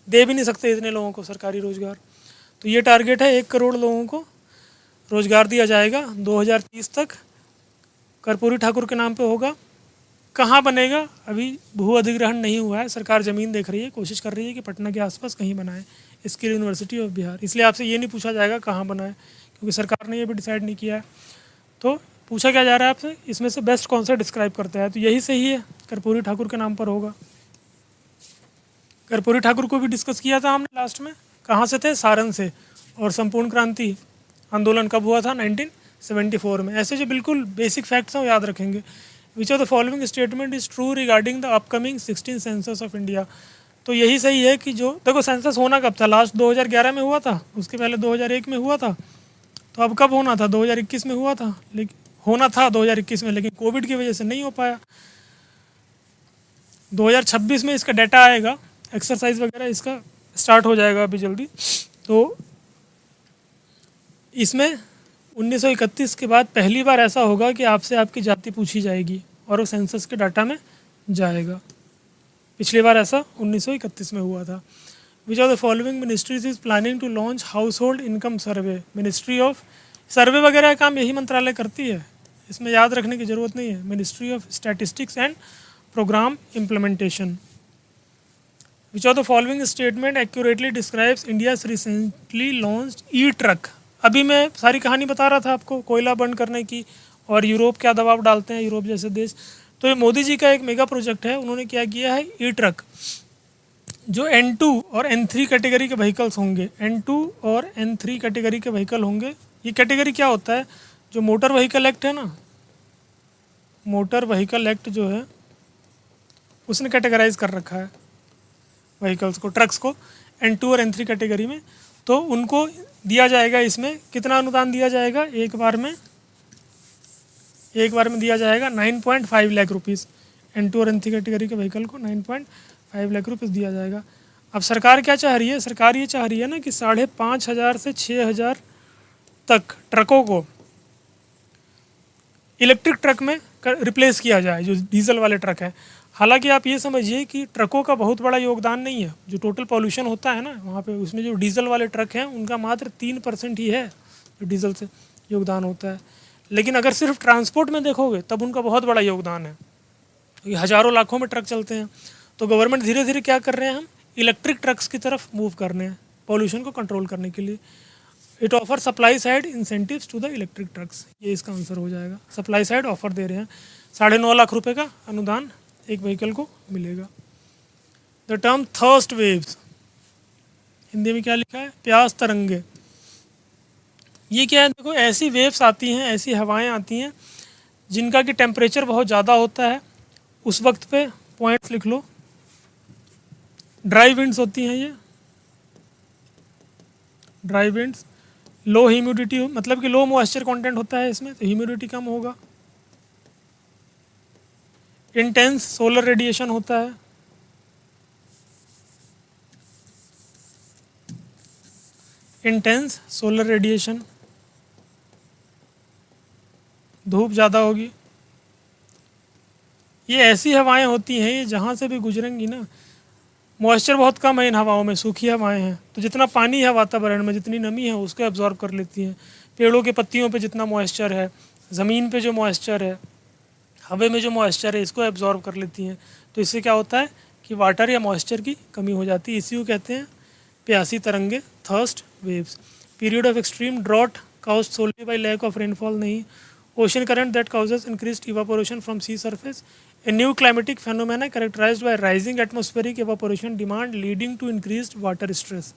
दे भी नहीं सकते इतने लोगों को सरकारी रोज़गार। तो ये टारगेट है, 1 करोड़ लोगों को रोज़गार दिया जाएगा 2030 तक। कर्पूरी ठाकुर के नाम पे होगा। कहाँ बनेगा? अभी भू अधिग्रहण नहीं हुआ है, सरकार ज़मीन देख रही है, कोशिश कर रही है कि पटना के आसपास कहीं बनाए, स्किल यूनिवर्सिटी ऑफ बिहार। इसलिए आपसे ये नहीं पूछा जाएगा कहाँ बनाए, क्योंकि सरकार ने ये भी डिसाइड नहीं किया है। तो पूछा क्या जा रहा है आपसे, इसमें से बेस्ट कौन सा डिस्क्राइब करता है, तो यही सही है, कर्पूरी ठाकुर के नाम पर होगा। कर्पूरी ठाकुर को भी डिस्कस किया था हमने लास्ट में। कहाँ से थे? सारण से। और संपूर्ण क्रांति आंदोलन कब हुआ था? 1974 में। ऐसे जो बिल्कुल बेसिक फैक्ट्स हैं वो याद रखेंगे। विच of the following statement is true regarding the upcoming 16 census of India. तो यही सही है कि जो देखो सेंसस होना कब था, लास्ट 2011 में हुआ था, उसके पहले 2001 में हुआ था। तो अब कब होना था? 2021 में हुआ था, लेकिन होना था 2021 में, लेकिन कोविड की वजह से नहीं हो पाया। 2026 में इसका डाटा आएगा, एक्सरसाइज वगैरह इसका स्टार्ट हो जाएगा अभी जल्दी। तो इसमें 1931 के बाद पहली बार ऐसा होगा कि आपसे आपकी जाति पूछी जाएगी और वो सेंसस के डाटा में जाएगा। पिछली बार ऐसा 1931 में हुआ था। Which of the following ministries is planning to launch household income survey? Ministry of survey वगैरह का काम यही मंत्रालय करती है, इसमें याद रखने की ज़रूरत नहीं है। Ministry of statistics and programme implementation. Which of the following statement accurately describes India's recently launched e truck? अभी मैं सारी कहानी बता रहा था आपको कोयला बंद करने की और यूरोप क्या दबाव डालते हैं, यूरोप जैसे देश। तो ये मोदी जी का एक मेगा प्रोजेक्ट है, उन्होंने क्या किया है, ई ट्रक। जो N2 और N3 कैटेगरी के व्हीकल्स होंगे, N2 और N3 कैटेगरी के व्हीकल होंगे। ये कैटेगरी क्या होता है? जो मोटर व्हीकल एक्ट है ना, मोटर व्हीकल एक्ट जो है उसने कैटेगराइज कर रखा है व्हीकल्स को, ट्रक्स को N2 और N3 कैटेगरी में। तो उनको दिया जाएगा, इसमें कितना अनुदान दिया जाएगा? एक बार में दिया जाएगा 9.5 लाख रुपीज़। N2 और N3 कैटेगरी के व्हीकल को 9.5 लाख रुपीज़ दिया जाएगा। अब सरकार क्या चाह रही है? सरकार ये चाह रही है ना कि 5,500 से 6,000 तक ट्रकों को इलेक्ट्रिक ट्रक में रिप्लेस किया जाए, जो डीजल वाले ट्रक हैं। हालांकि आप ये समझिए कि ट्रकों का बहुत बड़ा योगदान नहीं है। जो टोटल पॉल्यूशन होता है ना वहाँ पे, उसमें जो डीजल वाले ट्रक हैं उनका मात्र 3% ही है जो डीजल से योगदान होता है। लेकिन अगर सिर्फ ट्रांसपोर्ट में देखोगे तब उनका बहुत बड़ा योगदान है, क्योंकि हज़ारों लाखों में ट्रक चलते हैं। तो गवर्नमेंट धीरे धीरे क्या कर रहे हैं, हम इलेक्ट्रिक ट्रक्स की तरफ मूव कर रहे हैं पॉल्यूशन को कंट्रोल करने के लिए। It offer supply side incentives to the electric trucks, ये इसका आंसर हो जाएगा। सप्लाई साइड ऑफर दे रहे हैं, 9.5 लाख रुपए का अनुदान एक व्हीकल को मिलेगा। The term thirst waves, Hindi में क्या लिखा है? प्यास तरंगे। ये क्या है? देखो ऐसी वेव्स आती हैं, ऐसी हवाएं आती हैं जिनका कि टेम्परेचर बहुत ज़्यादा होता है, उस वक्त पे पॉइंट्स लिख लो। ड्राई विंड्स होती हैं ये, ड्राई विंड्स। लो ह्यूमिडिटी, मतलब कि लो मॉइस्चर कंटेंट होता है इसमें, तो ह्यूमिडिटी कम होगा। इंटेंस सोलर रेडिएशन होता है, इंटेंस सोलर रेडिएशन, धूप ज़्यादा होगी। ये ऐसी हवाएं होती हैं, ये जहाँ से भी गुजरेंगी ना, मॉइस्चर बहुत कम है इन हवाओं में, सूखी हवाएं हैं, तो जितना पानी है वातावरण में, जितनी नमी है उसको एब्जॉर्ब कर लेती हैं। पेड़ों के पत्तियों पे जितना मॉइस्चर है, ज़मीन पे जो मॉइस्चर है, हवा में जो मॉइस्चर है, इसको एब्जॉर्ब कर लेती हैं। तो इससे क्या होता है कि वाटर या मॉइस्चर की कमी हो जाती है। इसी को कहते हैं प्यासी तरंगे, thirst waves. Period of extreme drought caused solely by lack of rainfall नहीं। Ocean current that causes increased evaporation from sea surface। A new climatic phenomena characterized by rising atmospheric evaporation demand leading to increased water stress।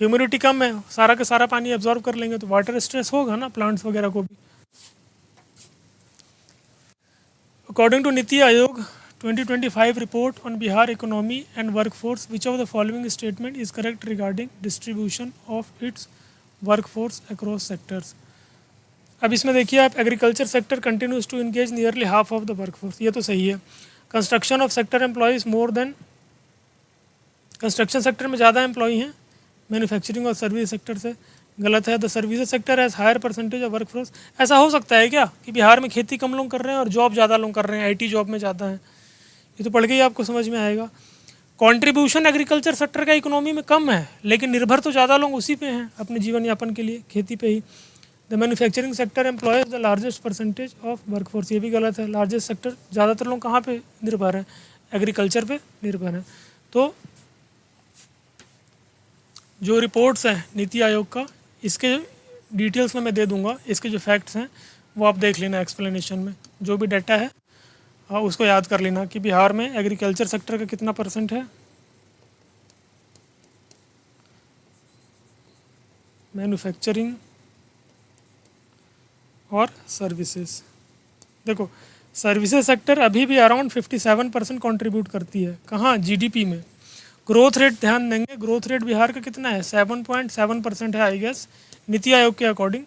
Humidity कम है, सारा का सारा पानी एब्जॉर्ब कर लेंगे तो वाटर स्ट्रेस होगा ना प्लांट्स वगैरह को भी। According to NITI Aayog 2025 report on Bihar economy and workforce, which of the following statement is correct regarding distribution of its workforce across sectors? अब इसमें देखिए आप, agriculture sector continues to engage nearly half of the workforce, ये तो सही है। Construction of sector employs more than, construction sector में ज़्यादा एम्प्लॉई हैं मैन्युफैक्चरिंग और सर्विस सेक्टर से, गलत है। The service sector has higher percentage of work force. ऐसा हो सकता है क्या कि बिहार में खेती कम लोग कर रहे हैं और जॉब ज़्यादा लोग कर रहे हैं, आईटी जॉब में ज़्यादा है? ये तो पढ़ के ही आपको समझ में आएगा। कंट्रीब्यूशन एग्रीकल्चर सेक्टर का इकोनॉमी में कम है, लेकिन निर्भर तो ज़्यादा लोग उसी पे हैं अपने जीवन यापन के लिए, खेती पे ही। The manufacturing sector employs the largest percentage of workforce, ये भी गलत है। लार्जेस्ट सेक्टर, ज़्यादातर लोग कहाँ पे निर्भर हैं? एग्रीकल्चर पे निर्भर हैं। तो जो रिपोर्ट्स हैं नीति आयोग का, इसके डिटेल्स में मैं दे दूंगा, इसके जो फैक्ट्स हैं वो आप देख लेना एक्सप्लेनेशन में। जो भी डाटा है उसको याद कर लेना कि बिहार में एग्रीकल्चर सेक्टर का कितना परसेंट है, मैन्युफैक्चरिंग और सर्विसेज। देखो सर्विसेज सेक्टर अभी भी अराउंड 57% कंट्रीब्यूट करती है। कहाँ? जीडीपी में। ग्रोथ रेट ध्यान देंगे, ग्रोथ रेट बिहार का कितना है? 7.7% है आई गेस, नीति आयोग के अकॉर्डिंग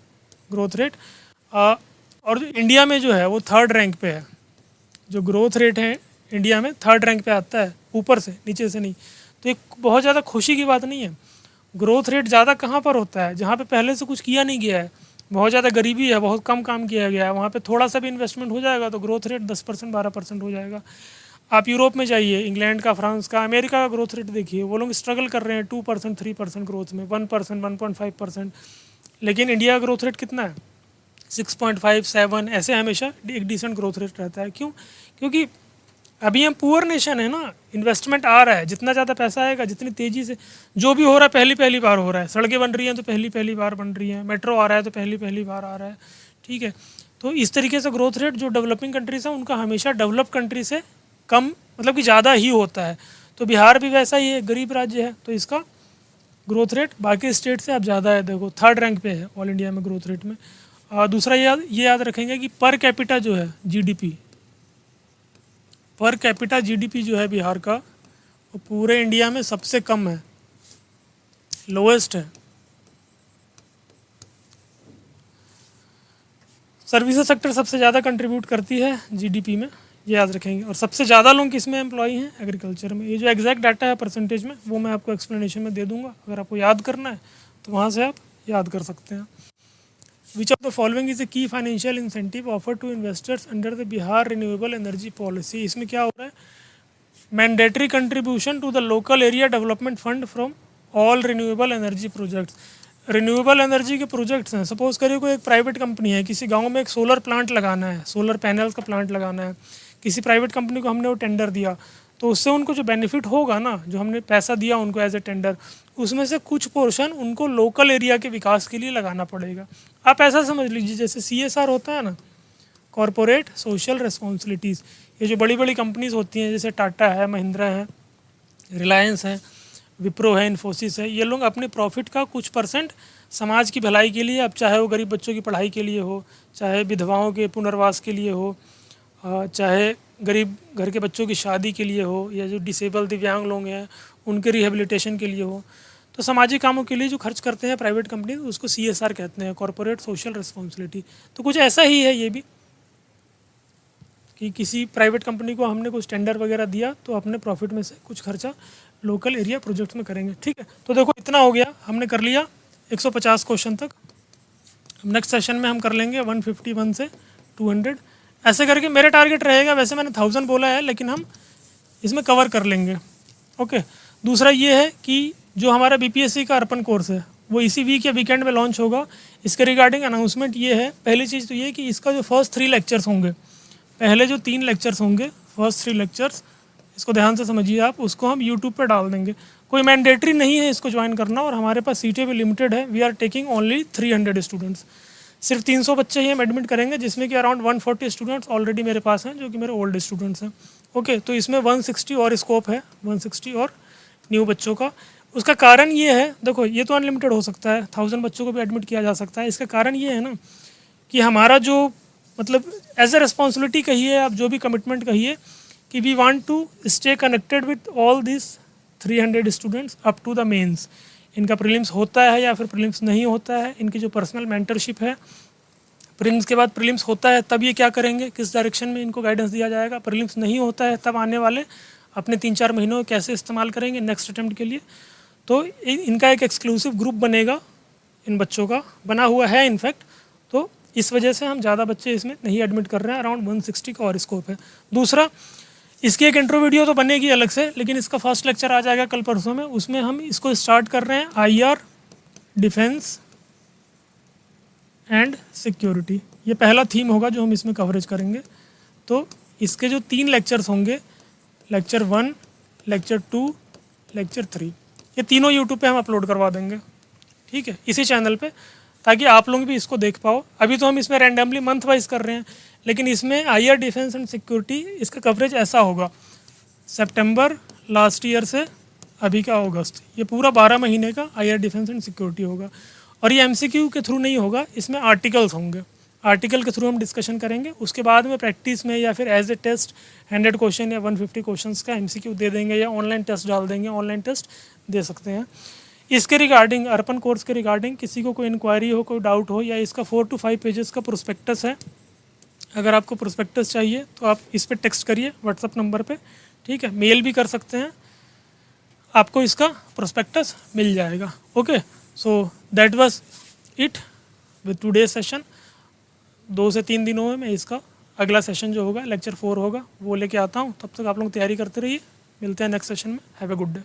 ग्रोथ रेट। और जो इंडिया में जो है वो थर्ड रैंक पे है। जो ग्रोथ रेट है इंडिया में थर्ड रैंक पे आता है, ऊपर से, नीचे से नहीं। तो एक बहुत ज़्यादा खुशी की बात नहीं है। ग्रोथ रेट ज़्यादा कहाँ पर होता है? जहाँ पे पहले से कुछ किया नहीं गया है, बहुत ज़्यादा गरीबी है, बहुत कम काम किया गया है, वहाँ पे थोड़ा सा भी इन्वेस्टमेंट हो जाएगा तो ग्रोथ रेट 10% 12% हो जाएगा। आप यूरोप में जाइए, इंग्लैंड का, फ्रांस का, अमेरिका का ग्रोथ रेट देखिए, वो लोग स्ट्रगल कर रहे हैं 2% 3% ग्रोथ में, 1% 1.5%। लेकिन इंडिया का ग्रोथ रेट कितना है? 6.5 7, ऐसे हमेशा एक डिसेंट ग्रोथ रेट रहता है। क्यों? क्योंकि अभी हम पुअर नेशन है ना, इन्वेस्टमेंट आ रहा है, जितना ज़्यादा पैसा आएगा, जितनी तेज़ी से जो भी हो रहा है पहली पहली बार हो रहा है। सड़कें बन रही हैं तो पहली पहली बार बन रही हैं, मेट्रो आ रहा है तो पहली पहली बार आ रहा है, ठीक है। तो इस तरीके से ग्रोथ रेट जो डेवलपिंग कंट्रीज़ हैं उनका हमेशा डेवलप कंट्री से कम, मतलब कि ज़्यादा ही होता है। तो बिहार भी वैसा ही है, गरीब राज्य है, तो इसका ग्रोथ रेट बाकी स्टेट से अब ज़्यादा है। देखो थर्ड रैंक पे है ऑल इंडिया में ग्रोथ रेट में। दूसरा ये याद रखेंगे कि पर कैपिटा जो है जीडीपी, पर कैपिटा जीडीपी जो है बिहार का, वो पूरे इंडिया में सबसे कम है, लोएस्ट है। सर्विसेज सेक्टर सबसे ज़्यादा कंट्रीब्यूट करती है जीडीपी में, ये याद रखेंगे। और सबसे ज़्यादा लोग किस में एम्प्लॉय हैं? एग्रीकल्चर में। ये जो एग्जैक्ट डाटा है परसेंटेज में वो मैं आपको एक्सप्लेनेशन में दे दूंगा, अगर आपको याद करना है तो वहाँ से आप याद कर सकते हैं। Which of the following is a key financial incentive offer to investors under the Bihar renewable energy policy? इसमें क्या हो रहा है? Mandatory contribution to the local area development fund from all renewable energy projects. Renewable energy के प्रोजेक्ट्स हैं, सपोज करिए कोई एक प्राइवेट कंपनी है, किसी गांव में एक सोलर प्लांट लगाना है, सोलर पैनल का प्लांट लगाना है, किसी प्राइवेट कंपनी को हमने वो टेंडर दिया, तो उससे उनको जो बेनिफिट होगा ना, जो हमने पैसा दिया उनको एज ए टेंडर, उसमें से कुछ पोर्शन उनको लोकल एरिया के विकास के लिए लगाना पड़ेगा। आप ऐसा समझ लीजिए जैसे CSR होता है ना, कॉरपोरेट सोशल रिस्पॉन्सिबिलिटीज़। ये जो बड़ी बड़ी कंपनीज होती हैं जैसे टाटा है, महिंद्रा है, रिलायंस है, विप्रो है, इन्फोसिस है, ये लोग अपने प्रॉफिट का कुछ परसेंट समाज की भलाई के लिए, अब चाहे वो गरीब बच्चों की पढ़ाई के लिए हो, चाहे विधवाओं के पुनर्वास के लिए हो, चाहे गरीब घर के बच्चों की शादी के लिए हो, या जो डिसेबल दिव्यांग लोग हैं उनके रिहेबिलिटेशन के लिए हो, तो सामाजिक कामों के लिए जो खर्च करते हैं प्राइवेट कंपनी, उसको CSR कहते हैं, कॉरपोरेट सोशल रिस्पॉन्सिबिलिटी। तो कुछ ऐसा ही है ये भी, कि किसी प्राइवेट कंपनी को हमने कुछ टेंडर वगैरह दिया तो अपने प्रॉफिट में से कुछ खर्चा लोकल एरिया प्रोजेक्ट में करेंगे, ठीक है। तो देखो इतना हो गया, हमने कर लिया 150 क्वेश्चन तक। नेक्स्ट सेशन में हम कर लेंगे 151 से 200, ऐसे करके मेरा टारगेट रहेगा, वैसे मैंने 1000 बोला है लेकिन हम इसमें कवर कर लेंगे, ओके। दूसरा ये है कि जो हमारा BPSC का अर्पण कोर्स है वो इसी वीक या वीकेंड में लॉन्च होगा। इसके रिगार्डिंग अनाउंसमेंट ये है, पहली चीज़ तो ये कि इसका जो फर्स्ट 3 लेक्चर्स होंगे, पहले जो 3 लेक्चर्स होंगे, फर्स्ट 3 लेक्चर्स, इसको ध्यान से समझिए आप, उसको हम यूट्यूब पर डाल देंगे। कोई मैंडेटरी नहीं है इसको ज्वाइन करना, और हमारे पास सीटें भी लिमिटेड है। We are taking only 300 students, सिर्फ 300 बच्चे ही हम एडमिट करेंगे, जिसमें कि अराउंड 140 स्टूडेंट्स ऑलरेडी मेरे पास हैं जो कि मेरे ओल्ड स्टूडेंट्स हैं, ओके। तो इसमें 160 और स्कोप है, 160 और न्यू बच्चों का। उसका कारण ये है, देखो ये तो अनलिमिटेड हो सकता है, 1000 बच्चों को भी एडमिट किया जा सकता है। इसका कारण ये है ना कि हमारा जो मतलब एज ए रिस्पॉन्सिबिलिटी कहिए, आप जो भी कमिटमेंट कहिए, कि we want to stay connected with all this 300 students up to the mains. इनका प्रीलिम्स होता है या फिर प्रीलिम्स नहीं होता है, इनकी जो पर्सनल मेंटरशिप है, प्रीलिम्स के बाद प्रीलिम्स होता है तब ये क्या करेंगे, किस डायरेक्शन में इनको गाइडेंस दिया जाएगा, प्रीलिम्स नहीं होता है तब आने वाले अपने 3-4 महीनों कैसे इस्तेमाल करेंगे नेक्स्ट अटेम्प्ट के लिए। तो इनका एक एक्सक्लूसिव ग्रुप बनेगा, इन बच्चों का बना हुआ है इनफैक्ट। तो इस वजह से हम ज़्यादा बच्चे इसमें नहीं एडमिट कर रहे हैं, अराउंड 160 का और स्कोप है। दूसरा, इसकी एक इंट्रो वीडियो तो बनेगी अलग से, लेकिन इसका फर्स्ट लेक्चर आ जाएगा कल परसों में। उसमें हम इसको स्टार्ट कर रहे हैं IR, डिफेंस एंड सिक्योरिटी। ये पहला थीम होगा जो हम इसमें कवरेज करेंगे। तो इसके जो 3 लेक्चर्स होंगे, लेक्चर 1, लेक्चर 2, लेक्चर 3, ये तीनों यूट्यूब पे हम अपलोड करवा देंगे, ठीक है, इसी चैनल पे, ताकि आप लोग भी इसको देख पाओ। अभी तो हम इसमें रैंडमली मंथ वाइज कर रहे हैं, लेकिन इसमें IR, डिफेंस एंड सिक्योरिटी, इसका कवरेज ऐसा होगा सितंबर लास्ट ईयर से अभी का अगस्त, ये पूरा 12 महीने का IR, डिफेंस एंड सिक्योरिटी होगा। और ये MCQ के थ्रू नहीं होगा, इसमें आर्टिकल्स होंगे, आर्टिकल के थ्रू हम डिस्कशन करेंगे। उसके बाद में प्रैक्टिस में या फिर एज ए टेस्ट 100 क्वेश्चन या 150 क्वेश्चंस का MCQ दे देंगे, या ऑनलाइन टेस्ट डाल देंगे, ऑनलाइन टेस्ट दे सकते हैं। इसके रिगार्डिंग, अर्पण कोर्स के रिगार्डिंग किसी को कोई इंक्वायरी हो, कोई डाउट हो, या इसका 4 to 5 पेजेस का प्रोस्पेक्टस है, अगर आपको प्रोस्पेक्टस चाहिए तो आप इस पर टेक्स्ट करिए व्हाट्सअप नंबर पे, ठीक है, मेल भी कर सकते हैं, आपको इसका प्रोस्पेक्टस मिल जाएगा। Okay, so that was it with today session. 2 से 3 दिनों में मैं इसका अगला सेशन जो होगा लेक्चर 4 होगा वो लेके आता हूँ। तब तक आप लोग तैयारी करते रहिए, मिलते हैं नेक्स्ट सेशन में। Have a good day.